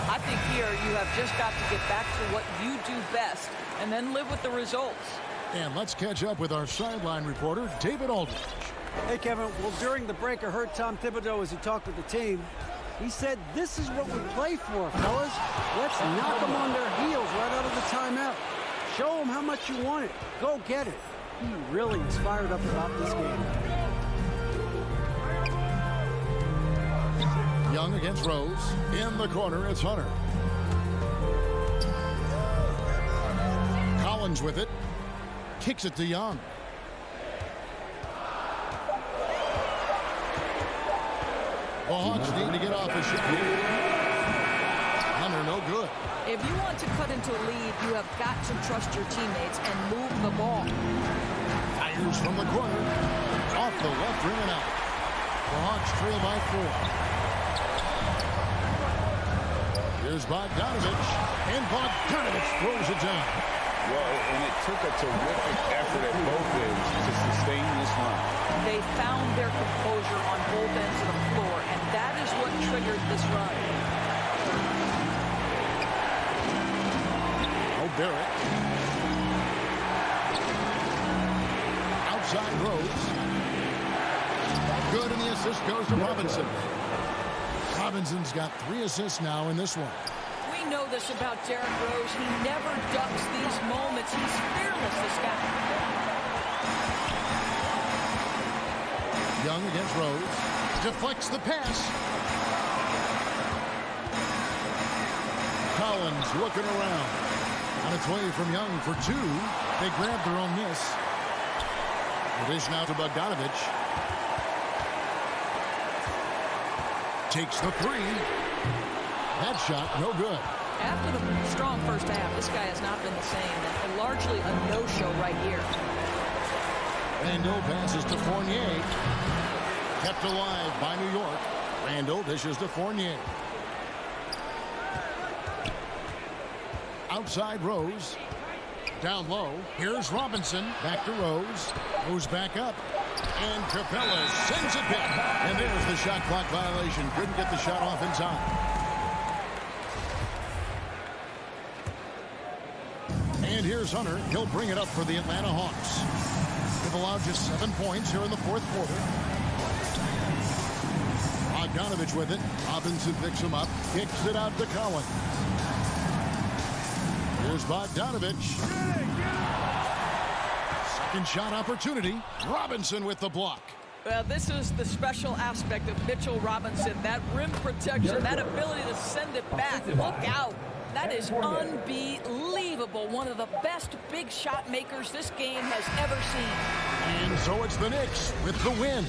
I think here you have just got to get back to what you do best and then live with the results. And let's catch up with our sideline reporter, David Aldridge. Hey, Kevin. Well, during the break, I heard Tom Thibodeau as he talked with the team. He said, this is what we play for, fellas. Let's knock them on their heels right out of the timeout. Show them how much you want it. Go get it. He really is fired up about this game. Young against Rose. In the corner, it's Hunter. Collins with it. Kicks it to Young. The Hawks need to get off a shot. Hunter, no good. If you want to cut into a lead, you have got to trust your teammates and move the ball. Fires from the corner. Off the left rim and out. The Hawks trail by 4. Here's Bogdanovich. And Bogdanovich throws it down. Well, and it took a terrific effort at both ends to sustain this run. They found their composure on both ends of the floor, and that is what triggered this run. Oh, Barrett. Outside Rose. Good, and the assist goes to Robinson. Robinson's got 3 assists now in this one. We know this about Derrick Rose. He never ducks these moments. He's fearless, this guy. Young against Rose. Deflects the pass. Collins looking around. On its way from Young for 2. They grab their own miss. The dish now to Bogdanovich. Takes the 3. That shot, no good. After the strong first half, this guy has not been the same, and largely a no-show right here. Randall passes to Fournier. Kept alive by New York. Randall dishes to Fournier. Outside Rose. Down low. Here's Robinson. Back to Rose. Goes back up. And Capella sends it back. And there's the shot clock violation. Couldn't get the shot off in time. here's Hunter. He'll bring it up for the Atlanta Hawks. They've allowed just 7 points here in the fourth quarter. Bogdanovich with it. Robinson picks him up. Kicks it out to Collins. Here's Bogdanovich. Second shot opportunity. Robinson with the block. Well, this is the special aspect of Mitchell Robinson. That rim protection, that ability to send it back. Look out. That is unbelievable. One of the best big shot makers this game has ever seen. And so it's the Knicks with the win.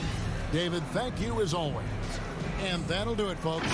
David, thank you as always. And that'll do it, folks.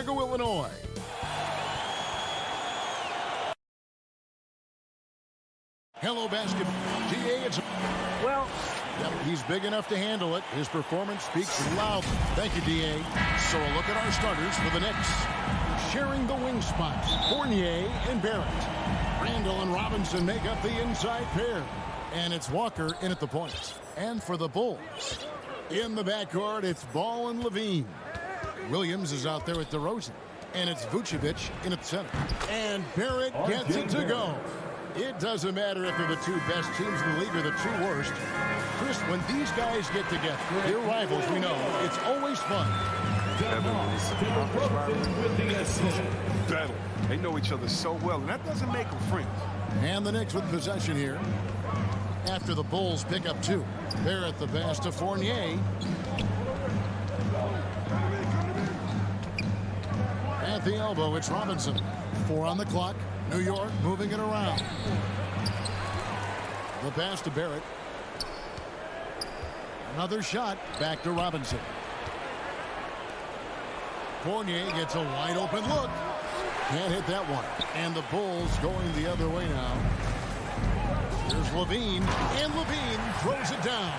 Chicago, Illinois. Hello, basketball. GA, it's... Well... Yep, he's big enough to handle it. His performance speaks loudly. Thank you, DA. So a look at our starters for the Knicks. Sharing the wing spots, Fournier and Barrett. Randall and Robinson make up the inside pair. And it's Walker in at the point. And for the Bulls, in the backcourt, it's Ball and Levine. Williams is out there with DeRozan. And it's Vucevic in at the center. And Barrett gets it to go. It doesn't matter if they're the two best teams in the league or the two worst. Chris, when these guys get together, they're rivals, we know. It's always fun. Battle. They know each other so well, and that doesn't make them friends. And the Knicks with possession here. After the Bulls pick up two. Barrett the pass to Fournier. At the elbow, it's Robinson. 4 on the clock. New York moving it around. The pass to Barrett. Another shot. Back to Robinson. Fournier gets a wide open look. Can't hit that one. And the Bulls going the other way now. Here's Levine. And Levine throws it down.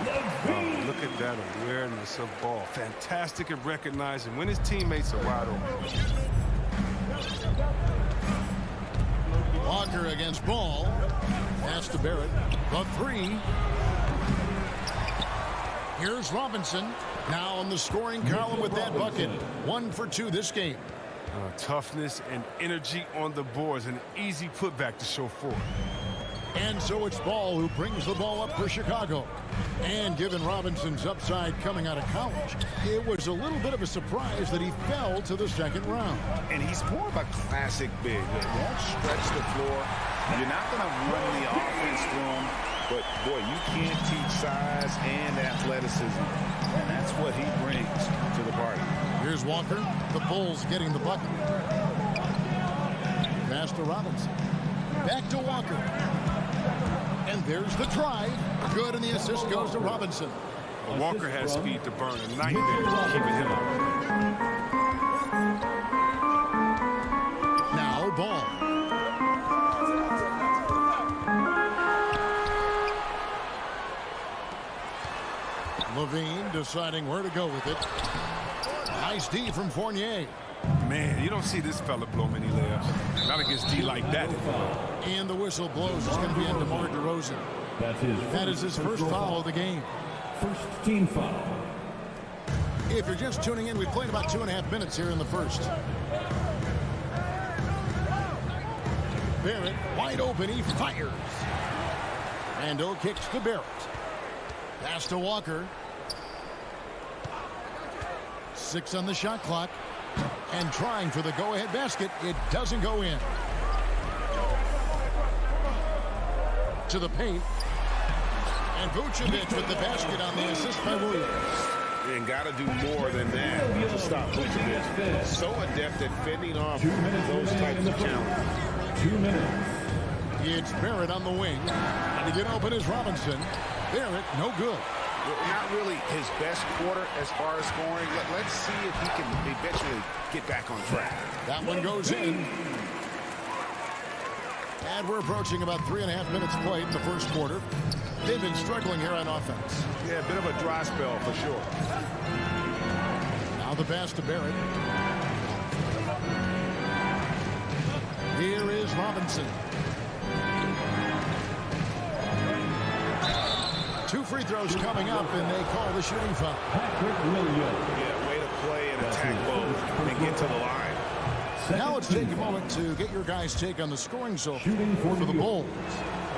Oh, look at that awareness of ball. Fantastic at recognizing when his teammates are wide open. Walker against Ball. Pass to Barrett. The three. Here's Robinson. Now on the scoring column with that bucket. 1 for 2 this game. Toughness and energy on the boards. An easy putback to show for. And so it's Ball who brings the ball up for Chicago. And given Robinson's upside coming out of college, it was a little bit of a surprise that he fell to the second round. And he's more of a classic big. He won't stretch the floor. You're not going to run the offense through him. But, boy, you can't teach size and athleticism. And that's what he brings to the party. Here's Walker. The Bulls getting the bucket. Pass to Robinson. Back to Walker. And there's the drive. Good, and the assist goes to Robinson. Walker has speed to burn. A nightmare keeping him out. Now Ball. Levine deciding where to go with it. Nice D from Fournier. Man, you don't see this fella blow many layups. Not against D like that. And the whistle blows. It's going to be on DeMar DeRozan. That is his first foul of the game. First team foul. If you're just tuning in, we've played about 2.5 minutes here in the first. Barrett wide open. He fires. Randall kicks to Barrett. Pass to Walker. 6 on the shot clock. And trying for the go-ahead basket. It doesn't go in. To the paint. And Vucevic with the basket on the assist by Williams. And got to do more than that to stop Vucevic. So adept at fending off those types of challenges. 2 minutes. It's Barrett on the wing. And to get open is Robinson. Barrett, no good. Not really his best quarter as far as scoring. Let's see if he can eventually get back on track. That one goes in. And we're approaching about 3.5 minutes played in the first quarter. They've been struggling here on offense. Yeah, a bit of a dry spell for sure. Now the pass to Barrett. Here is Robinson. 2 free throws coming up, and they call the shooting foul. Yeah, way to play and attack both and get to the line. Now let's take a moment to get your guys' take on the scoring so far for the Bulls.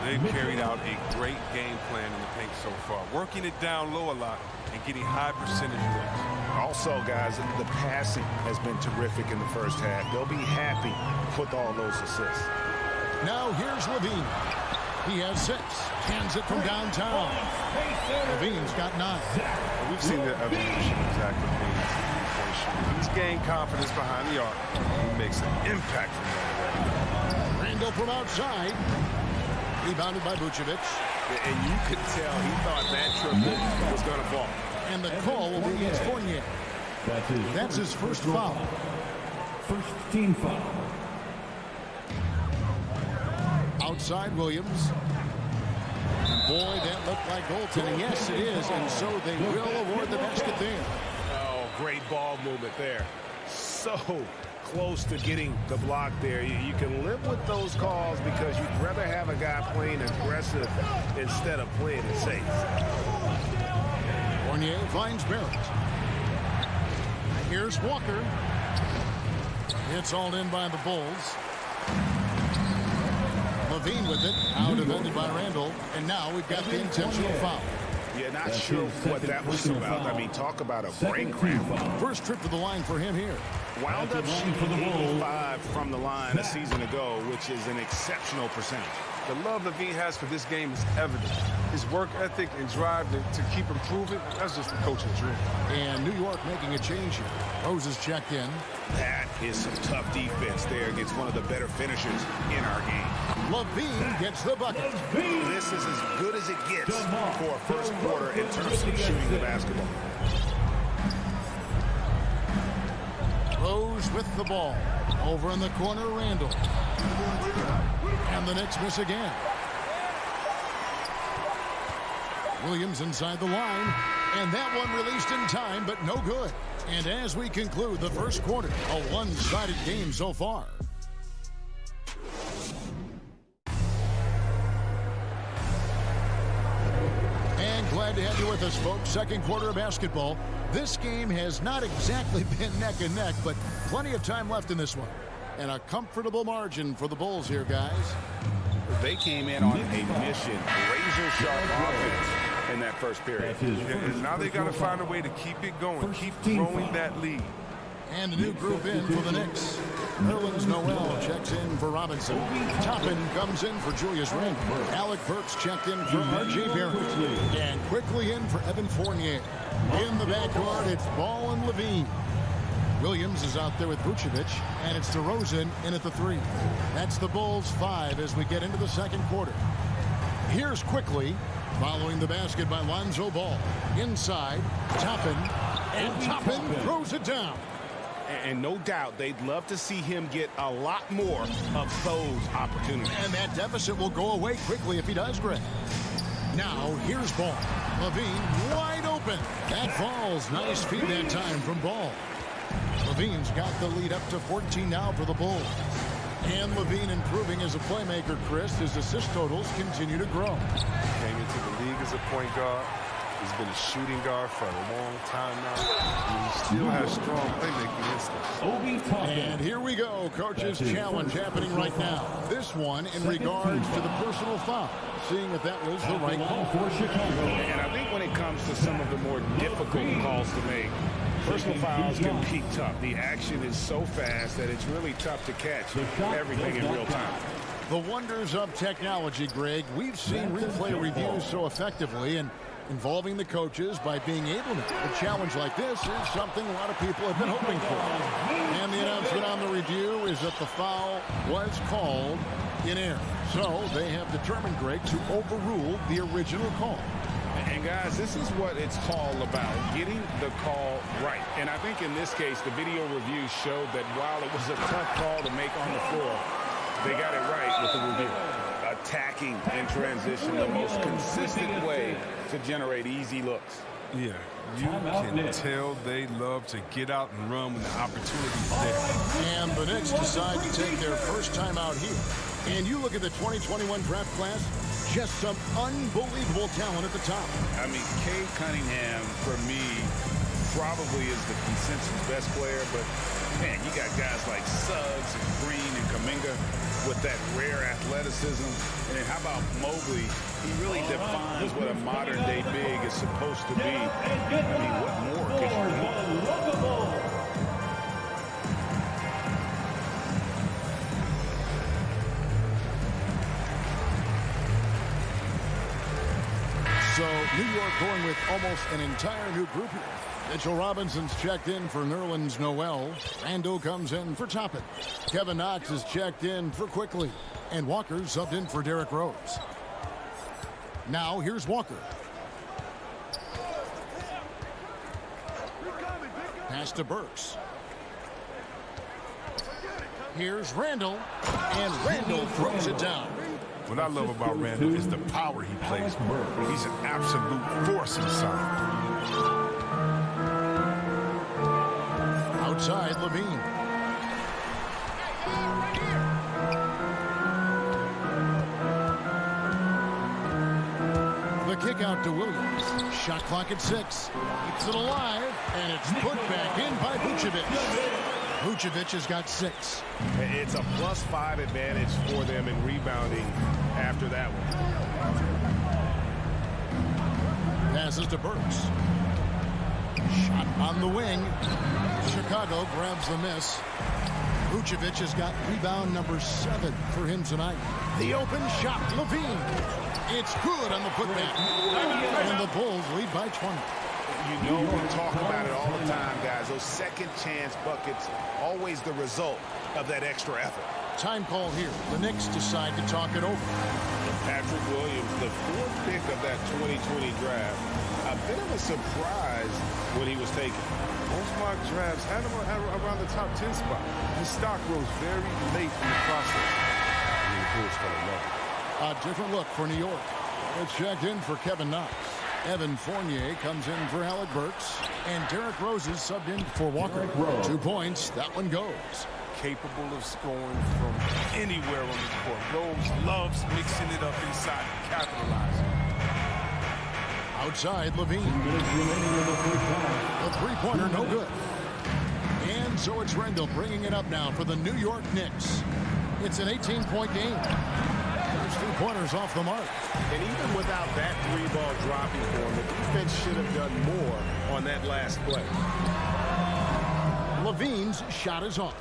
They've carried out a great game plan in the paint so far, working it down low a lot and getting high percentage looks. Also, guys, the passing has been terrific in the first half. They'll be happy with all those assists. Now here's Levine. He has 6. Hands it from downtown. Levine's got 9. We've seen the evolution of Zach Levine's three-point shooting. He's gained confidence behind the arc. He makes an impact from that. Randall from outside. Rebounded by Vucevic. And you could tell he thought that triple was going to fall. And the call will be against Fournier. That's his first foul. First team foul. Outside Williams. And boy, that looked like goaltending. Yes, it is. And so they will award the basket there. Oh, great ball movement there. So close to getting the block there. You can live with those calls because you'd rather have a guy playing aggressive instead of playing it safe. Fournier finds Barrett. Here's Walker. It's all in by the Bulls. Levine with it, out defended by Randall, and now we've got the intentional foul. Yeah, not sure what that was about. I mean, talk about a brain cramp. First trip to the line for him here. Wound up shooting 85 from the line a season ago, which is an exceptional percentage. The love Levine has for this game is evident. His work ethic and drive to keep improving, that's just the coach's dream. And New York making a change here. Rose is checked in. That is some tough defense there against one of the better finishers in our game. Levine gets the bucket. This is as good as it gets for a first quarter in terms of shooting the basketball. Rose with the ball. Over in the corner, Randall. And the Knicks miss again. Williams inside the line. And that one released in time, but no good. And as we conclude the first quarter, a one-sided game so far. And glad to have you with us, folks. Second quarter of basketball. This game has not exactly been neck and neck, but plenty of time left in this one. And a comfortable margin for the Bulls here, guys. They came in on a mission, razor-sharp offense in that first period. And now they got to find a way to keep it going, keep growing that lead. And a new group in for the Knicks. Nerlens Noel checks in for Robinson. Toppin comes in for Julius Randle. Alec Burks checked in for R.J. Barrett. And quickly in for Evan Fournier. In the backcourt, it's Ball and Levine. Williams is out there with Vucevic, and it's DeRozan in at the 3. That's the Bulls 5 as we get into the second quarter. Here's quickly, following the basket by Lonzo Ball. Inside, Toppin, and Toppin throws it down. And no doubt they'd love to see him get a lot more of those opportunities. And that deficit will go away quickly if he does, Greg. Now, here's Ball. Levine wide open. That falls. Nice feed that time from Ball. Levine's got the lead up to 14 now for the Bulls. And Levine improving as a playmaker, Chris. His assist totals continue to grow. Came into the league as a point guard. He's been a shooting guard for a long time now. And he still has strong playmaking instincts. And here we go. Coach's challenge happening right now. This one in regards to the personal foul. Seeing if that was the right call for Chicago. And I think when it comes to some of the more difficult calls to make, personal fouls can be tough. The action is so fast that it's really tough to catch everything in real time. The wonders of technology, Greg. We've seen replay reviews so effectively, and involving the coaches by being able to. A challenge like this is something a lot of people have been hoping for. And the announcement on the review is that the foul was called in error. So they have determined, Greg, to overrule the original call. And guys, this is what it's all about, getting the call right. And I think in this case, the video review showed that while it was a tough call to make on the floor, they got it right with the review. Attacking in transition, the most consistent way to generate easy looks. Yeah, you can tell they love to get out and run when the opportunity is there. And the Knicks decide to take their first time out here. And you look at the 2021 draft class, just some unbelievable talent at the top. I mean, Cade Cunningham, for me, probably is the consensus best player. But, man, you got guys like Suggs and Green and Kuminga with that rare athleticism. And then how about Mobley? He really defines what a modern-day big is supposed to be. I mean, what more could you want? So New York going with almost an entire new group here. Mitchell Robinson's checked in for Nerlens Noel. Randall comes in for Toppin. Kevin Knox is checked in for Quickly. And Walker subbed in for Derrick Rose. Now here's Walker. Pass to Burks. Here's Randall, and Randall throws it down. What I love about Randall is the power he plays with. He's an absolute force inside. Outside, Levine. The kick out to Williams. Shot clock at 6. Keeps it alive, and it's put back in by Vucevic. Vucevic has got 6. It's a +5 advantage for them in rebounding after that one. Passes to Burks. Shot on the wing. Chicago grabs the miss. Vucevic has got rebound number 7 for him tonight. The open shot, Levine. It's good on the putback. And the Bulls lead by 20. You know, we talk about it all the time, guys. Those second chance buckets, always the result of that extra effort. Time call here. The Knicks decide to talk it over. Patrick Williams, the 4th pick of that 2020 draft. A bit of a surprise when he was taken. Most mock drafts had him around the top 10 spot. His stock rose very late in the process. I mean, the Bulls fell in love. A different look for New York. It's checked in for Kevin Knox. Evan Fournier comes in for Alec Burks. And Derrick Rose is subbed in for Walker. 2 points. That one goes. Capable of scoring from anywhere on the court. Rose loves mixing it up inside and capitalizing. Outside, Levine. A three-pointer, no good. And so it's Randall bringing it up now for the New York Knicks. It's an 18-point game. There's 2 pointers off the mark. And even without that 3-ball dropping for him, the defense should have done more on that last play. Levine's shot is off.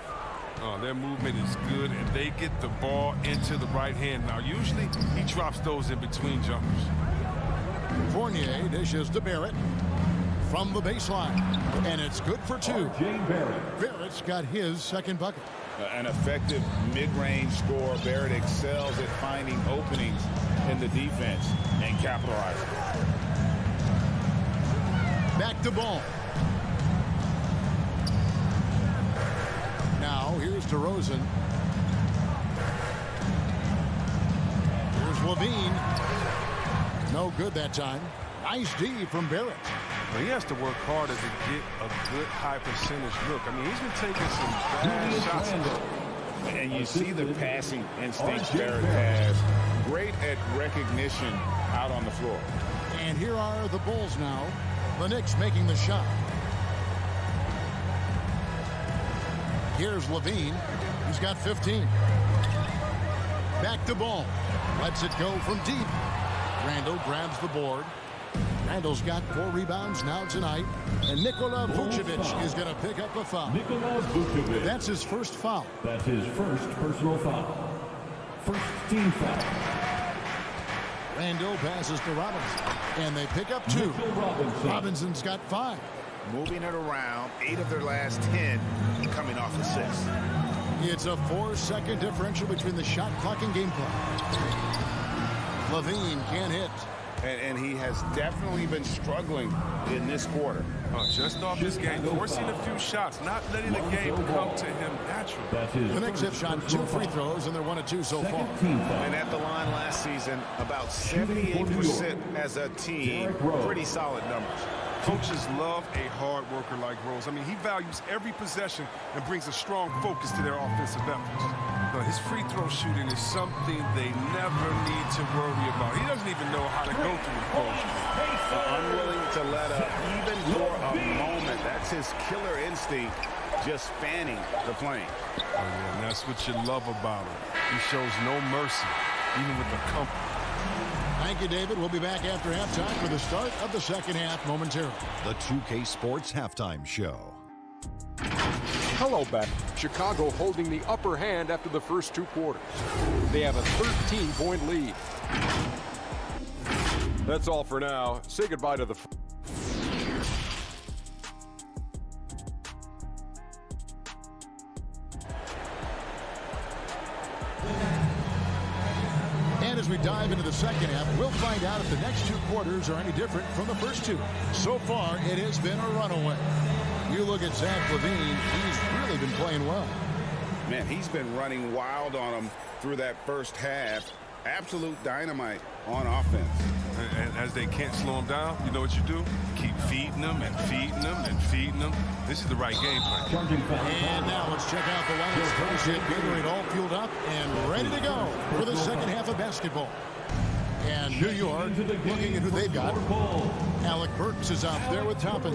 Their movement is good, and they get the ball into the right hand. Now, usually, he drops those in between jumpers. Fournier dishes to Barrett from the baseline. And it's good for 2. Barrett's got his second bucket. An effective mid-range scorer. Barrett excels at finding openings in the defense and capitalizing. Back to Ball. Now here's DeRozan. Here's Levine. No good that time. Nice D from Barrett. Well, he has to work harder to get a good high percentage look. I mean, he's been taking some bad shots. And you see the passing instincts Barrett has. Great at recognition out on the floor. And here are the Bulls now. The Knicks making the shot. Here's Levine. He's got 15. Back to Ball. Lets it go from deep. Randall grabs the board. Randall's got 4 rebounds now tonight. And Nikola Vucevic is going to pick up a foul. Nikola Vucevic. That's his first foul. That's his first personal foul. First team foul. Randall passes to Robinson. And they pick up 2. Robinson's got 5. Moving it around. 8 of their last 10 coming off assists. It's a 4-second differential between the shot clock and game clock. Levine can't hit. And he has definitely been struggling in this quarter. Just off this game, forcing a few shots, not letting the game come to him naturally. The Knicks have shot 2 free throws, and they're 1 of 2 so far. And at the line last season, about 78% as a team. Pretty solid numbers. Coaches love a hard worker like Rose. I mean, he values every possession and brings a strong focus to their offensive efforts. His free throw shooting is something they never need to worry about. He doesn't even know how to go through the post. Unwilling to let up even for a moment. That's his killer instinct, just fanning the flame. Oh, yeah, and that's what you love about him. He shows no mercy, even with the company. Thank you, David. We'll be back after halftime for the start of the second half momentarily. The 2K Sports Halftime Show. Hello back. Chicago holding the upper hand after the first 2 quarters. They have a 13-point lead. That's all for now. Say goodbye to the... And as we dive into the second half, we'll find out if the next 2 quarters are any different from the first 2. So far, it has been a runaway. You look at Zach LaVine, he's really been playing well. Man, he's been running wild on them through that first half. Absolute dynamite on offense. And as they can't slow him down, you know what you do? Keep feeding them and feeding them and feeding them. This is the right game plan. And now let's check out the lineup. First hit, Gatorade all fueled up and ready to go for the second half of basketball. And New York, looking at who they've got. Alec Burks is out there with Toppin.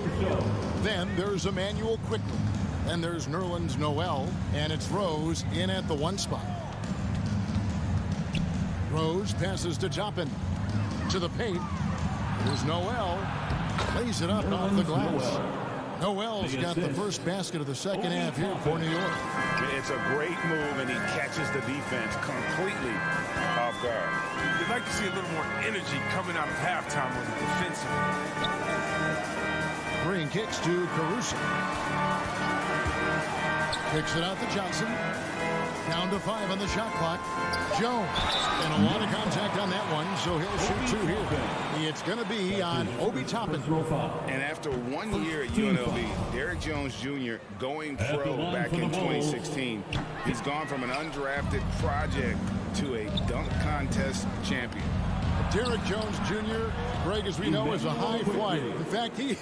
Then there's Emmanuel Quickly. Then there's Nerlens Noel. And it's Rose in at the 1 spot. Rose passes to Toppin. To the paint. Here's Noel. Lays it up off the glass. Noel's got the first basket of the second half here for New York. It's a great move, and he catches the defense completely off guard. You'd like to see a little more energy coming out of halftime on the defensive. Green kicks to Caruso. Kicks it out to Johnson. Down to 5 on the shot clock. Jones. And a lot of contact on that one, so he'll shoot 2 here. It's going to be on Obi Toppin. And after 1 year at UNLV, Derrick Jones Jr. going pro back in 2016. He's gone from an undrafted project to a dunk contest champion. Derrick Jones Jr., Greg, as we know, is a high flyer. In fact, he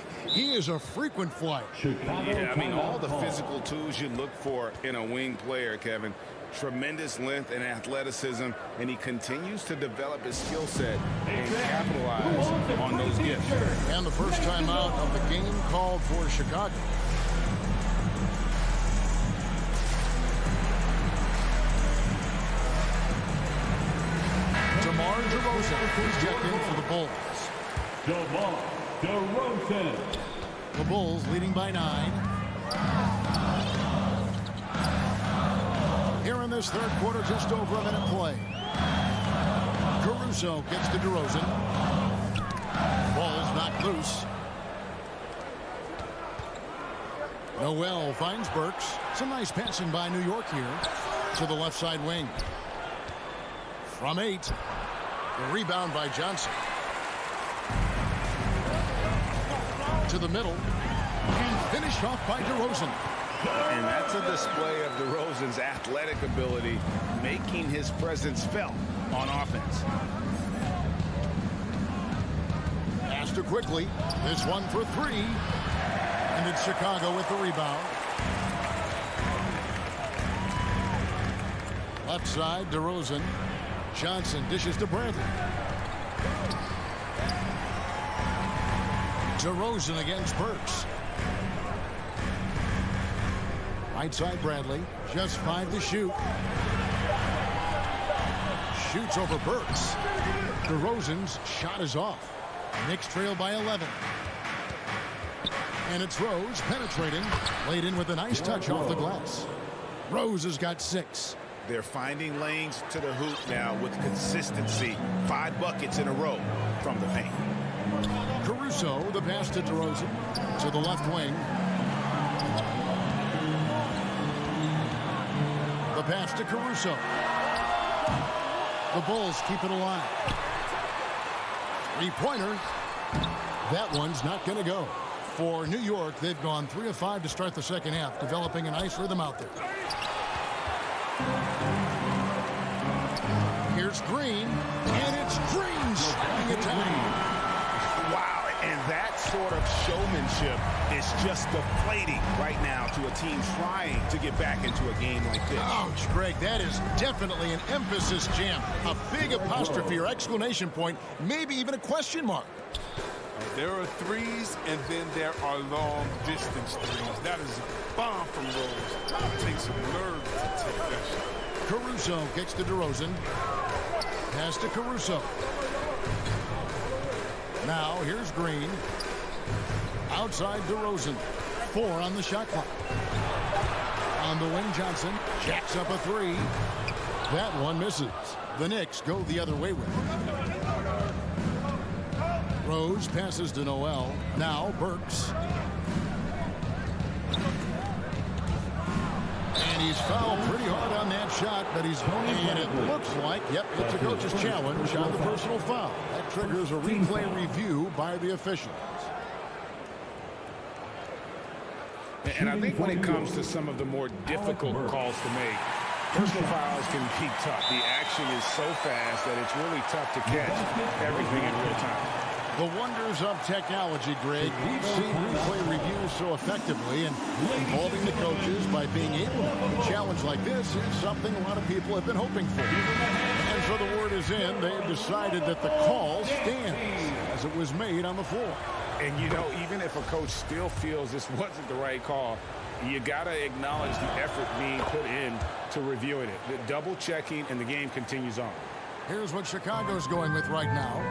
is a frequent flyer. Yeah, I mean, all the physical tools you look for in a wing player, Kevin. Tremendous length and athleticism, and he continues to develop his skill set and capitalize on those gifts. And the first time out of the game called for Chicago. DeMar DeRozan is checked in for the Bulls. DeMar DeRozan. The Bulls leading by 9. Here in this third quarter, just over a minute play. Caruso gets to DeRozan. Ball is knocked loose. Noel finds Burks. Some nice passing by New York here to the left side wing. From 8. The rebound by Johnson. To the middle. And finished off by DeRozan. And that's a display of DeRozan's athletic ability, making his presence felt on offense. Pass to Quickly. This one for 3. And it's Chicago with the rebound. Left side, DeRozan. Johnson dishes to Bradley. DeRozan against Burks. Right side, Bradley. Just 5 to shoot. Shoots over Burks. DeRozan's shot is off. Knicks trail by 11. And it's Rose penetrating. Laid in with a nice touch off the glass. Rose has got 6. They're finding lanes to the hoop now with consistency. 5 buckets in a row from the paint. Caruso, the pass to DeRozan. To the left wing. The pass to Caruso. The Bulls keep it alive. 3-pointer. That one's not going to go. For New York, they've gone 3 of 5 to start the second half, developing a nice rhythm out there. Here's Green, and it's Green shutting it down. Wow, and that sort of showmanship is just deflating right now to a team trying to get back into a game like this. Ouch, Greg, that is definitely an emphasis jam. A big apostrophe or exclamation point, maybe even a question mark. There are threes, and then there are long-distance threes. That is a bomb from Rose. It takes some nerve to take that shot. Caruso gets to DeRozan. Pass to Caruso. Now, here's Green. Outside DeRozan. 4 on the shot clock. On the wing, Johnson jacks up a 3. That one misses. The Knicks go the other way with it. Rose passes to Noel. Now Burks. And he's fouled pretty hard on that shot, but he's going, and it looks like, yep, it's a coach's challenge on the personal foul. That triggers a replay review by the officials. And I think when it comes to some of the more difficult calls to make, personal fouls can be tough. The action is so fast that it's really tough to catch everything in real time. The wonders of technology, Greg. We've seen replay reviews so effectively, and involving the coaches by being able to have a challenge like this is something a lot of people have been hoping for. And so the word is in. They've decided that the call stands as it was made on the floor. And, you know, even if a coach still feels this wasn't the right call, you got to acknowledge the effort being put in to reviewing it. The double checking, and the game continues on. Here's what Chicago's going with right now.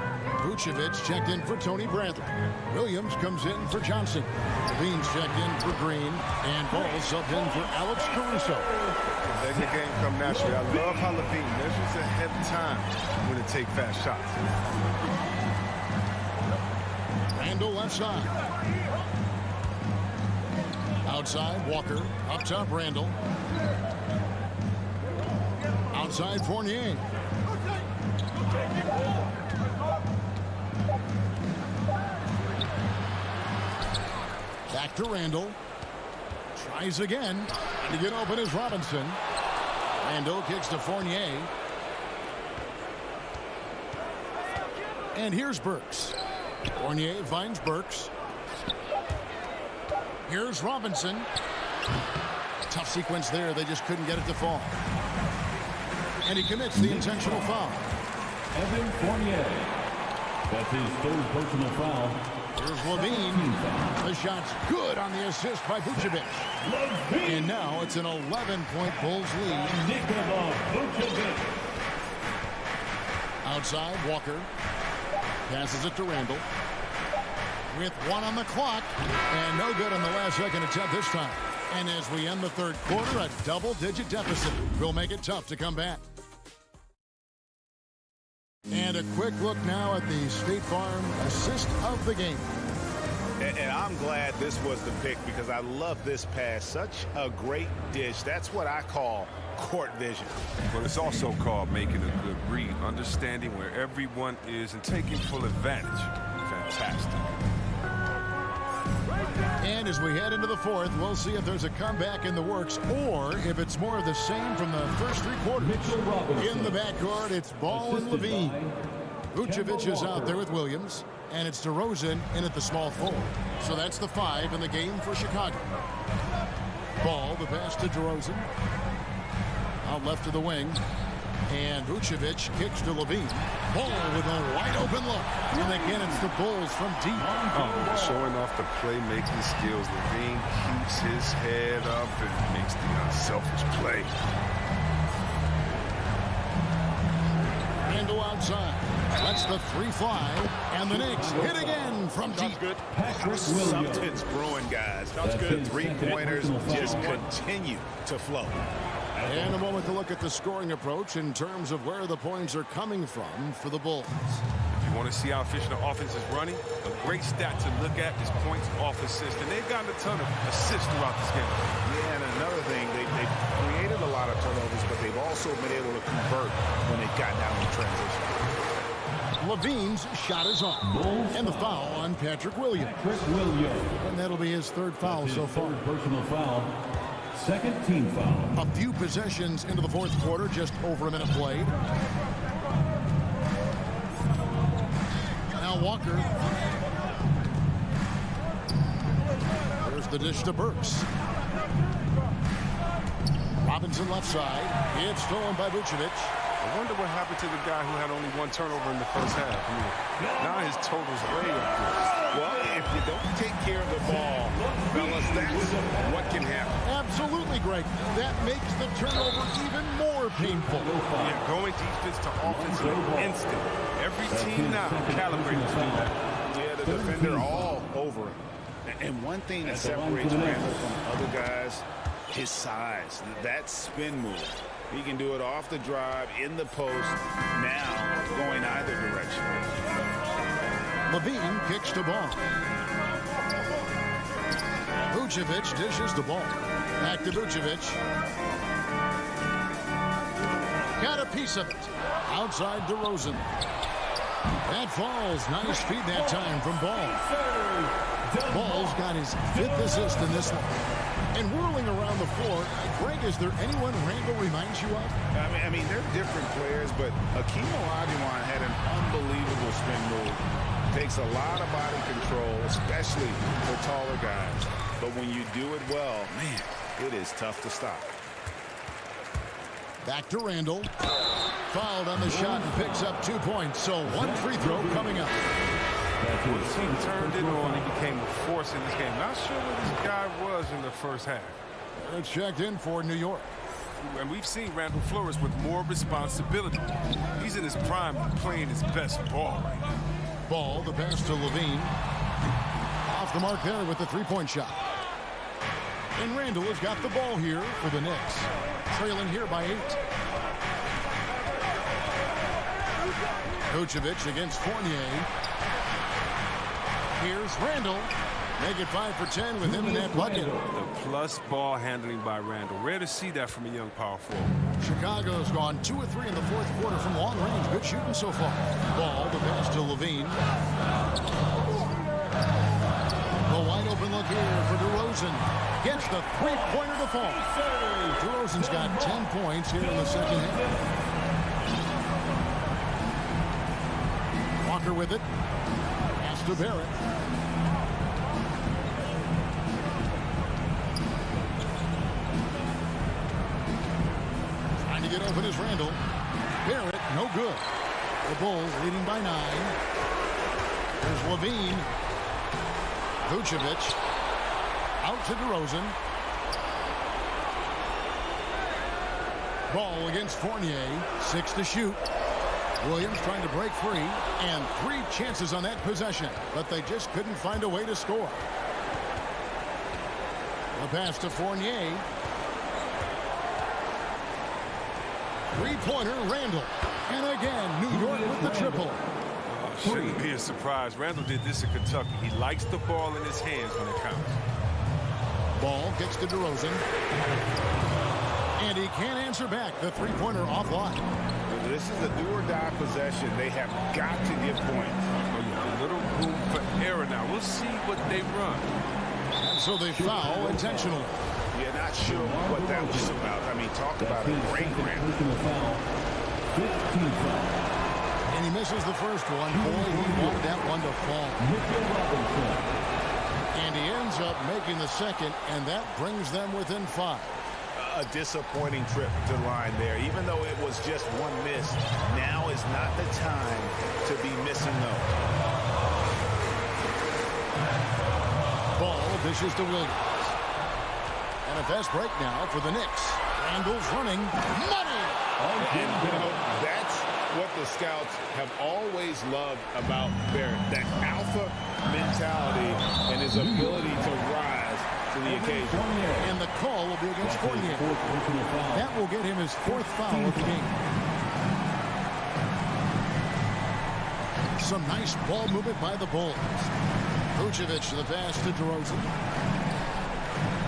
Vucevic checked in for Tony Bradley. Williams comes in for Johnson. Levine's checked in for Green. And Ball subbed in for Alex Caruso. Let the game come naturally. I love how Levine measures ahead of time when to take fast shots. Randall left side. Outside, Walker. Up top, Randall. Outside, Fournier. Back to Randall. Tries again. To get open is Robinson. Randall kicks to Fournier. And here's Burks. Fournier finds Burks. Here's Robinson. Tough sequence there. They just couldn't get it to fall. And he commits the intentional foul. Evan Fournier. That's his third personal foul. Here's Levine. The shot's good on the assist by Vucevic. And now it's an 11-point Bulls lead. Nikola Vucevic. Outside, Walker. Passes it to Randall. With one on the clock. And no good on the last second attempt this time. And as we end the third quarter, a double-digit deficit will make it tough to come back. And a quick look now at the State Farm assist of the game. And I'm glad this was the pick because I love this pass. Such a great dish. That's what I call court vision. But it's also called making a good read, understanding where everyone is and taking full advantage. Fantastic. And as we head into the fourth, we'll see if there's a comeback in the works or if it's more of the same from the first three quarters. In the backcourt, it's Ball and Levine. Vucevic is out there with Williams, and it's DeRozan in at the small forward. So that's the 5 in the game for Chicago. Ball, the pass to DeRozan. Out left to the wing. And Vucevic kicks to Levine. Ball with a wide-open look. And again, it's the Bulls from deep. Showing off the playmaking skills. Levine keeps his head up and makes the unselfish play. Randall outside. That's the 3 fly. And the Knicks hit again from deep. Good. Something's brewing, guys. That's good. Three-pointers just continue to flow. And a moment to look at the scoring approach in terms of where the points are coming from for the Bulls. If you want to see how efficient the offense is running, a great stat to look at is points off assist. And they've gotten a ton of assists throughout this game. Yeah, and another thing, they've created a lot of turnovers, but they've also been able to convert when they've gotten out in transition. Levine's shot is on. And the foul on Patrick Williams. And that'll be his third foul so far. Personal foul. Second team foul. A few possessions into the fourth quarter, just over a minute played. Now Walker. There's the dish to Burks. Robinson left side. It's stolen by Vucevic. I wonder what happened to the guy who had only 1 turnover in the first half. I mean, now his total's way up there. Well, if you don't take care of the ball, fellas, that's what can happen. Absolutely, Greg. That makes the turnover even more painful. Yeah, going defense to offense in an instant. Every team now calibrated to do that. Yeah, the defender all over him. And one thing that separates Randall from other guys, his size. That spin move. He can do it off the drive, in the post, now going either direction. Levine kicks the ball. Vucevic dishes the ball. Back to Vucevic. Got a piece of it. Outside DeRozan. That falls. Nice feed that time from Ball. Ball's got his 5th assist in this one. And whirling around the floor, Greg, is there anyone Randall reminds you of? I mean, they're different players, but Akeem Olajuwon had an unbelievable spin move. Takes a lot of body control, especially for taller guys. But when you do it well, man, it is tough to stop. Back to Randall. Fouled on the shot and picks up 2 points. So 1 free throw coming up. Once he turned it on, he became a force in this game. Not sure where this guy was in the first half. It's checked in for New York. And we've seen Randall flourish with more responsibility. He's in his prime and playing his best ball right now. Ball, the pass to Levine. Off the mark there with the three-point shot. And Randall has got the ball here for the Knicks. Trailing here by 8. Vucevic against Fournier. Here's Randall. Make it 5 for 10 with him in that bucket. The plus ball handling by Randall. Rare to see that from a young power forward. Chicago's gone 2 of 3 in the fourth quarter from long range. Good shooting so far. Ball, the pass to Levine. The wide open look here for DeRozan. Gets the three-pointer to fall. DeRozan's got 10 points here in the second half. Walker with it. Pass to Barrett. Trying to get open is Randall. Barrett, no good. The Bulls leading by 9. There's Levine. Vucevic. Out to DeRozan. Ball against Fournier. 6 to shoot. Williams trying to break free. And 3 chances on that possession. But they just couldn't find a way to score. The pass to Fournier. Three-pointer, Randall. And again, New York with the triple. Shouldn't be a surprise. Randall did this in Kentucky. He likes the ball in his hands when it counts. Ball gets to DeRozan. And he can't answer back. The three-pointer offline. This is a do-or-die possession. They have got to get points. Oh, yeah, a little room for error now. We'll see what they run. And so they foul intentionally. You're not sure what that was about. I mean, talk about a great grab. And he misses the first one. Boy, he wanted that one to fall. And he ends up making the second, and that brings them within 5. A disappointing trip to the line there. Even though it was just one miss, now is not the time to be missing those. Ball dishes to Williams. And a fast break now for the Knicks. Randall's running. Money! You know, that's what the scouts have always loved about Barrett. That alpha mentality and his ability to rise to the occasion. And the call will be against Fournier. That will get him his 4th foul of the game. Some nice ball movement by the Bulls. Vucevic the pass to DeRozan.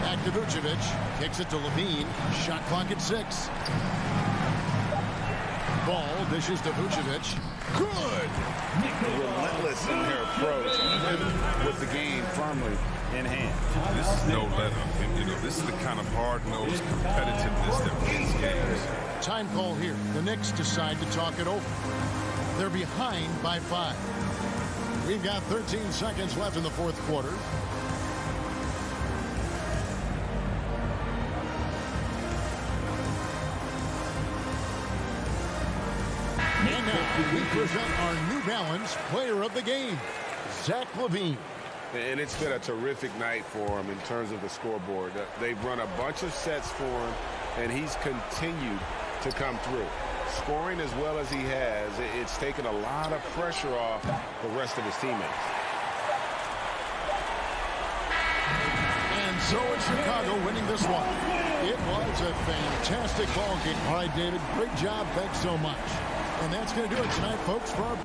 Back to Vucevic. Kicks it to Levine. Shot clock at 6. Ball dishes to Vucevic. Good! Relentless in their approach, even with the game firmly in hand. This is no let up. You know, this is the kind of hard-nosed competitiveness that wins games. Time call here. The Knicks decide to talk it over. They're behind by 5. We've got 13 seconds left in the fourth quarter. And now we present our New Balance Player of the Game, Zach LaVine. And it's been a terrific night for him in terms of the scoreboard. They've run a bunch of sets for him, and he's continued to come through. Scoring as well as he has, it's taken a lot of pressure off the rest of his teammates. And so it's Chicago winning this one. It was a fantastic ball game. All right, David, great job. Thanks so much. And that's going to do it tonight, folks, for our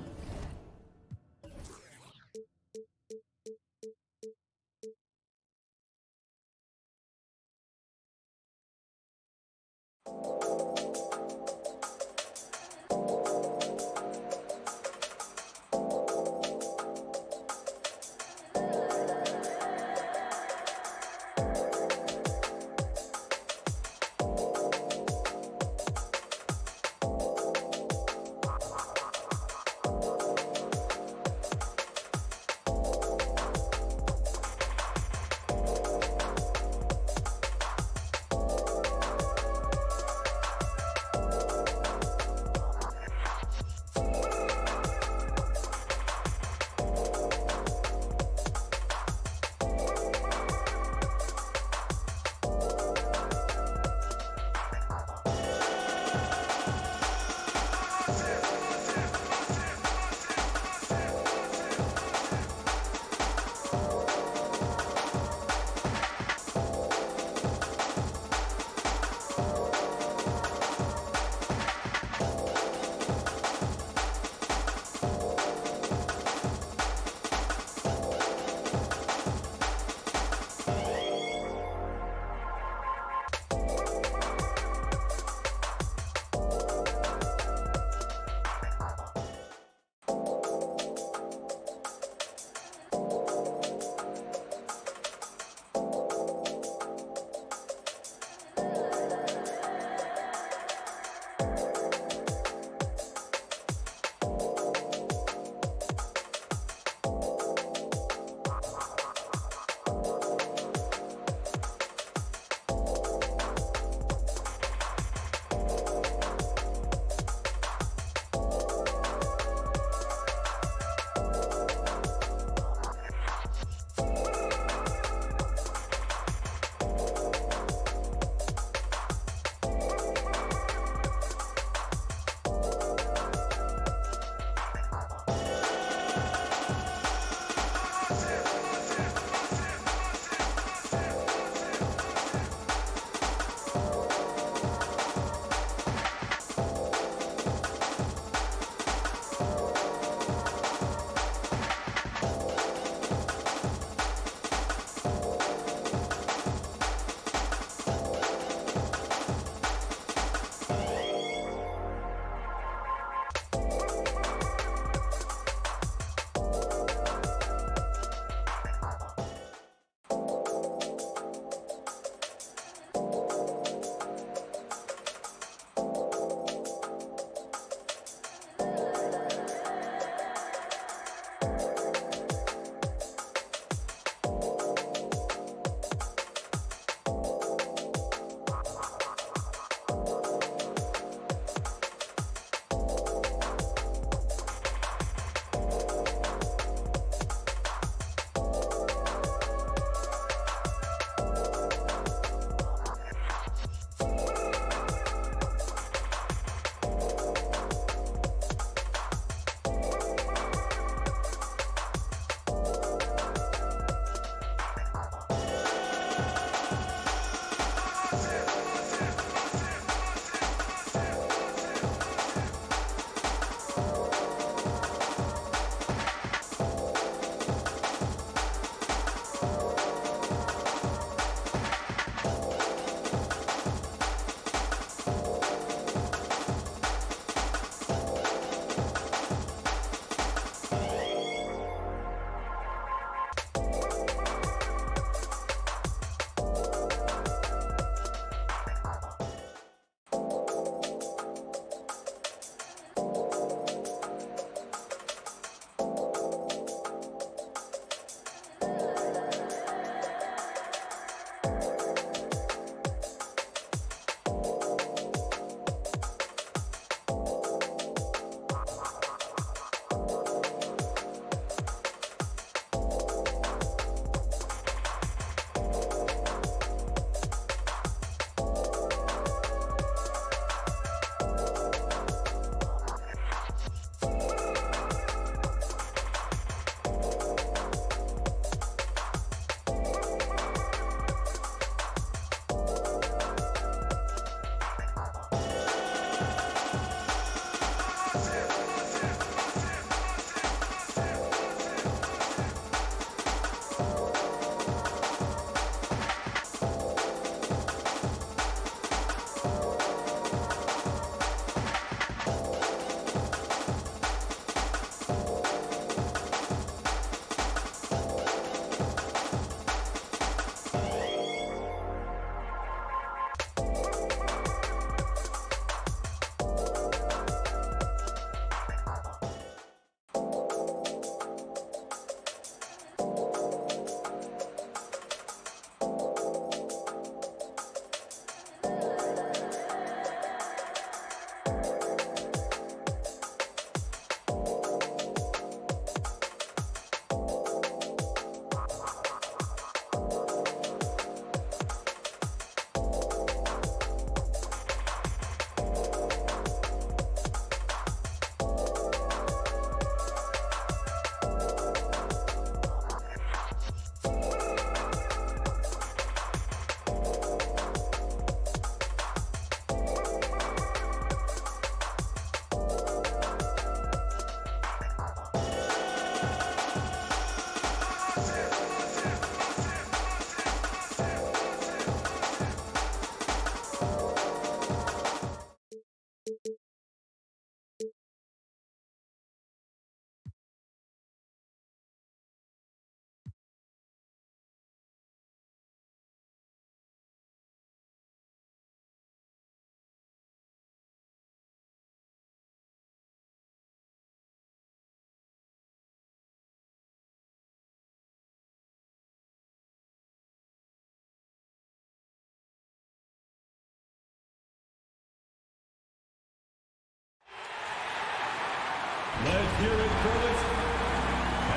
Let's hear it first.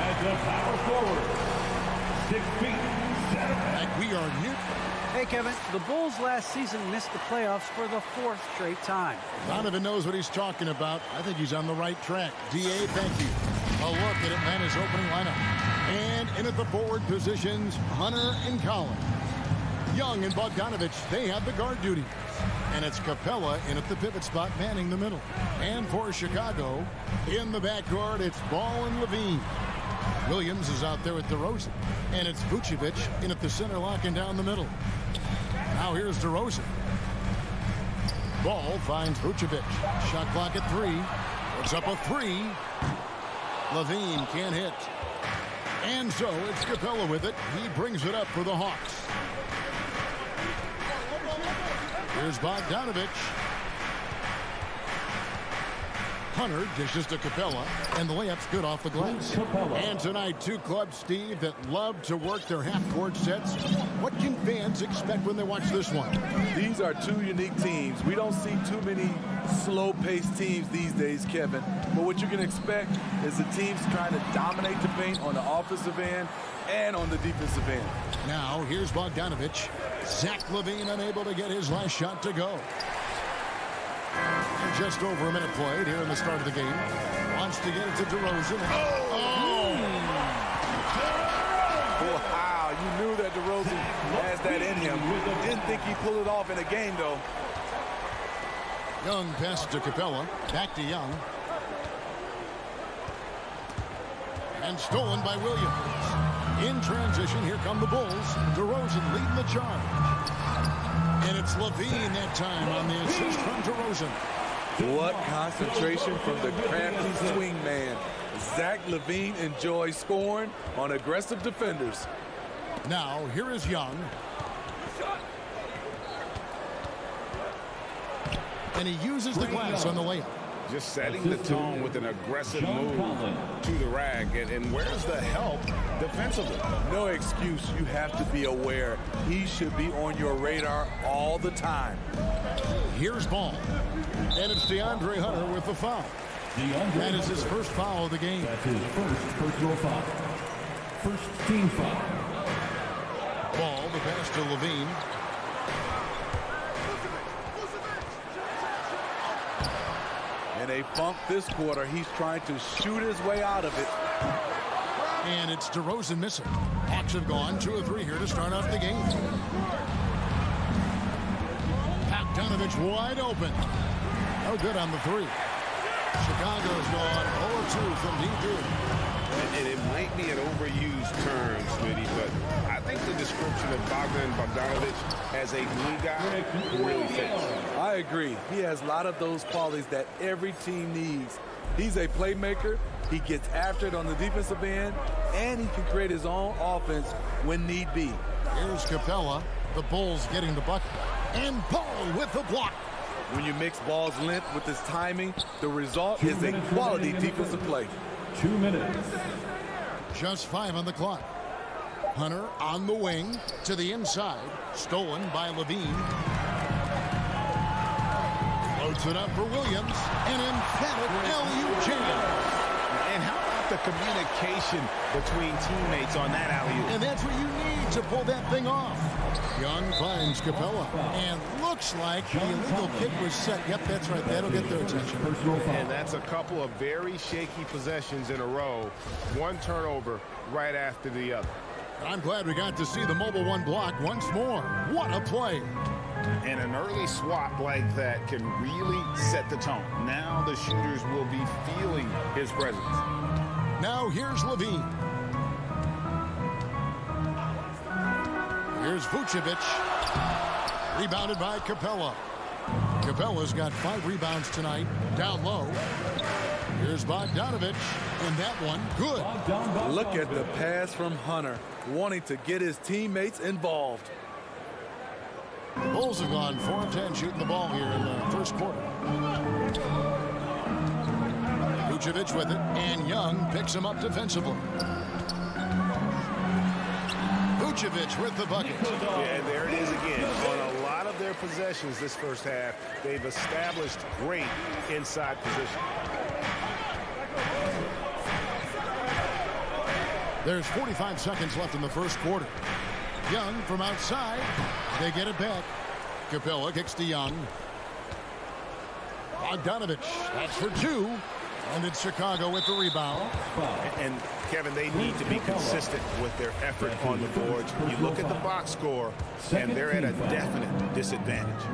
At the power forward, 6 feet, 7. And we are near. Hey, Kevin, the Bulls last season missed the playoffs for the 4th straight time. Donovan knows what he's talking about. I think he's on the right track. D.A., thank you. A look at Atlanta's opening lineup. And in at the forward positions, Hunter and Collins. Young and Bogdanovich, they have the guard duties. And it's Capella in at the pivot spot, manning the middle. And for Chicago, in the backcourt, it's Ball and Levine. Williams is out there with DeRozan. And it's Vucevic in at the center, locking down the middle. Now here's DeRozan. Ball finds Vucevic. Shot clock at 3. It's up a 3. Levine can't hit. And so it's Capella with it. He brings it up for the Hawks. Here's Bogdanovich. Hunter dishes to Capella, and the layup's good off the glass. And tonight, two clubs, Steve, that love to work their half-court sets. What can fans expect when they watch this one? These are two unique teams. We don't see too many slow-paced teams these days, Kevin. But what you can expect is the teams trying to dominate the paint on the offensive end and on the defensive end. Now, here's Bogdanovich. Zach LaVine unable to get his last shot to go. Just over a minute played here in the start of the game. Wants to get it to DeRozan. Wow, you knew that DeRozan has that in him. Didn't think he'd pull it off in a game, though. Young pass to Capella. Back to Young. And stolen by Williams. In transition, here come the Bulls. DeRozan leading the charge. And it's LaVine that time on the assist from DeRozan. What concentration from the crafty swing man. Zach LaVine enjoys scoring on aggressive defenders. Now, here is Young. And he uses the glass on the layup. Just setting the tone with an aggressive move to the rack. And where's the help defensively? No excuse. You have to be aware. He should be on your radar all the time. Here's Ball. And it's DeAndre Hunter with the foul. That is his first foul of the game. That's his first personal foul. First team foul. Ball, the pass to Levine. In a funk this quarter, he's trying to shoot his way out of it. And it's DeRozan missing. Hawks have gone 2 of 3 here to start off the game. Bogdanovich wide open. No good on the 3. Chicago's gone 0 of 2 from deep. And it might be an overused term, Smitty, but I think the description of Bogdanovich as a glue guy really fits. I agree. He has a lot of those qualities that every team needs. He's a playmaker. He gets after it on the defensive end, and he can create his own offense when need be. Here's Capella. The Bulls getting the bucket. And Ball with the block. When you mix Ball's length with his timing, the result is a quality defensive play. 2 minutes. Just 5 on the clock. Hunter on the wing to the inside. Stolen by Levine. Floats it up for Williams. An emphatic alley-oop jam. And how about the communication between teammates on that alley-oop? And that's what you need to pull that thing off. Young finds Capella. And looks like the illegal kick was set. Yep, that's right. That'll get their attention. And that's a couple of very shaky possessions in a row. One turnover right after the other. I'm glad we got to see the mobile 1 block once more. What a play. And an early swat like that can really set the tone. Now the shooters will be feeling his presence. Now here's Levine. Here's Vucevic. Rebounded by Capella. Capella's got 5 rebounds tonight. Down low. Here's Bogdanovich. And that one, good. Look at the pass from Hunter, wanting to get his teammates involved. The Bulls have gone 4 of 10 shooting the ball here in the first quarter. Vucevic with it, and Young picks him up defensively. Vucevic with the bucket. Yeah, there it is again. On a lot of their possessions this first half, they've established great inside position. There's 45 seconds left in the first quarter. Young from outside. They get it back. Capella kicks to Young. Bogdanovich. That's for two. And it's Chicago with the rebound. And Kevin, they need to be consistent with their effort on the boards. You look at the box score, and they're at a definite disadvantage.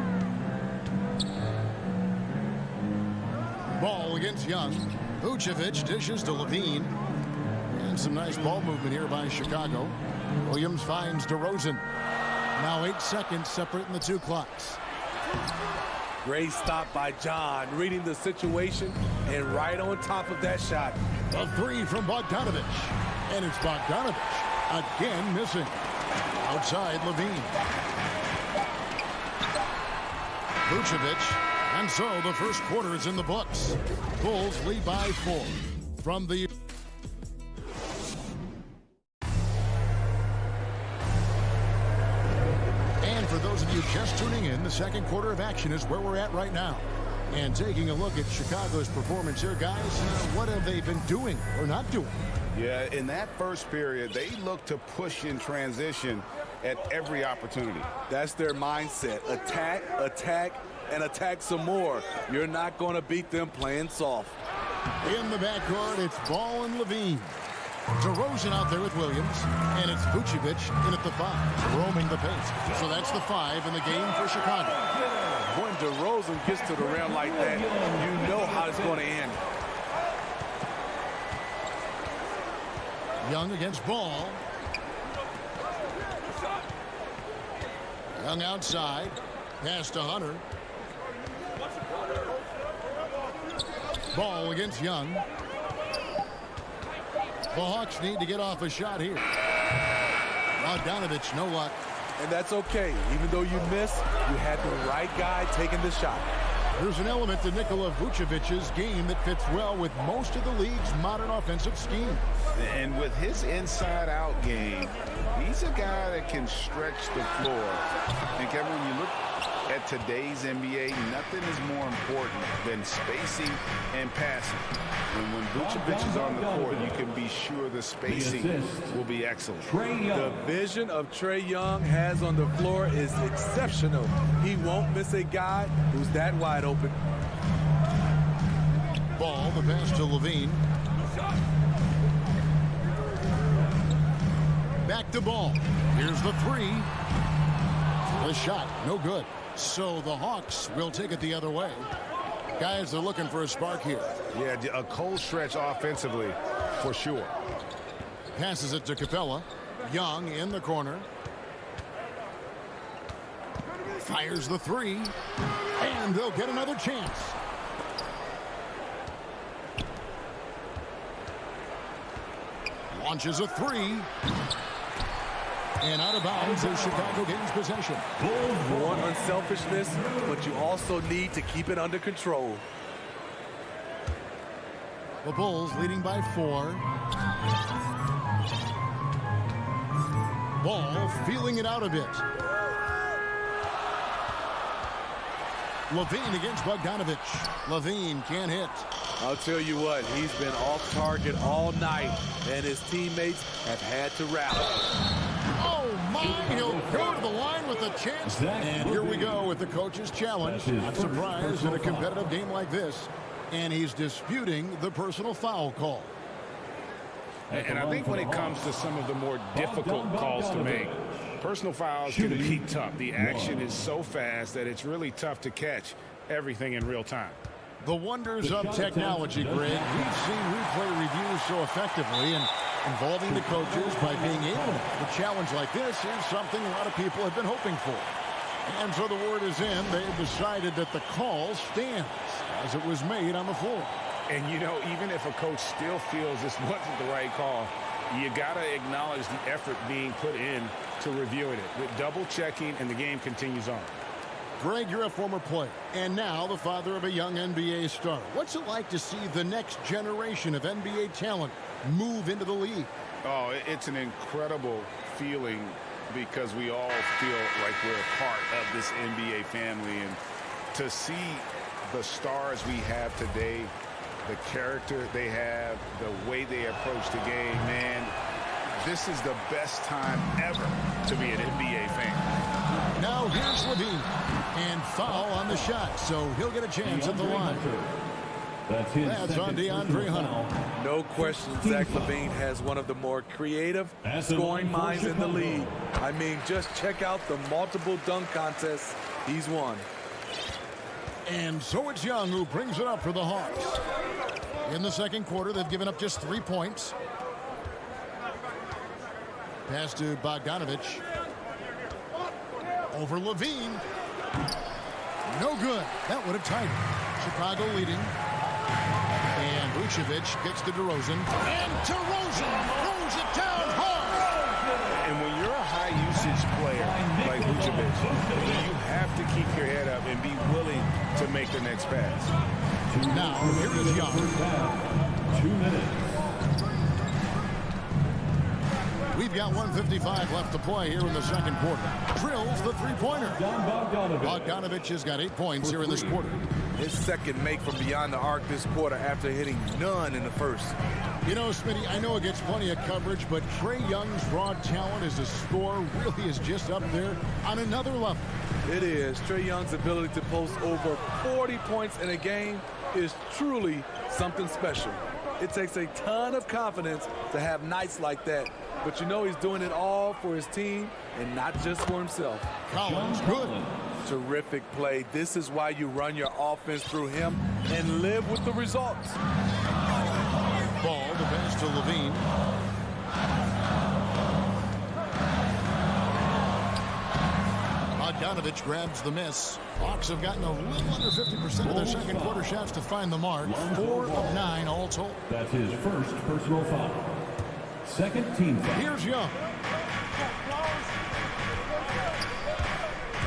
Ball against Young. Vucevic dishes to Levine. And some nice ball movement here by Chicago. Williams finds DeRozan. Now 8 seconds separate in the two clocks. Great stop by John, reading the situation and right on top of that shot. A three from Bogdanovich. And it's Bogdanovich again missing. Outside Levine. Vucevic. And so the first quarter is in the books. Bulls lead by 4 from the... And for those of you just tuning in, the second quarter of action is where we're at right now. And taking a look at Chicago's performance here, guys, what have they been doing or not doing? Yeah, in that first period, they looked to push in transition at every opportunity. That's their mindset. Attack, attack, and attack some more. You're not going to beat them playing soft. In the backcourt, it's Ball and Levine. DeRozan out there with Williams, and it's Vucevic in at the 5, roaming the pace. So that's the 5 in the game for Chicago. When DeRozan gets to the rim like that, you know how it's going to end. Young against Ball. Young outside. Pass to Hunter. Ball against Young. The Hawks need to get off a shot here. Bogdanovich, no luck. And that's okay. Even though you miss, you had the right guy taking the shot. There's an element to Nikola Vucevic's game that fits well with most of the league's modern offensive scheme. And with his inside-out game, he's a guy that can stretch the floor. And Kevin, when you look at today's NBA, nothing is more important than spacing and passing. And when Vucevic is on the court, you can be sure the spacing will be excellent. The vision of Trae Young has on the floor is exceptional. He won't miss a guy who's that wide open. Ball, the pass to Levine. Back to Ball. Here's the 3. The shot, no good. So the Hawks will take it the other way. Guys, they're looking for a spark here. Yeah, a cold stretch offensively, for sure. Passes it to Capella. Young in the corner. Fires the 3. And they'll get another chance. Launches a 3. And out of bounds as Chicago gains possession. You want unselfishness, but you also need to keep it under control. The Bulls leading by 4. Ball feeling it out a bit. Levine against Bogdanovich. Levine can't hit. I'll tell you what, he's been off target all night, and his teammates have had to rally. Oh my, he'll go to the line with a chance. And here we go with the coach's challenge. Not surprised in a competitive game like this. And he's disputing the personal foul call. And I think when it comes to some of the more difficult calls to make, personal fouls can be tough. The action is so fast that it's really tough to catch everything in real time. The wonders of technology, Greg. We've seen replay reviews so effectively and involving the coaches by being able to. A challenge like this is something a lot of people have been hoping for. And so the word is in. They've decided that the call stands as it was made on the floor. And, you know, even if a coach still feels this wasn't the right call, you got to acknowledge the effort being put in to reviewing it. With double checking, and the game continues on. Greg, you're a former player, and now the father of a young NBA star. What's it like to see the next generation of NBA talent move into the league? Oh, it's an incredible feeling because we all feel like we're a part of this NBA family. And to see the stars we have today, the character they have, the way they approach the game, man, this is the best time ever to be an NBA fan. Now here's Levine. And foul on the shot, so he'll get a chance at the line. That's on DeAndre Hunter. No question, Zach LaVine has one of the more creative scoring minds in the league. I mean, just check out the multiple dunk contests he's won. And so it's Young who brings it up for the Hawks. In the second quarter, they've given up just 3 points. Pass to Bogdanovich. Over Levine. No good. That would have tied it. Chicago leading. And Vucevic kicks to DeRozan. And DeRozan throws it down hard. And when you're a high-usage player like Vucevic, you have to keep your head up and be willing to make the next pass. Now, here is Young. 2 minutes. We've got 1:55 left to play here in the second quarter. Drills the three-pointer. Bogdanovich has got 8 points here in this quarter. His second make from beyond the arc this quarter after hitting none in the first. You know, Smitty, I know it gets plenty of coverage, but Trae Young's raw talent as a scorer really is just up there on another level. It is. Trae Young's ability to post over 40 points in a game is truly something special. It takes a ton of confidence to have nights like that. But you know he's doing it all for his team and not just for himself. Collins, good. Terrific play. This is why you run your offense through him and live with the results. Ball, the pass to Levine. Bogdanovich grabs the miss. Hawks have gotten a little under 50% of their second quarter shots to find the mark. 4 of 9 all told. That's his first personal foul. Second team foul. Here's Young.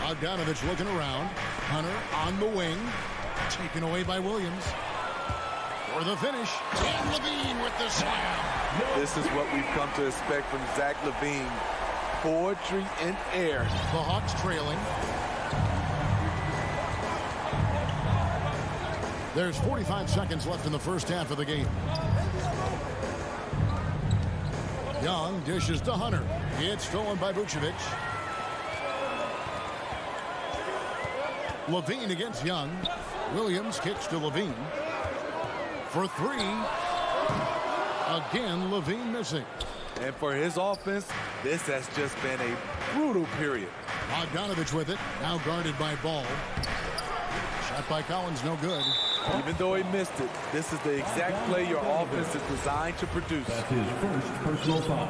Bogdanovich looking around. Hunter on the wing. Taken away by Williams. For the finish. And Levine with the slam. This is what we've come to expect from Zach LaVine. Poetry in air. The Hawks trailing. There's 45 seconds left in the first half of the game. Young dishes to Hunter. It's stolen by Vucevic. Levine against Young. Williams kicks to Levine. For 3. Again, Levine missing. And for his offense, this has just been a brutal period. Bogdanovich with it. Now guarded by Ball. Shot by Collins, no good. Even though he missed it, this is the exact play your offense is designed to produce. That's his first personal foul.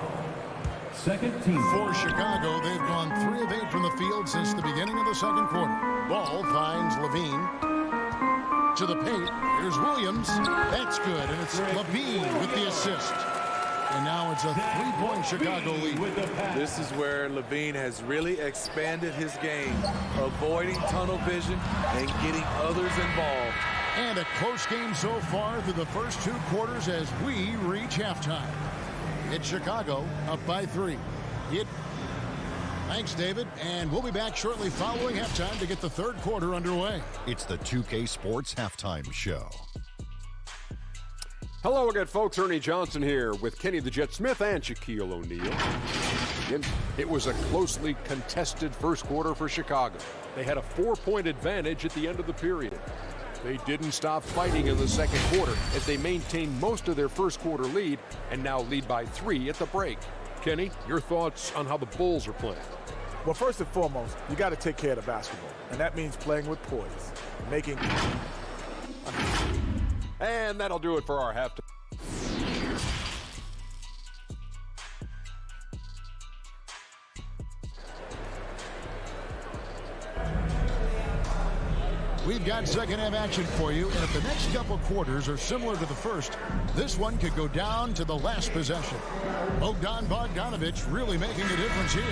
Second team. For Chicago, they've gone 3 of 8 from the field since the beginning of the second quarter. Ball finds Levine. To the paint. Here's Williams. That's good, and it's Levine with the assist. And now it's a 3-point Chicago lead. This is where LaVine has really expanded his game, avoiding tunnel vision and getting others involved. And a close game so far through the first 2 quarters as we reach halftime. It's Chicago up by 3. Thanks, David. And we'll be back shortly following halftime to get the third quarter underway. It's the 2K Sports Halftime Show. Hello again, folks. Ernie Johnson here with Kenny the Jet Smith and Shaquille O'Neal. It was a closely contested first quarter for Chicago. They had a 4-point advantage at the end of the period. They didn't stop fighting in the second quarter as they maintained most of their first quarter lead and now lead by 3 at the break. Kenny, your thoughts on how the Bulls are playing? Well, first and foremost, you got to take care of the basketball, and that means playing with poise, making. And that'll do it for our halftime. We've got second half action for you, and if the next couple quarters are similar to the first, this one could go down to the last possession. Bogdanovich really making a difference here.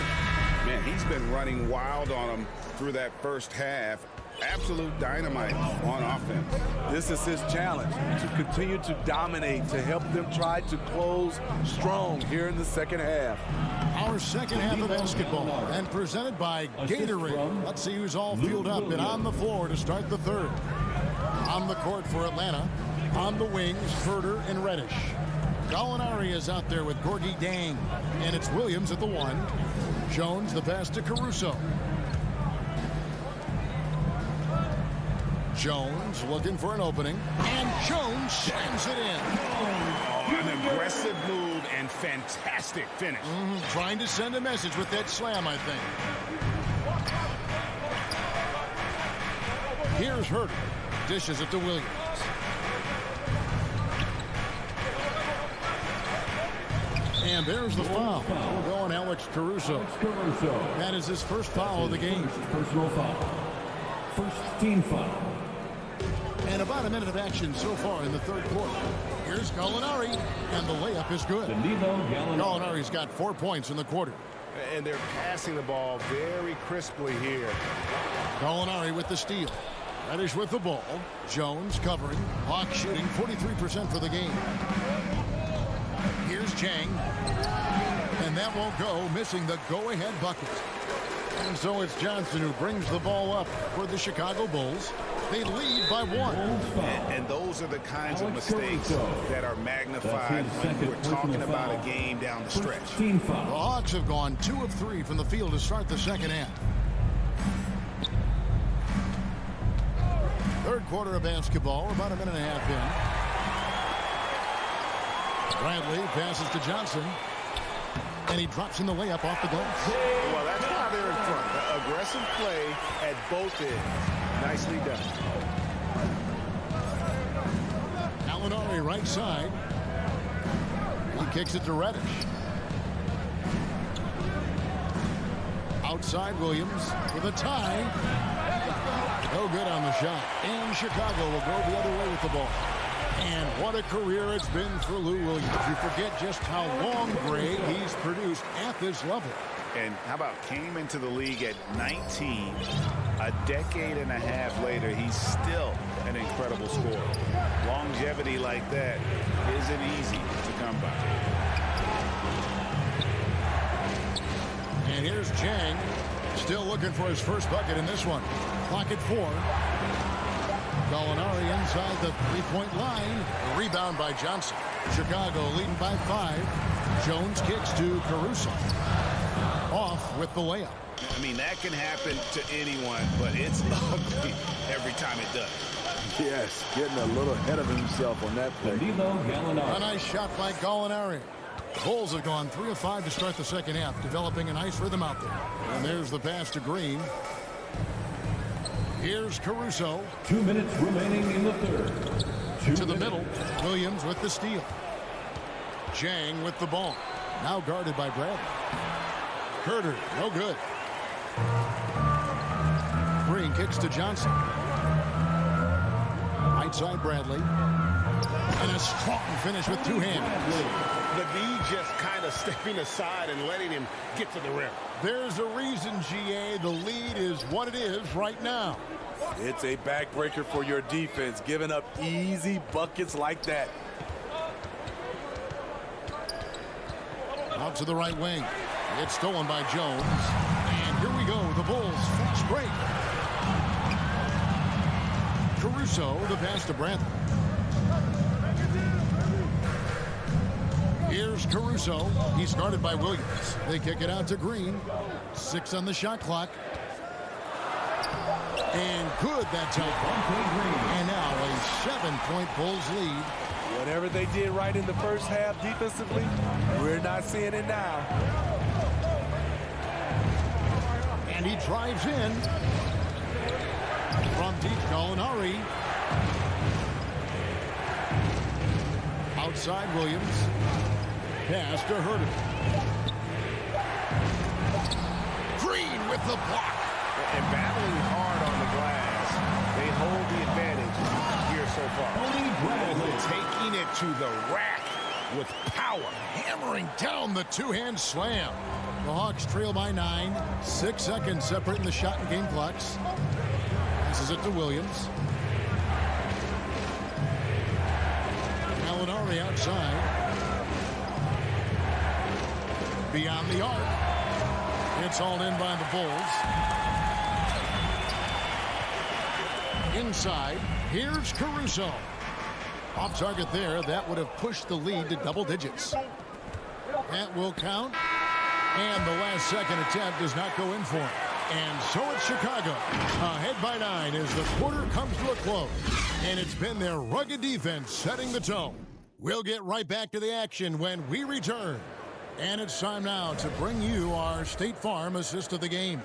Man, he's been running wild on him through that first half. Absolute dynamite on offense. This is his challenge, to continue to dominate, to help them try to close strong here in the second half. Our second half of basketball, and presented by Gatorade. Let's see who's all fueled up and on the floor to start the third. On the court for Atlanta, on the wings, Herter and Reddish. Gallinari is out there with Gorgie Dang. And it's Williams at the 1. Jones, the pass to Caruso. Jones looking for an opening. And Jones slams it in. Oh, an aggressive move and fantastic finish. Trying to send a message with that slam, I think. Here's Herter. Dishes it to Williams. And there's the foul. Going Alex Caruso. That is his first foul of the game. Personal foul. First team foul. And about a minute of action so far in the third quarter. Here's Gallinari, and the layup is good. Gallinari's got 4 points in the quarter. And they're passing the ball very crisply here. Gallinari with the steal. Reddish with the ball. Jones covering. Hawks shooting 43% for the game. Here's Chang. And that won't go, missing the go-ahead bucket. And so it's Johnson who brings the ball up for the Chicago Bulls. They lead by 1. And those are the kinds of mistakes that are magnified when we're talking about a game down the stretch. The Hawks have gone 2 of 3 from the field to start the second half. Third quarter of basketball, about a minute and a half in. Bradley passes to Johnson. And he drops in the layup off the glass. Well, that's why they're in front. Aggressive play at both ends. Nicely done. Gallinari right side. He kicks it to Reddish. Outside Williams with a tie. No good on the shot. And Chicago will go the other way with the ball. And what a career it's been for Lou Williams. You forget just how long, Greg, he's produced at this level. And how about came into the league at 19. A decade and a half later, he's still an incredible scorer. Longevity like that isn't easy to come by. And here's Chang, still looking for his first bucket in this one. Clock at 4. Gallinari inside the three-point line. A rebound by Johnson. Chicago leading by 5. Jones kicks to Caruso. Off with the layup. I mean, that can happen to anyone, but it's ugly every time it does. Yes, getting a little ahead of himself on that play. A nice shot by Gallinari. The Bulls have gone 3 of 5 to start the second half, developing a nice rhythm out there. And there's the pass to Green. Here's Caruso. 2 minutes remaining in the third. To the middle. Williams with the steal. Chang with the ball. Now guarded by Bradley. Herter, no good. Green kicks to Johnson. Right side Bradley. And a strong finish with 2 hands. The D just kind of stepping aside and letting him get to the rim. There's a reason, GA. The lead is what it is right now. It's a backbreaker for your defense, giving up easy buckets like that. Out to the right wing. It's stolen by Jones. And here we go. The Bulls fast break. Caruso, the pass to Bradley. Here's Caruso. He's guarded by Williams. They kick it out to Green. 6 on the shot clock. And good that time. And now a 7-point Bulls lead. Whatever they did right in the first half defensively, we're not seeing it now. And he drives in. From deep, Gallinari. Outside Williams. Pass to Herter. Green with the block. And battling hard on the glass. They hold the advantage here so far. Taking it to the rack with power. Hammering down the 2-hand slam. The Hawks trail by 9. 6 seconds separating the shot and game clocks. Passes it to Williams. Gallinari outside. Beyond the arc. It's hauled in by the Bulls. Inside, here's Caruso. Off target there. That would have pushed the lead to double digits. That will count. And the last second attempt does not go in for it. And so it's Chicago, ahead by 9 as the quarter comes to a close. And it's been their rugged defense setting the tone. We'll get right back to the action when we return. And it's time now to bring you our State Farm assist of the game.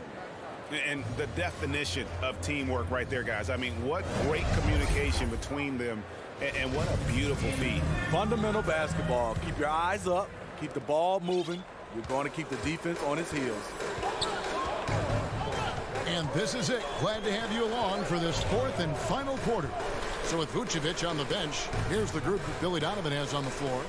And the definition of teamwork right there, guys. I mean, what great communication between them, and what a beautiful feat. Fundamental basketball. Keep your eyes up. Keep the ball moving. You're going to keep the defense on its heels. And this is it. Glad to have you along for this fourth and final quarter. So with Vucevic on the bench, here's the group that Billy Donovan has on the floor.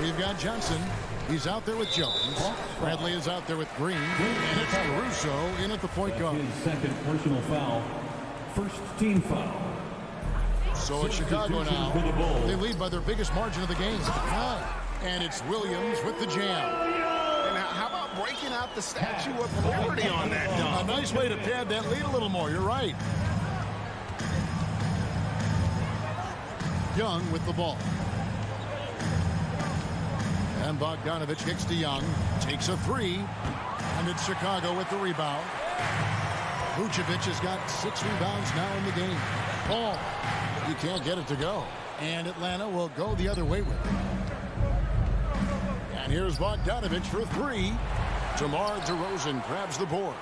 We've got Johnson. He's out there with Jones. Bradley is out there with Green. And it's Caruso in at the point guard. His second personal foul. First team foul. So it's Chicago now. They lead by their biggest margin of the game, 9. And it's Williams with the jam. How about breaking out the Statue of Liberty on that dunk? A nice way to pad that lead a little more. You're right. Young with the ball. And Bogdanovich kicks to Young. Takes a 3. And it's Chicago with the rebound. Vucevic has got 6 rebounds now in the game. Ball. You can't get it to go. And Atlanta will go the other way with it. And here's Bogdanovich for 3. DeMar DeRozan grabs the board.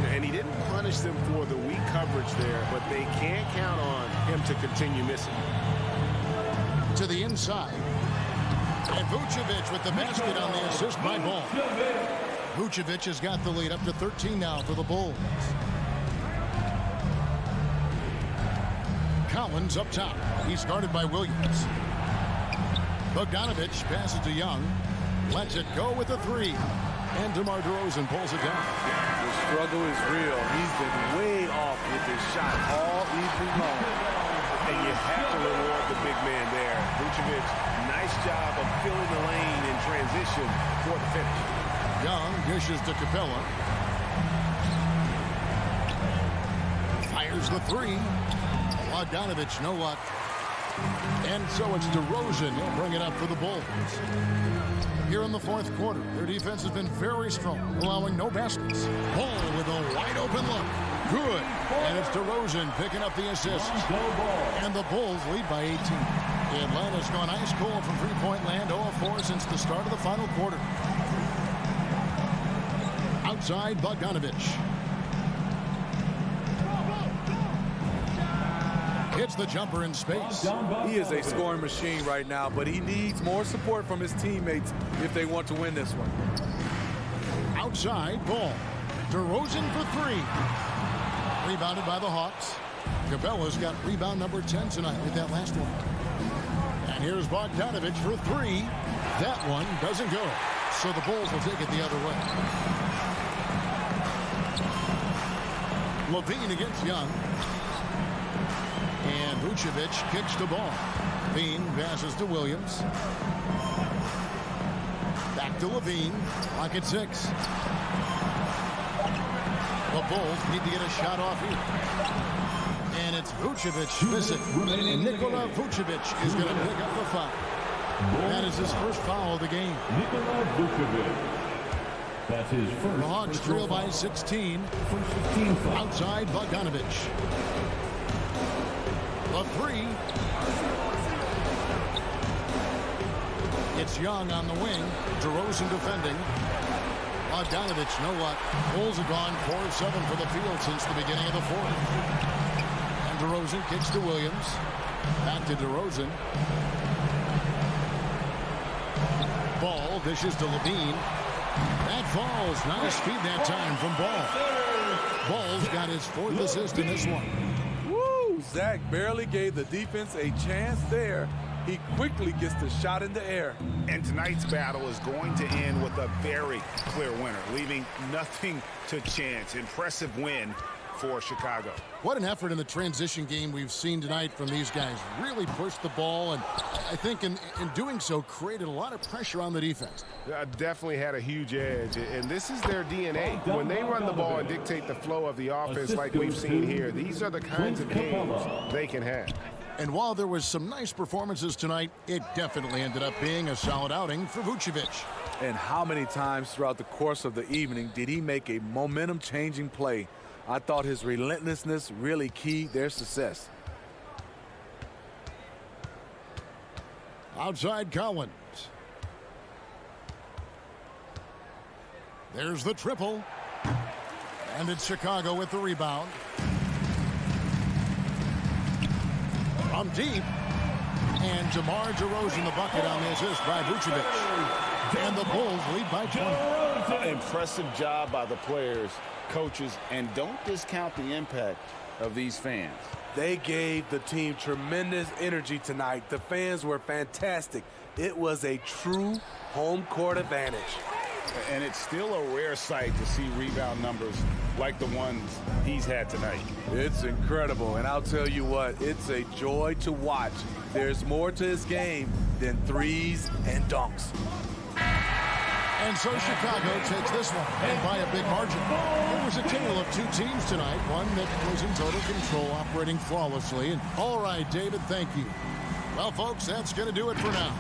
And he didn't punish them for the weak coverage there, but they can't count on him to continue missing. To the inside. And Vucevic with the basket on the assist by Ball. Vucevic has got the lead up to 13 now for the Bulls. Collins up top. He's guarded by Williams. Bogdanovich passes to Young. Lets it go with a 3. And DeMar DeRozan pulls it down. The struggle is real. He's been way off with his shot all evening long. And you have to reward the big man there. Vucevic, nice job of filling the lane in transition for the finish. Young dishes to Capella. Fires the 3. Bogdanovich, no luck. And so it's DeRozan. He'll bring it up for the Bulls. Here in the fourth quarter, their defense has been very strong, allowing no baskets. Ball with a wide open look. Good. And it's DeRozan picking up the assist. And the Bulls lead by 18. Atlanta's gone ice cold from three-point land, 0-4 since the start of the final quarter. Outside, Bogdanovich. Hits the jumper in space. He is a scoring machine right now, but he needs more support from his teammates if they want to win this one. Outside, Ball. DeRozan for 3. Rebounded by the Hawks. Capella's got rebound number 10 tonight with that last one. And here's Bogdanovich for 3. That one doesn't go. So the Bulls will take it the other way. Levine against Young. And Vucevic kicks the ball. Levine passes to Williams. Back to Levine. Clock at 6. The Bulls need to get a shot off here. And it's Vucevic missing. And Nikola Vucevic is going to pick up the foul. That is his first foul of the game. Nikola Vucevic. That's his first. The Hawks trail by 16. Outside, Bogdanovich. The 3. It's Young on the wing. DeRozan defending. Bogdanovich, no luck. Bulls have gone 4 of 7 for the field since the beginning of the fourth. And DeRozan kicks to Williams. Back to DeRozan. Ball dishes to Levine. That falls. Nice feed that time from Ball. Ball's got his 4th assist in this one. Zach barely gave the defense a chance there. He quickly gets the shot in the air. And tonight's battle is going to end with a very clear winner, leaving nothing to chance. Impressive win for Chicago. What an effort in the transition game we've seen tonight from these guys. Really pushed the ball, and I think in doing so created a lot of pressure on the defense. Definitely had a huge edge, and this is their DNA. When they run the ball and dictate the flow of the offense like we've seen here, these are the kinds of games they can have. And while there was some nice performances tonight, it definitely ended up being a solid outing for Vucevic. And how many times throughout the course of the evening did he make a momentum-changing play? I thought his relentlessness really keyed their success. Outside Collins. There's the triple. And it's Chicago with the rebound. From deep. And DeMar DeRozan the bucket on the assist by Vucevic. And the Bulls lead by 20. Impressive job by the players, coaches, and don't discount the impact of these fans. They gave the team tremendous energy tonight. The fans were fantastic. It was a true home court advantage. And it's still a rare sight to see rebound numbers like the ones he's had tonight. It's incredible, and I'll tell you what, it's a joy to watch. There's more to his game than threes and dunks. And so Chicago takes this one, and by a big margin. It was a tale of two teams tonight, one that was in total control, operating flawlessly. And all right, David, thank you. Well, folks, that's going to do it for now.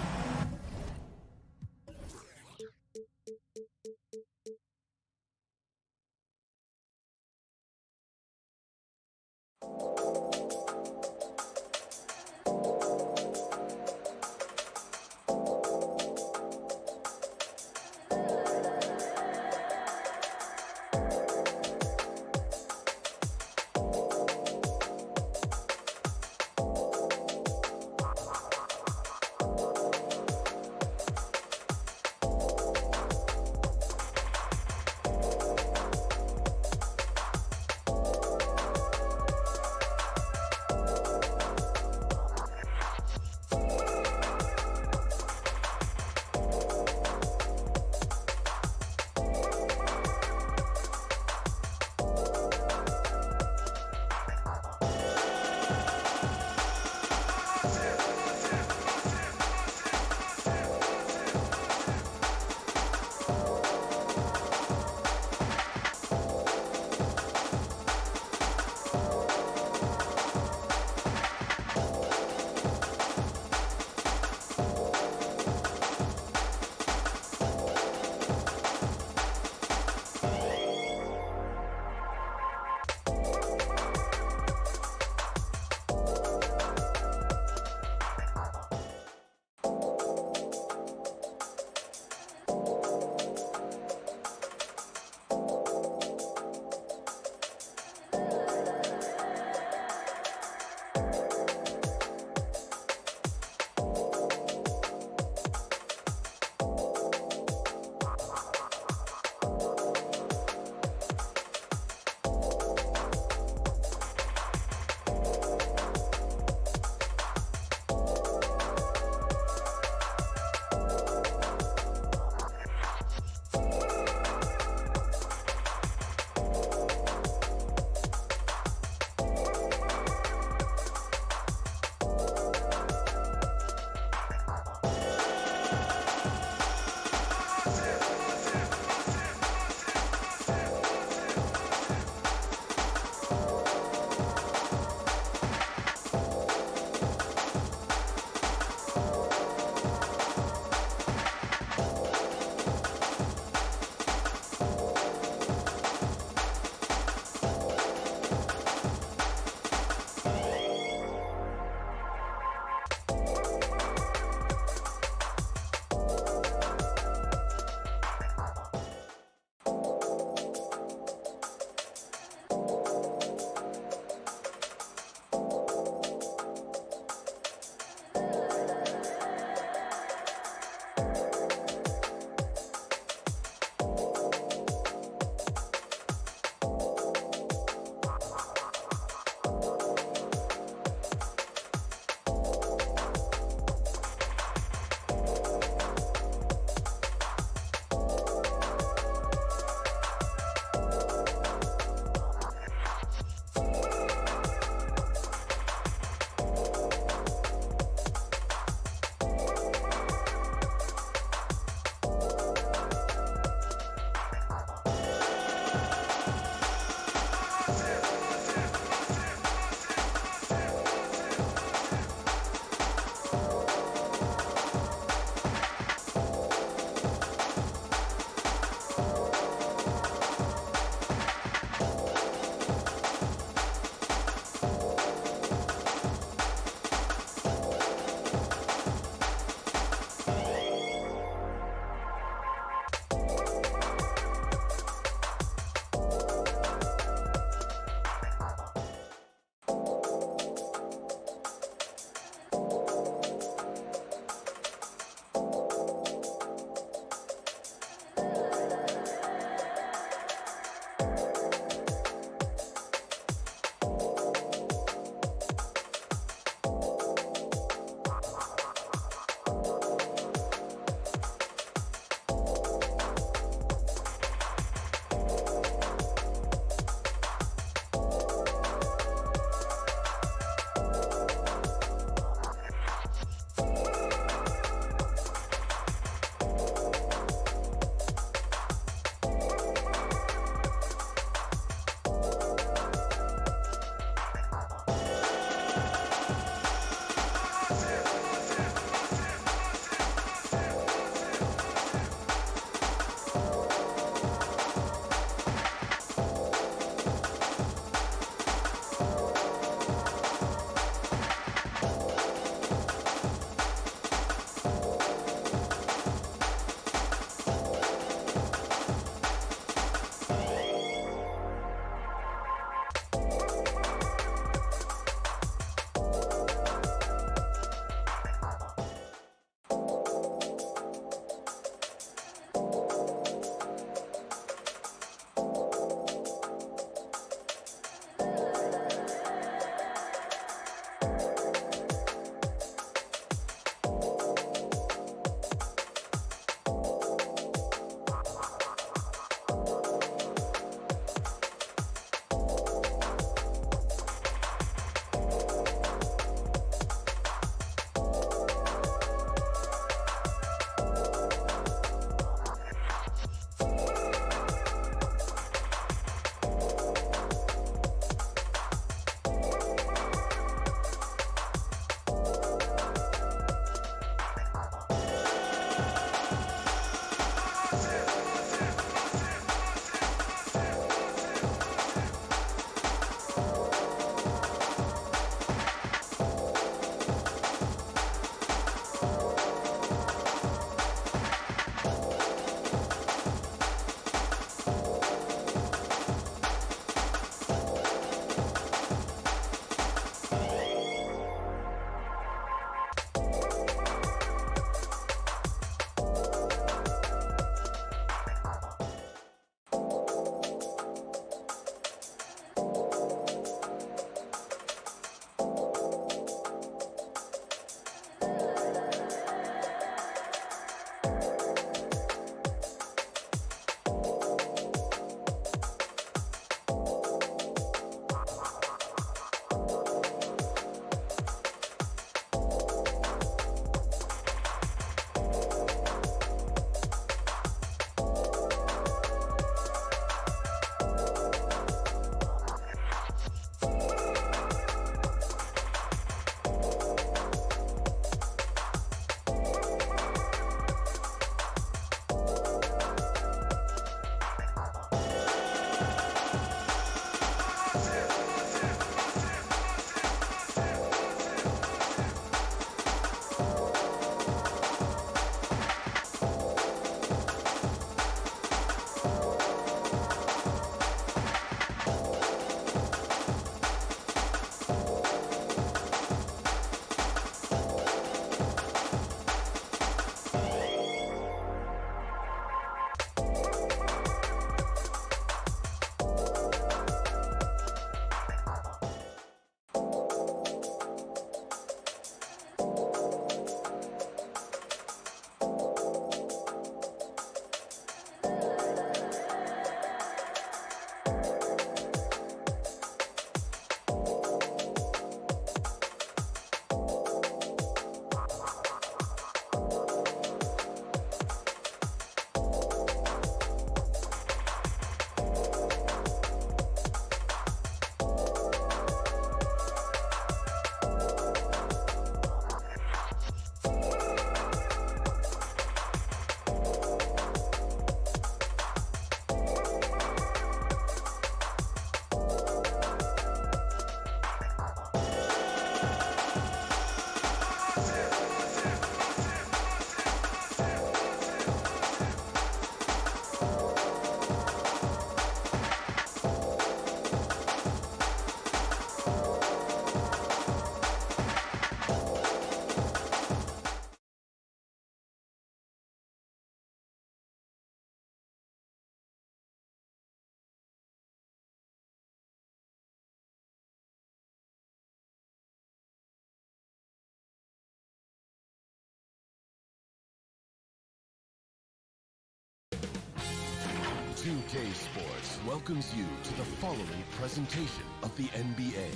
2K Sports welcomes you to the following presentation of the NBA.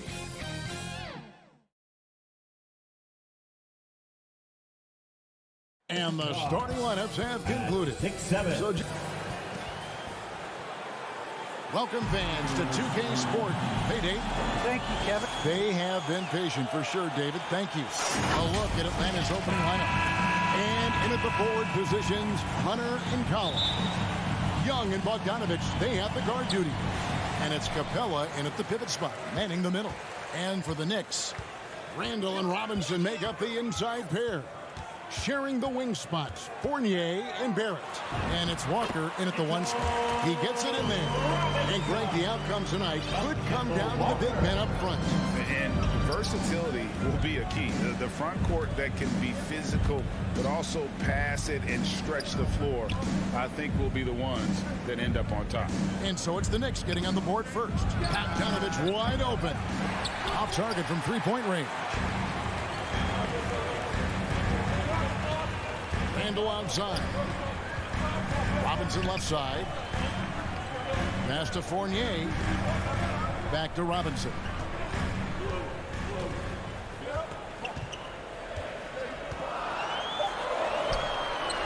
And the starting lineups have concluded. 6-7. So, welcome fans to 2K Sport. Hey, Dave. Thank you, Kevin. They have been patient for sure, David. Thank you. A look at Atlanta's opening lineup. And in at the forward positions, Hunter and Collins. Young and Bogdanovich, they have the guard duty. And it's Capella in at the pivot spot, manning the middle. And for the Knicks, Randall and Robinson make up the inside pair. Sharing the wing spots, Fournier and Barrett. And it's Walker in at the 1 spot. He gets it in there. And Greg, the outcome tonight could come down to the big men up front. And versatility will be a key. The front court that can be physical, but also pass it and stretch the floor, I think will be the ones that end up on top. And so it's the Knicks getting on the board first. Bogdanovich wide open. Off target from three-point range. Randall outside. Robinson left side. Pass to Fournier. Back to Robinson.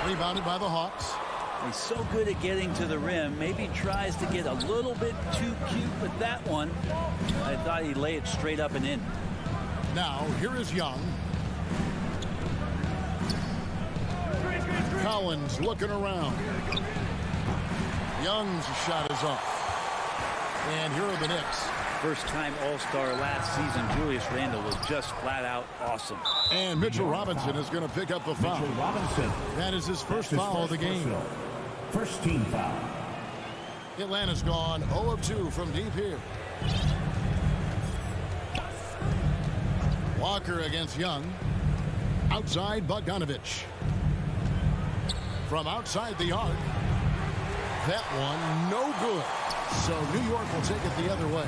Rebounded by the Hawks. He's so good at getting to the rim. Maybe tries to get a little bit too cute with that one. I thought he'd lay it straight up and in. Now, here is Young. Collins looking around. Young's shot is off. And here are the Knicks. First-time All-Star last season, Julius Randle was just flat-out awesome. And Mitchell Robinson is going to pick up the foul. Mitchell Robinson. That is his first foul of the game. First team foul. Atlanta's gone 0 of 2 from deep here. Walker against Young. Outside Bogdanovich. From outside the arc. That one no good. So New York will take it the other way.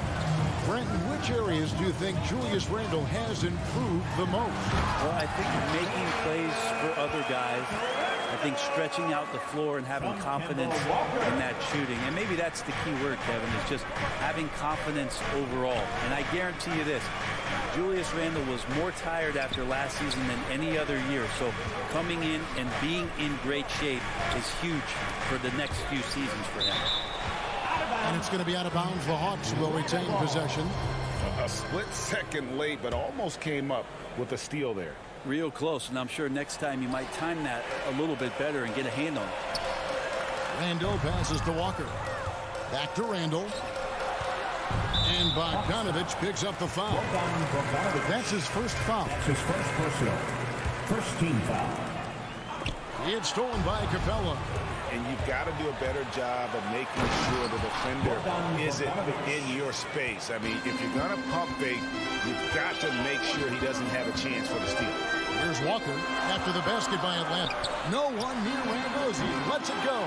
Brent, in which areas do you think Julius Randle has improved the most? Well, I think making plays for other guys. I think stretching out the floor and having confidence in that shooting. And maybe that's the key word, Kevin, is just having confidence overall. And I guarantee you this, Julius Randle was more tired after last season than any other year. So coming in and being in great shape is huge for the next few seasons for him. And it's going to be out of bounds. The Hawks will retain possession. A split second late, but almost came up with a steal there. Real close, and I'm sure next time you might time that a little bit better and get a hand on it. Randle passes to Walker. Back to Randle. And Bogdanovich picks up the foul. That's his first foul. That's his first personal. First team foul. It's stolen by Capella. And you've got to do a better job of making sure the defender isn't in your space. I mean, if you're going to pump fake, you've got to make sure he doesn't have a chance for the steal. Here's Walker after the basket by Atlanta. No one near Randle as he lets it go.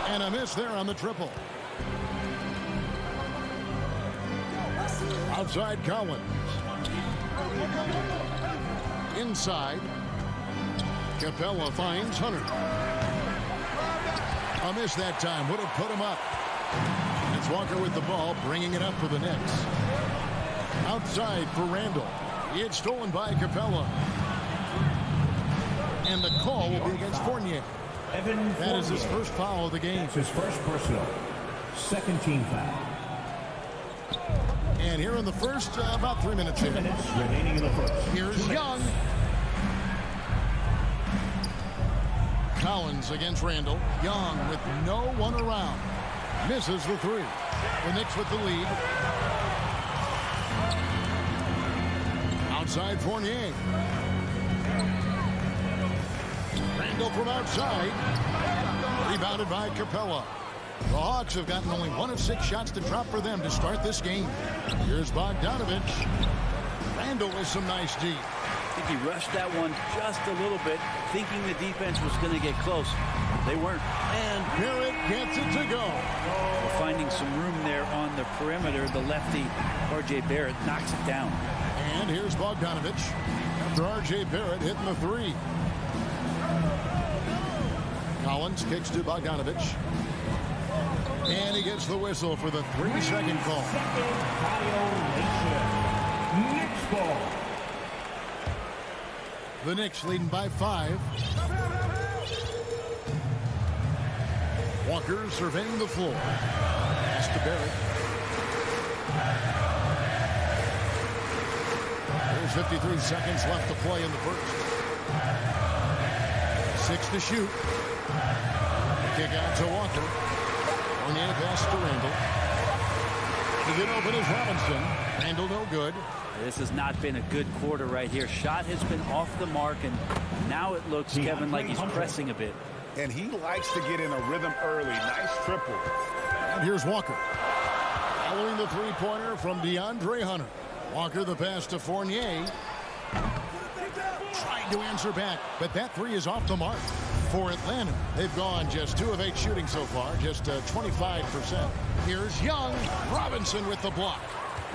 And a miss there on the triple. Outside Collins. Inside. Capella finds Hunter. A miss that time. Would have put him up. It's Walker with the ball, bringing it up for the Knicks. Outside for Randle. It's stolen by Capella. And the call will be against Fournier. That is his first foul of the game. That's his first personal. Second team foul. And here in the first, about 3 minutes. 2 minutes remaining in the first. Here's Young. Collins against Randle. Young with no one around. Misses the three. The Knicks with the lead. Outside Fournier. Randle from outside. Rebounded by Capella. The Hawks have gotten only 1 of 6 shots to drop for them to start this game. Here's Bogdanovich. Randle with some nice D. I think he rushed that one just a little bit, thinking the defense was going to get close. They weren't. And Barrett gets it to go. We're finding some room there on the perimeter. The lefty, R.J. Barrett, knocks it down. And here's Bogdanovich after R.J. Barrett hitting the three. Collins kicks to Bogdanovich. And he gets the whistle for the 3-second call. Knicks ball. The Knicks leading by 5. Walker surveying the floor. Pass to Barrett. There's 53 seconds left to play in the first. 6 to shoot. Kick out to Walker. Fournier pass to Randall. To get open is Robinson. Randall no good. This has not been a good quarter right here. Shot has been off the mark, and now it looks, Kevin, like he's pressing a bit. And he likes to get in a rhythm early. Nice triple. And here's Walker. Following the three-pointer from DeAndre Hunter. Walker the pass to Fournier. Trying to answer back, but that three is off the mark. For Atlanta, they've gone just 2 of 8 shooting so far, just 25%. Here's Young. Robinson with the block.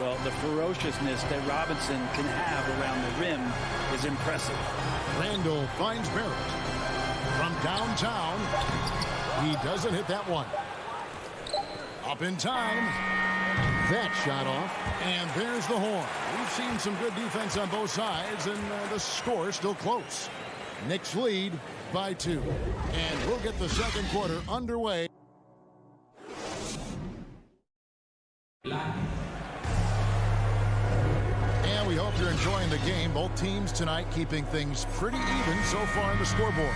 Well, the ferociousness that Robinson can have around the rim is impressive. Randall finds Barrett. From downtown, he doesn't hit that one. Up in time. That shot off, and there's the horn. We've seen some good defense on both sides, and the score is still close. Knicks lead by 2, and we'll get the second quarter underway. And we hope you're enjoying the game. Both teams tonight keeping things pretty even so far on the scoreboard.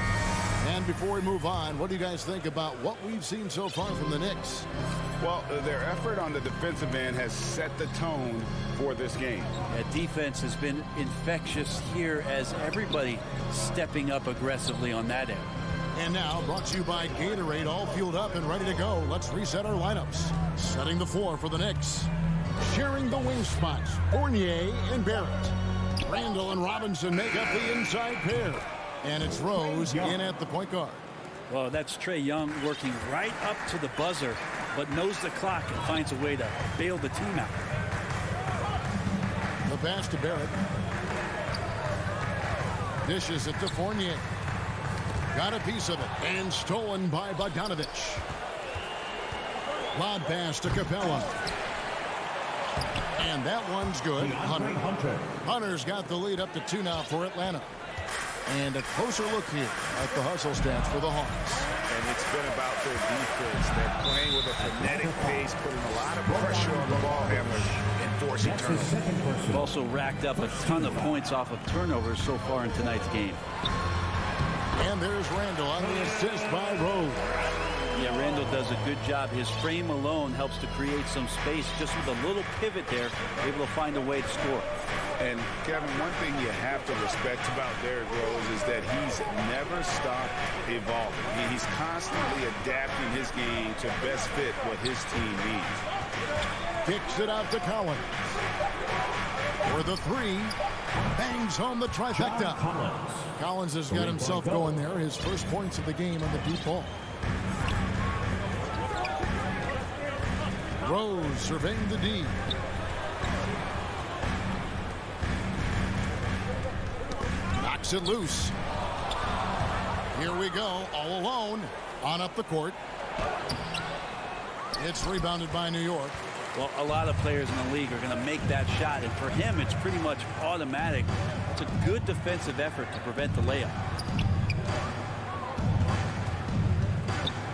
And before we move on, what do you guys think about what we've seen so far from the Knicks? Well, their effort on the defensive end has set the tone for this game. That defense has been infectious here as everybody stepping up aggressively on that end. And now, brought to you by Gatorade, all fueled up and ready to go. Let's reset our lineups. Setting the floor for the Knicks. Sharing the wing spots, Fournier and Barrett. Randall and Robinson make up the inside pair. And it's Rose in at the point guard. Well, that's Trae Young working right up to the buzzer, but knows the clock and finds a way to bail the team out. The pass to Barrett. Dishes it to Fournier. Got a piece of it and stolen by Bogdanovich. Lob pass to Capella. And that one's good. Hunter's got the lead up to 2 now for Atlanta. And a closer look here at the hustle stats for the Hawks. And it's been about their defense. They're playing with a frenetic pace, putting a lot of pressure on the ball handlers and forcing turnovers. They've also racked up a ton of points off of turnovers so far in tonight's game. And there's Randall on the assist by Rose. Yeah, Randall does a good job. His frame alone helps to create some space. Just with a little pivot there, able to find a way to score. And, Kevin, one thing you have to respect about Derrick Rose is that he's never stopped evolving. He's constantly adapting his game to best fit what his team needs. Kicks it out to Collins. For the 3. Bangs home the trifecta. Collins has got himself going there. His first points of the game on the deep ball. Rose surveying the D. Knocks it loose. Here we go, all alone, on up the court. It's rebounded by New York. Well, a lot of players in the league are going to make that shot, and for him, it's pretty much automatic. It's a good defensive effort to prevent the layup.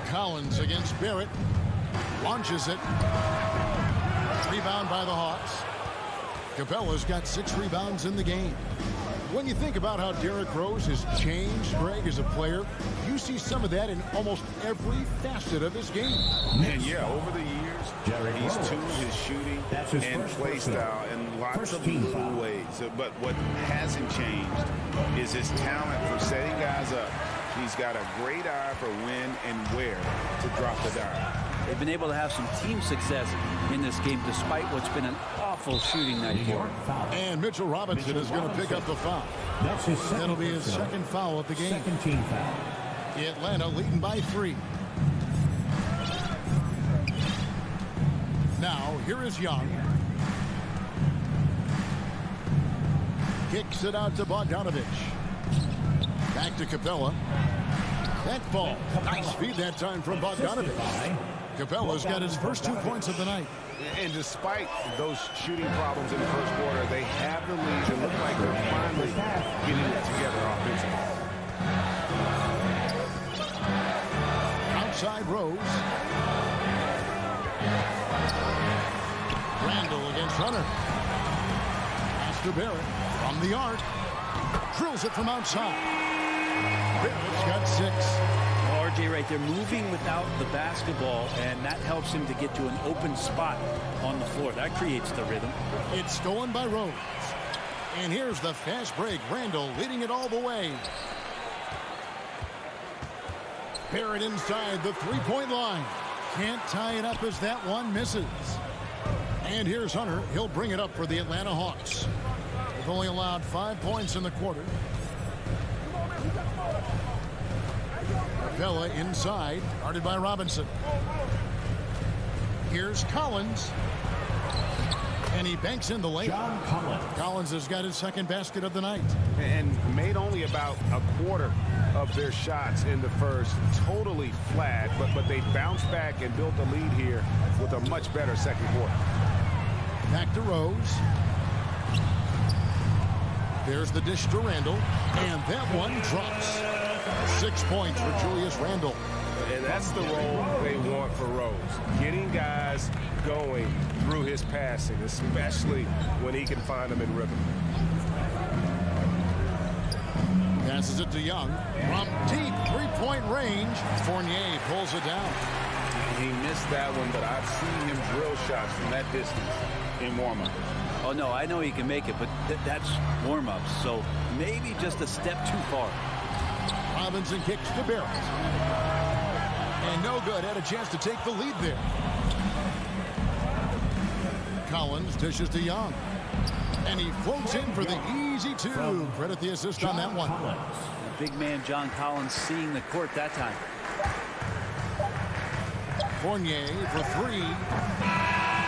Collins against Barrett. Launches it. Rebound by the Hawks. Capella's got 6 rebounds in the game. When you think about how Derrick Rose has changed, Greg, as a player, you see some of that in almost every facet of his game. And yeah, over the years, he's tuned his shooting and play style in lots of little ways. But what hasn't changed is his talent for setting guys up. He's got a great eye for when and where to drop the dime. They've been able to have some team success in this game despite what's been an awful shooting night for him. And Mitchell Robinson is going to pick up the foul. That'll be his second foul of the game. Second team foul. Atlanta leading by 3. Now, here is Young. Kicks it out to Bogdanovich. Back to Capella. That ball. Nice feed that time from Bogdanovich. Capella's got his first 2 points of the night. And despite those shooting problems in the first quarter, they have the lead and look like they're finally getting it together offensively. Outside Rose. Randall against Hunter. Pass to Barrett from the arc. Drills it from outside. Barrett's got 6. RJ right there moving without the basketball, and that helps him to get to an open spot on the floor. That creates the rhythm. It's stolen by Rose. And here's the fast break. Randall leading it all the way. Barrett inside the three-point line. Can't tie it up as that one misses. And here's Hunter. He'll bring it up for the Atlanta Hawks. They've only allowed 5 points in the quarter. Capella inside, guarded by Robinson. Here's Collins. And he banks in the lane. John Collins. Collins has got his second basket of the night. And made only about a quarter of their shots in the first. Totally flat, but they bounced back and built a lead here with a much better second quarter. Back to Rose. There's the dish to Randall. And that one drops. 6 points for Julius Randall. And that's the role they want for Rose. Getting guys going through his passing, especially when he can find them in rhythm. Passes it to Young. From deep three-point range, Fournier pulls it down. He missed that one, but I've seen him drill shots from that distance in warm-up. Oh, no, I know he can make it, but that's warm-ups, so maybe just a step too far. Robinson kicks to Barrett. And no good. Had a chance to take the lead there. Collins dishes to Young. And he floats in for the easy 2. Credit the assist on that one. The big man John Collins seeing the court that time. Fournier for 3.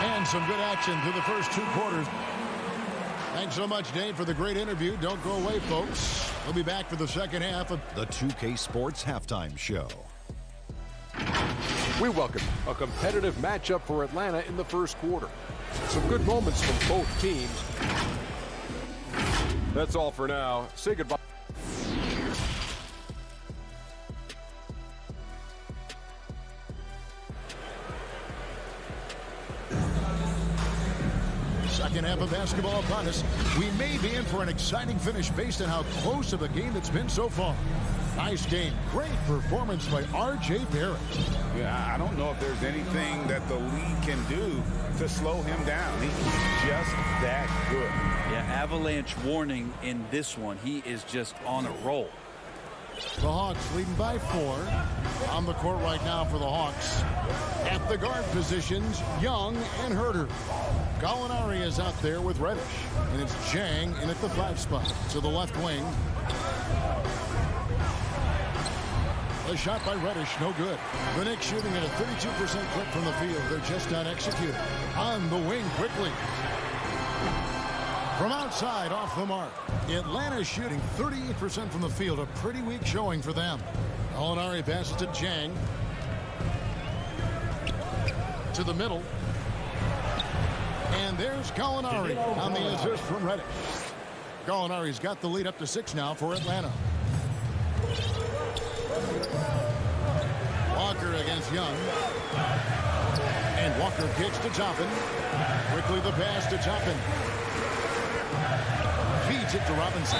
And some good action through the first 2 quarters. Thanks so much, Dave, for the great interview. Don't go away, folks. We'll be back for the second half of the 2K Sports Halftime Show. We welcome a competitive matchup for Atlanta in the first quarter. Some good moments from both teams. That's all for now. Say goodbye. Second half of basketball upon us. We may be in for an exciting finish based on how close of a game it's been so far. Nice game. Great performance by R.J. Barrett. Yeah, I don't know if there's anything that the league can do to slow him down. He's just that good. Yeah, avalanche warning in this one. He is just on a roll. The Hawks leading by 4. On the court right now for the Hawks. At the guard positions, Young and Herter. Gallinari is out there with Reddish. And it's Jang in at the 5 spot. To the left wing. A shot by Reddish, no good. The Knicks shooting at a 32% clip from the field. They're just not executing. On the wing quickly. From outside, off the mark. Atlanta shooting 38% from the field. A pretty weak showing for them. Gallinari passes to Jang. To the middle. And there's Gallinari on the assist from Reddish. Gallinari's got the lead up to 6 now for Atlanta. Walker against Young. And Walker kicks to Toppin. Quickly the pass to Toppin. Feeds it to Robinson.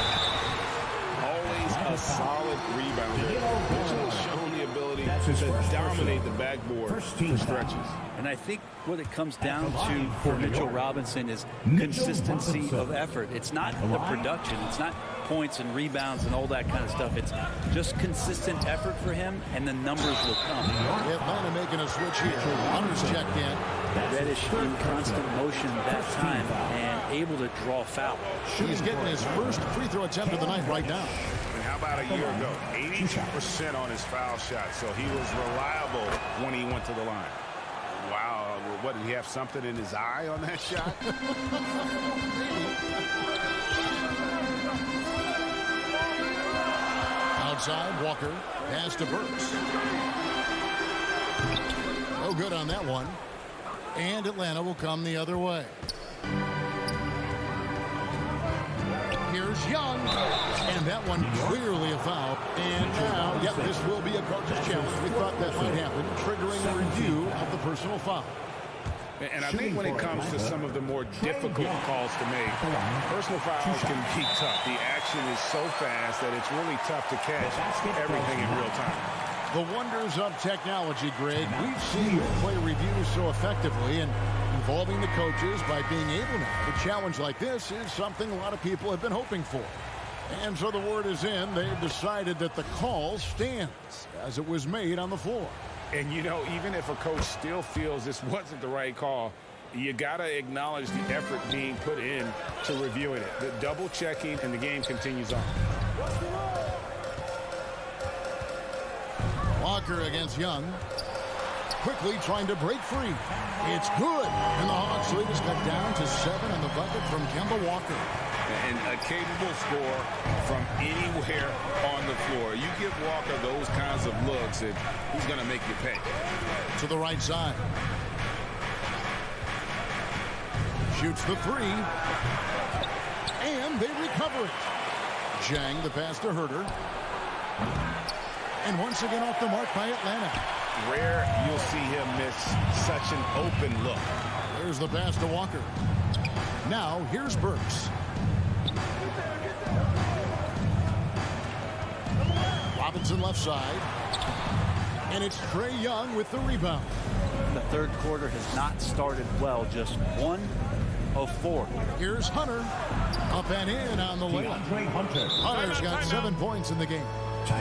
Always a solid rebounder. Mitchell has shown the ability to dominate the backboard for stretches. And I think what it comes down to for Mitchell Robinson is consistency of effort. It's not the production. It's not points and rebounds and all that kind of stuff. It's just consistent effort for him, and the numbers will come. Atlanta making a switch here. Hunter's checked in. Reddish in constant motion that time and able to draw foul. He's getting his first free throw attempt of the night right now. And how about a year ago? 82% on his foul shot, so he was reliable when he went to the line. Wow, what, did he have something in his eye on that shot? Outside, Walker. Pass to Burks. No good on that one. And Atlanta will come the other way. Here's Young. And that one clearly a foul. And now, yep, this will be a coach's challenge. We thought that might happen, triggering a review of the personal foul. And I think when it comes to some of the more difficult calls to make, personal fouls can be tough. The action is so fast that it's really tough to catch everything in real time. The wonders of technology, Greg. We've seen play reviews so effectively, and involving the coaches by being able now to challenge like this is something a lot of people have been hoping for. And so the word is in. They've decided that the call stands as it was made on the floor. And, you know, even if a coach still feels this wasn't the right call, you got to acknowledge the effort being put in to reviewing it. The double checking, and the game continues on. Walker against Young. Quickly trying to break free. It's good. And the Hawks lead is cut down to 7 on the bucket from Kemba Walker. And a capable scorer from anywhere on the floor. You give Walker those kinds of looks, and he's going to make you pay. To the right side. Shoots the three. And they recover it. Zhang, the pass to Herter. And once again off the mark by Atlanta. Rare you'll see him miss such an open look. There's the pass to Walker. Now here's Burks. Robinson left side. And it's Trae Young with the rebound. The third quarter has not started well, just 1 of 4. Here's Hunter. Up and in on the layup. Hunter's got 7 points in the game.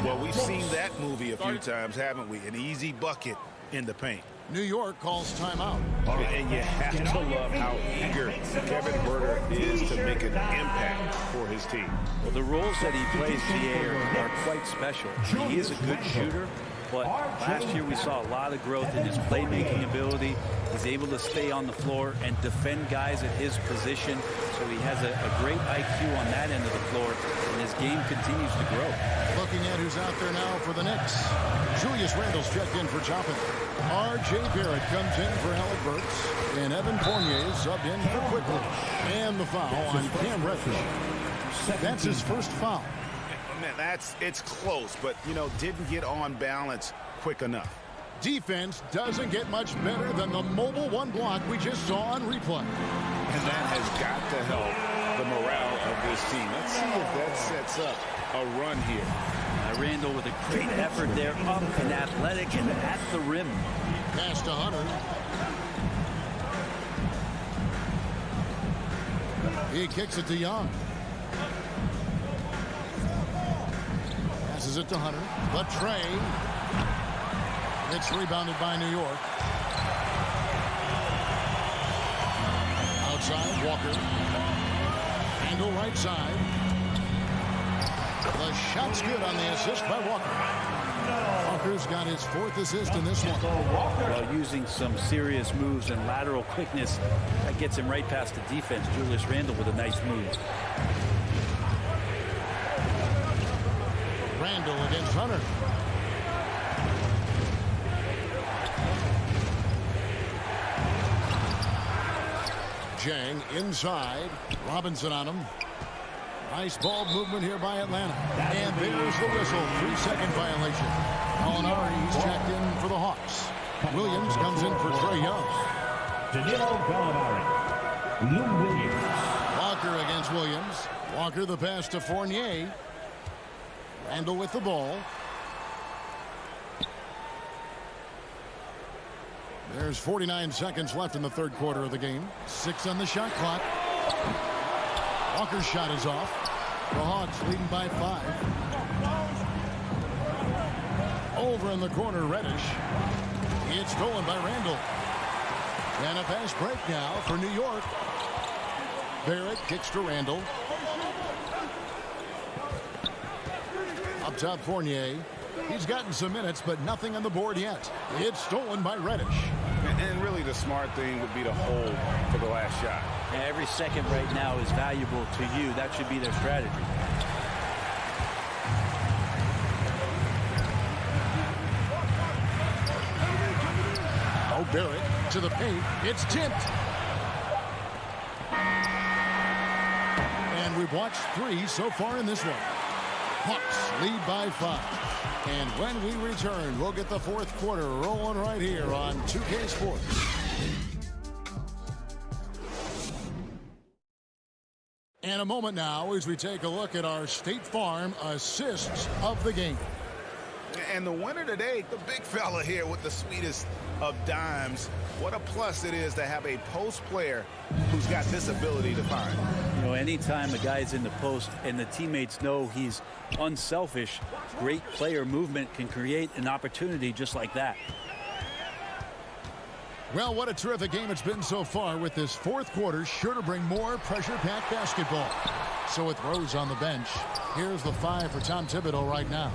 Well, we've seen that movie a few times, haven't we? An easy bucket in the paint. New York calls timeout. And you have to love how eager Kevin Herter is to make an impact for his team. Well, the roles that he plays, GA, are quite special. He is a good shooter, but last year we saw a lot of growth in his playmaking ability. He's able to stay on the floor and defend guys at his position. So he has a great IQ on that end of the floor, and his game continues to grow. Looking at who's out there now for the Knicks. Julius Randle's checked in for Joppin. R.J. Barrett comes in for Alec Burks. And Evan Fournier subbed in for Quickly. And the foul on Cam Reddish. That's his first foul. Man, it's close, but, you know, didn't get on balance quick enough. Defense doesn't get much better than the mobile one block we just saw on replay. And that has got to help the morale of this team. Let's see if that sets up a run here. Randle with a great effort there, up and athletic and at the rim. Pass to Hunter. He kicks it to Young. Passes it to Hunter. But Trae. It's rebounded by New York. Outside, Walker. Angle right side. The shot's good on the assist by Walker. Walker's got his 4th assist in this one. Well, using some serious moves and lateral quickness, that gets him right past the defense. Julius Randle with a nice move. Randle against Hunter. Zhang inside. Robinson on him. Nice ball movement here by Atlanta. And there's the whistle. 3-second violation. Molinari's checked in for the Hawks. Williams comes in for Trae Young. Danilo Gallinari. Lou Williams. Walker against Williams. Walker the pass to Fournier. Randle with the ball. There's 49 seconds left in the third quarter of the game. 6 on the shot clock. Walker's shot is off. The Hawks leading by 5. Over in the corner, Reddish. It's stolen by Randle. And a fast break now for New York. Barrett kicks to Randle. Up top, Fournier. He's gotten some minutes, but nothing on the board yet. It's stolen by Reddish. And really the smart thing would be to hold for the last shot. And every second right now is valuable to you. That should be their strategy. Now Barrett to the paint. It's tipped. And we've watched 3 so far in this one. Hawks lead by 5. And when we return, we'll get the fourth quarter rolling right here on 2K Sports. And a moment now as we take a look at our State Farm assists of the game. And the winner today, the big fella here with the sweetest of dimes. What a plus it is to have a post player who's got this ability to find. You know, anytime a guy's in the post and the teammates know he's unselfish, great player movement can create an opportunity just like that. Well, what a terrific game it's been so far, with this fourth quarter sure to bring more pressure-packed basketball. So with Rose on the bench, here's the 5 for Tom Thibodeau right now.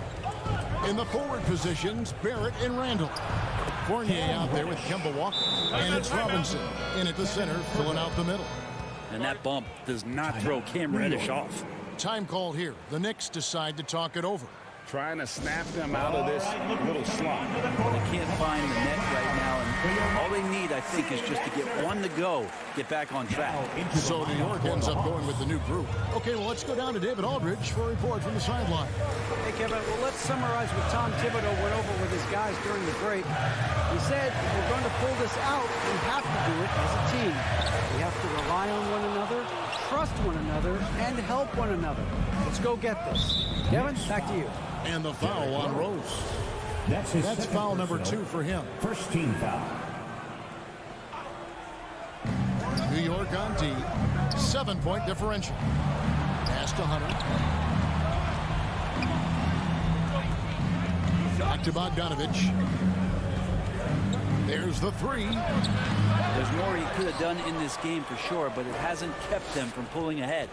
In the forward positions, Barrett and Randall. Fournier out there with Kemba Walker. And it's Robinson in at the center, filling out the middle. And that bump does not throw Cam Reddish off. Time called here. The Knicks decide to talk it over. Trying to snap them out of this little slump. Well, they can't find the net right now, and all they need, I think, is just to get one to go, get back on track. So New York ends up going with the new group. Okay, well, let's go down to David Aldridge for a report from the sideline. Hey, Kevin, well, let's summarize what Tom Thibodeau went over with his guys during the break. He said, if we're going to pull this out, we have to do it as a team. We have to rely on one another, trust one another, and help one another. Let's go get this. Kevin, back to you. And the foul on Rose. That's foul number 2 for him. First team foul. New York on D. 7-point differential. Pass to Hunter. Back to Bogdanovich. There's the 3. There's more he could have done in this game for sure, but it hasn't kept them from pulling ahead.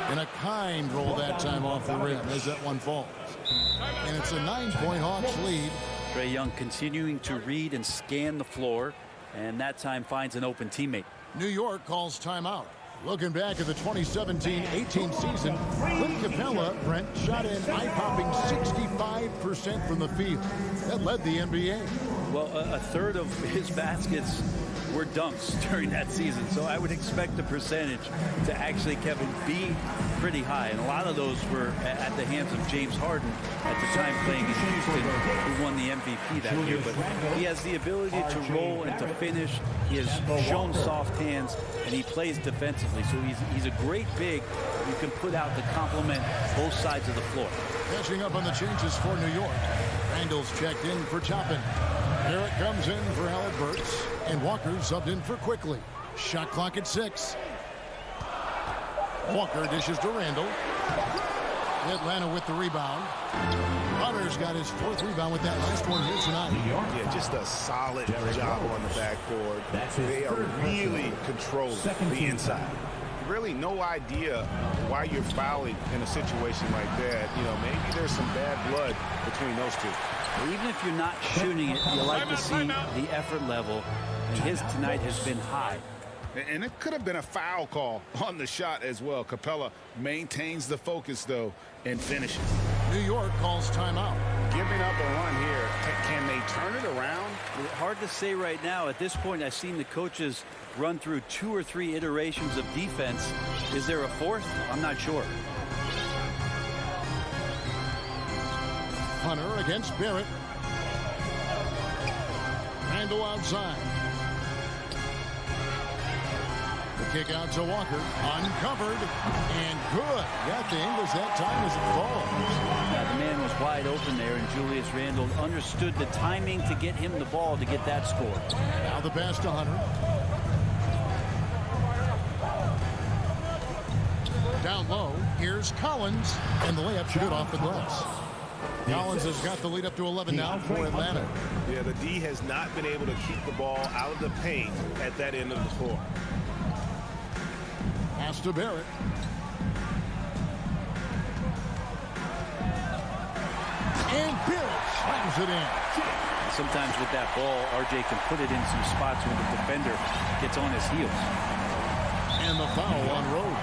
And a kind roll that time off the rim as that one falls. And it's a 9-point Hawks lead. Trae Young continuing to read and scan the floor, and that time finds an open teammate. New York calls timeout. Looking back at the 2017-18 season, Clint Capella, Brent, shot an eye-popping 65% from the field. That led the NBA. Well, a third of his baskets were dunks during that season, so I would expect the percentage to actually, Kevin, be pretty high, and a lot of those were at the hands of James Harden at the time playing in Houston, who won the MVP that year. But he has the ability to roll and to finish. He has shown soft hands, and he plays defensively, so he's a great big you can put out to complement both sides of the floor. Catching up on the changes for New York. Randall's checked in for Toppin. Barrett comes in for Alec Burks, and Walker subbed in for Quickly. Shot clock at 6. Walker dishes to Randall. Atlanta with the rebound. Hunter's got his 4th rebound with that last one here tonight. Yeah, just a solid job on the backboard. They are really controlling the inside. Really no idea why you're fouling in a situation like that. You know, maybe there's some bad blood between those two. Even if you're not shooting it, you like to see the effort level, and his tonight has been high. And it could have been a foul call on the shot as well. Capella maintains the focus, though, and finishes. New York calls timeout. Giving up a run here. Can they turn it around? Hard to say right now. At this point, I've seen the coaches run through 2 or 3 iterations of defense. Is there a 4th? I'm not sure. Hunter against Barrett. Randall outside. The kick out to Walker. Uncovered. And good. Got the English that time as it falls. Yeah, the man was wide open there, and Julius Randle understood the timing to get him the ball to get that score. Now the pass to Hunter. Down low. Here's Collins. And the layup's good off the glass. Collins has got the lead up to 11 now for Atlanta. Yeah, the D has not been able to keep the ball out of the paint at that end of the floor. Pass to Barrett. And Barrett slams it in. Sometimes with that ball, RJ can put it in some spots when the defender gets on his heels. And the foul on Rose.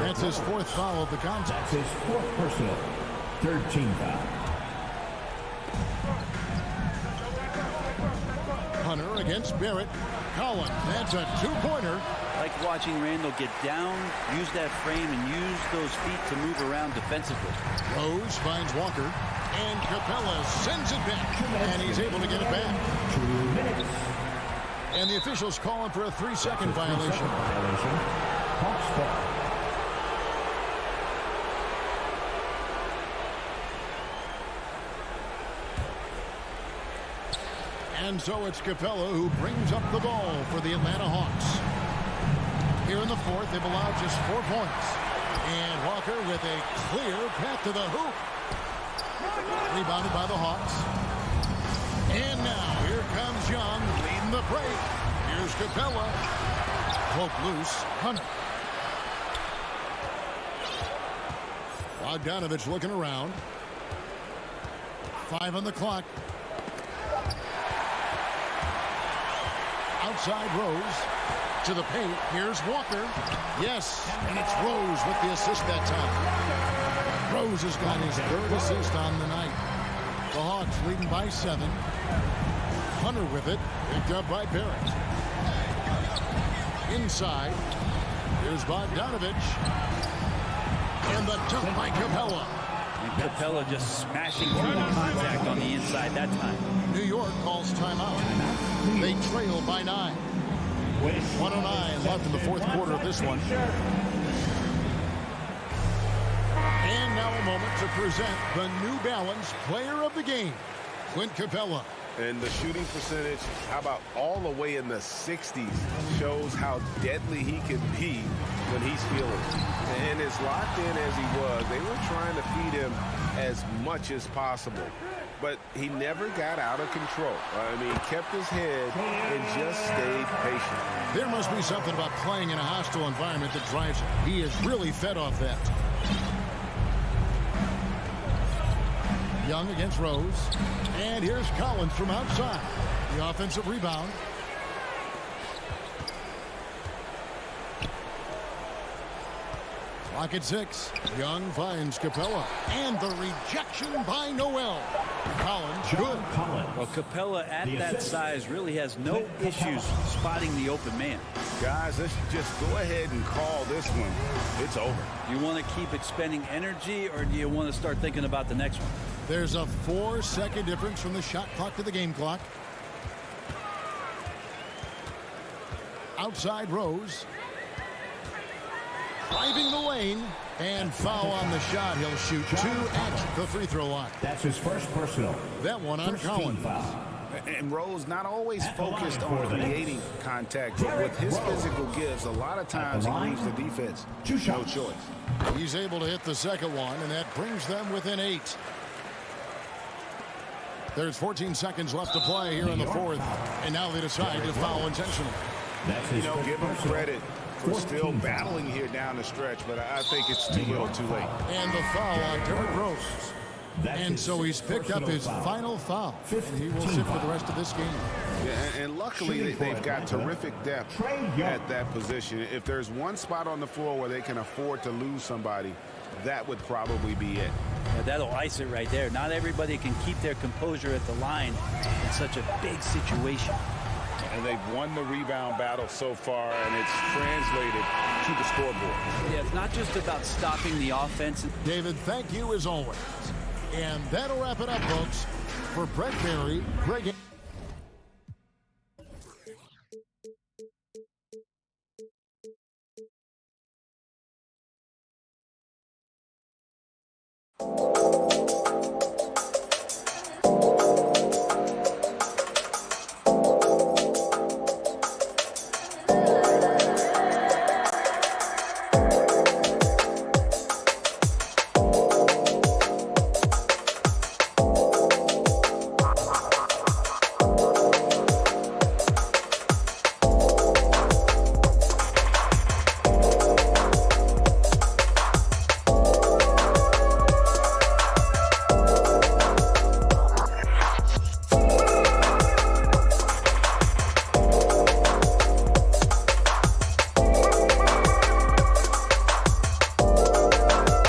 That's his 4th foul of the contest. That's his 4th personal. 3rd team foul. Hunter against Barrett. Collins, that's a two-pointer. Like watching Randall get down, use that frame, and use those feet to move around defensively. Rose finds Walker, and Capella sends it back, and he's able to get it back. 2 minutes. And the officials call him for a 3-second violation. Hawks ball. And so it's Capella who brings up the ball for the Atlanta Hawks. Here in the fourth, they've allowed just 4 points. And Walker with a clear path to the hoop. Rebounded by the Hawks. And now here comes Young leading the break. Here's Capella. Poke loose. Hunter. Bogdanovich looking around. 5 on the clock. Outside Rose to the paint. Here's Walker. Yes, and it's Rose with the assist that time. Rose has got his 3rd assist on the night. The Hawks leading by 7. Hunter with it, picked up by Barrett. Inside, here's Bogdanovich. And the dunk by Capella. And Capella just smashing through the contact on the inside that time. New York calls timeout. They trail by 9. 1:09 left in the fourth quarter of this one. And now a moment to present the New Balance Player of the Game, Clint Capella. And the shooting percentage, how about all the way in the 60s, shows how deadly he can be when he's feeling it. And as locked in as he was, they were trying to feed him as much as possible. But he never got out of control. I mean, he kept his head and just stayed patient. There must be something about playing in a hostile environment that drives him. He is really fed off that. Young against Rose. And here's Collins from outside. The offensive rebound. Clock at 6. Young finds Capella. And the rejection by Noel. Collins, good. Well, Capella at that size really has no issues spotting the open man. Guys, let's just go ahead and call this one. It's over. Do you want to keep expending energy, or do you want to start thinking about the next one? There's a 4-second difference from the shot clock to the game clock. Outside Rose. Driving the lane. And foul on the shot. He'll shoot 2 at the free throw line. That's his first personal. That one on Collins. And Rose not always focused on creating contact, but with his physical gifts, a lot of times he leaves the defense no choice. He's able to hit the second one, and that brings them within 8. There's 14 seconds left to play here in the fourth, and now they decide to foul intentionally. You know, give him credit for still battling here down the stretch, but I think it's too little too late. And the foul on Derrick Rose. And so he's picked up his final foul, and he will sit for the rest of this game. Yeah, and luckily they've got terrific depth at that position. If there's one spot on the floor where they can afford to lose somebody, that would probably be it. Yeah, that'll ice it right there. Not everybody can keep their composure at the line in such a big situation. And they've won the rebound battle so far, and it's translated to the scoreboard. Yeah, it's not just about stopping the offense. David, thank you as always. And that'll wrap it up, folks. For Brett Berry, Greg...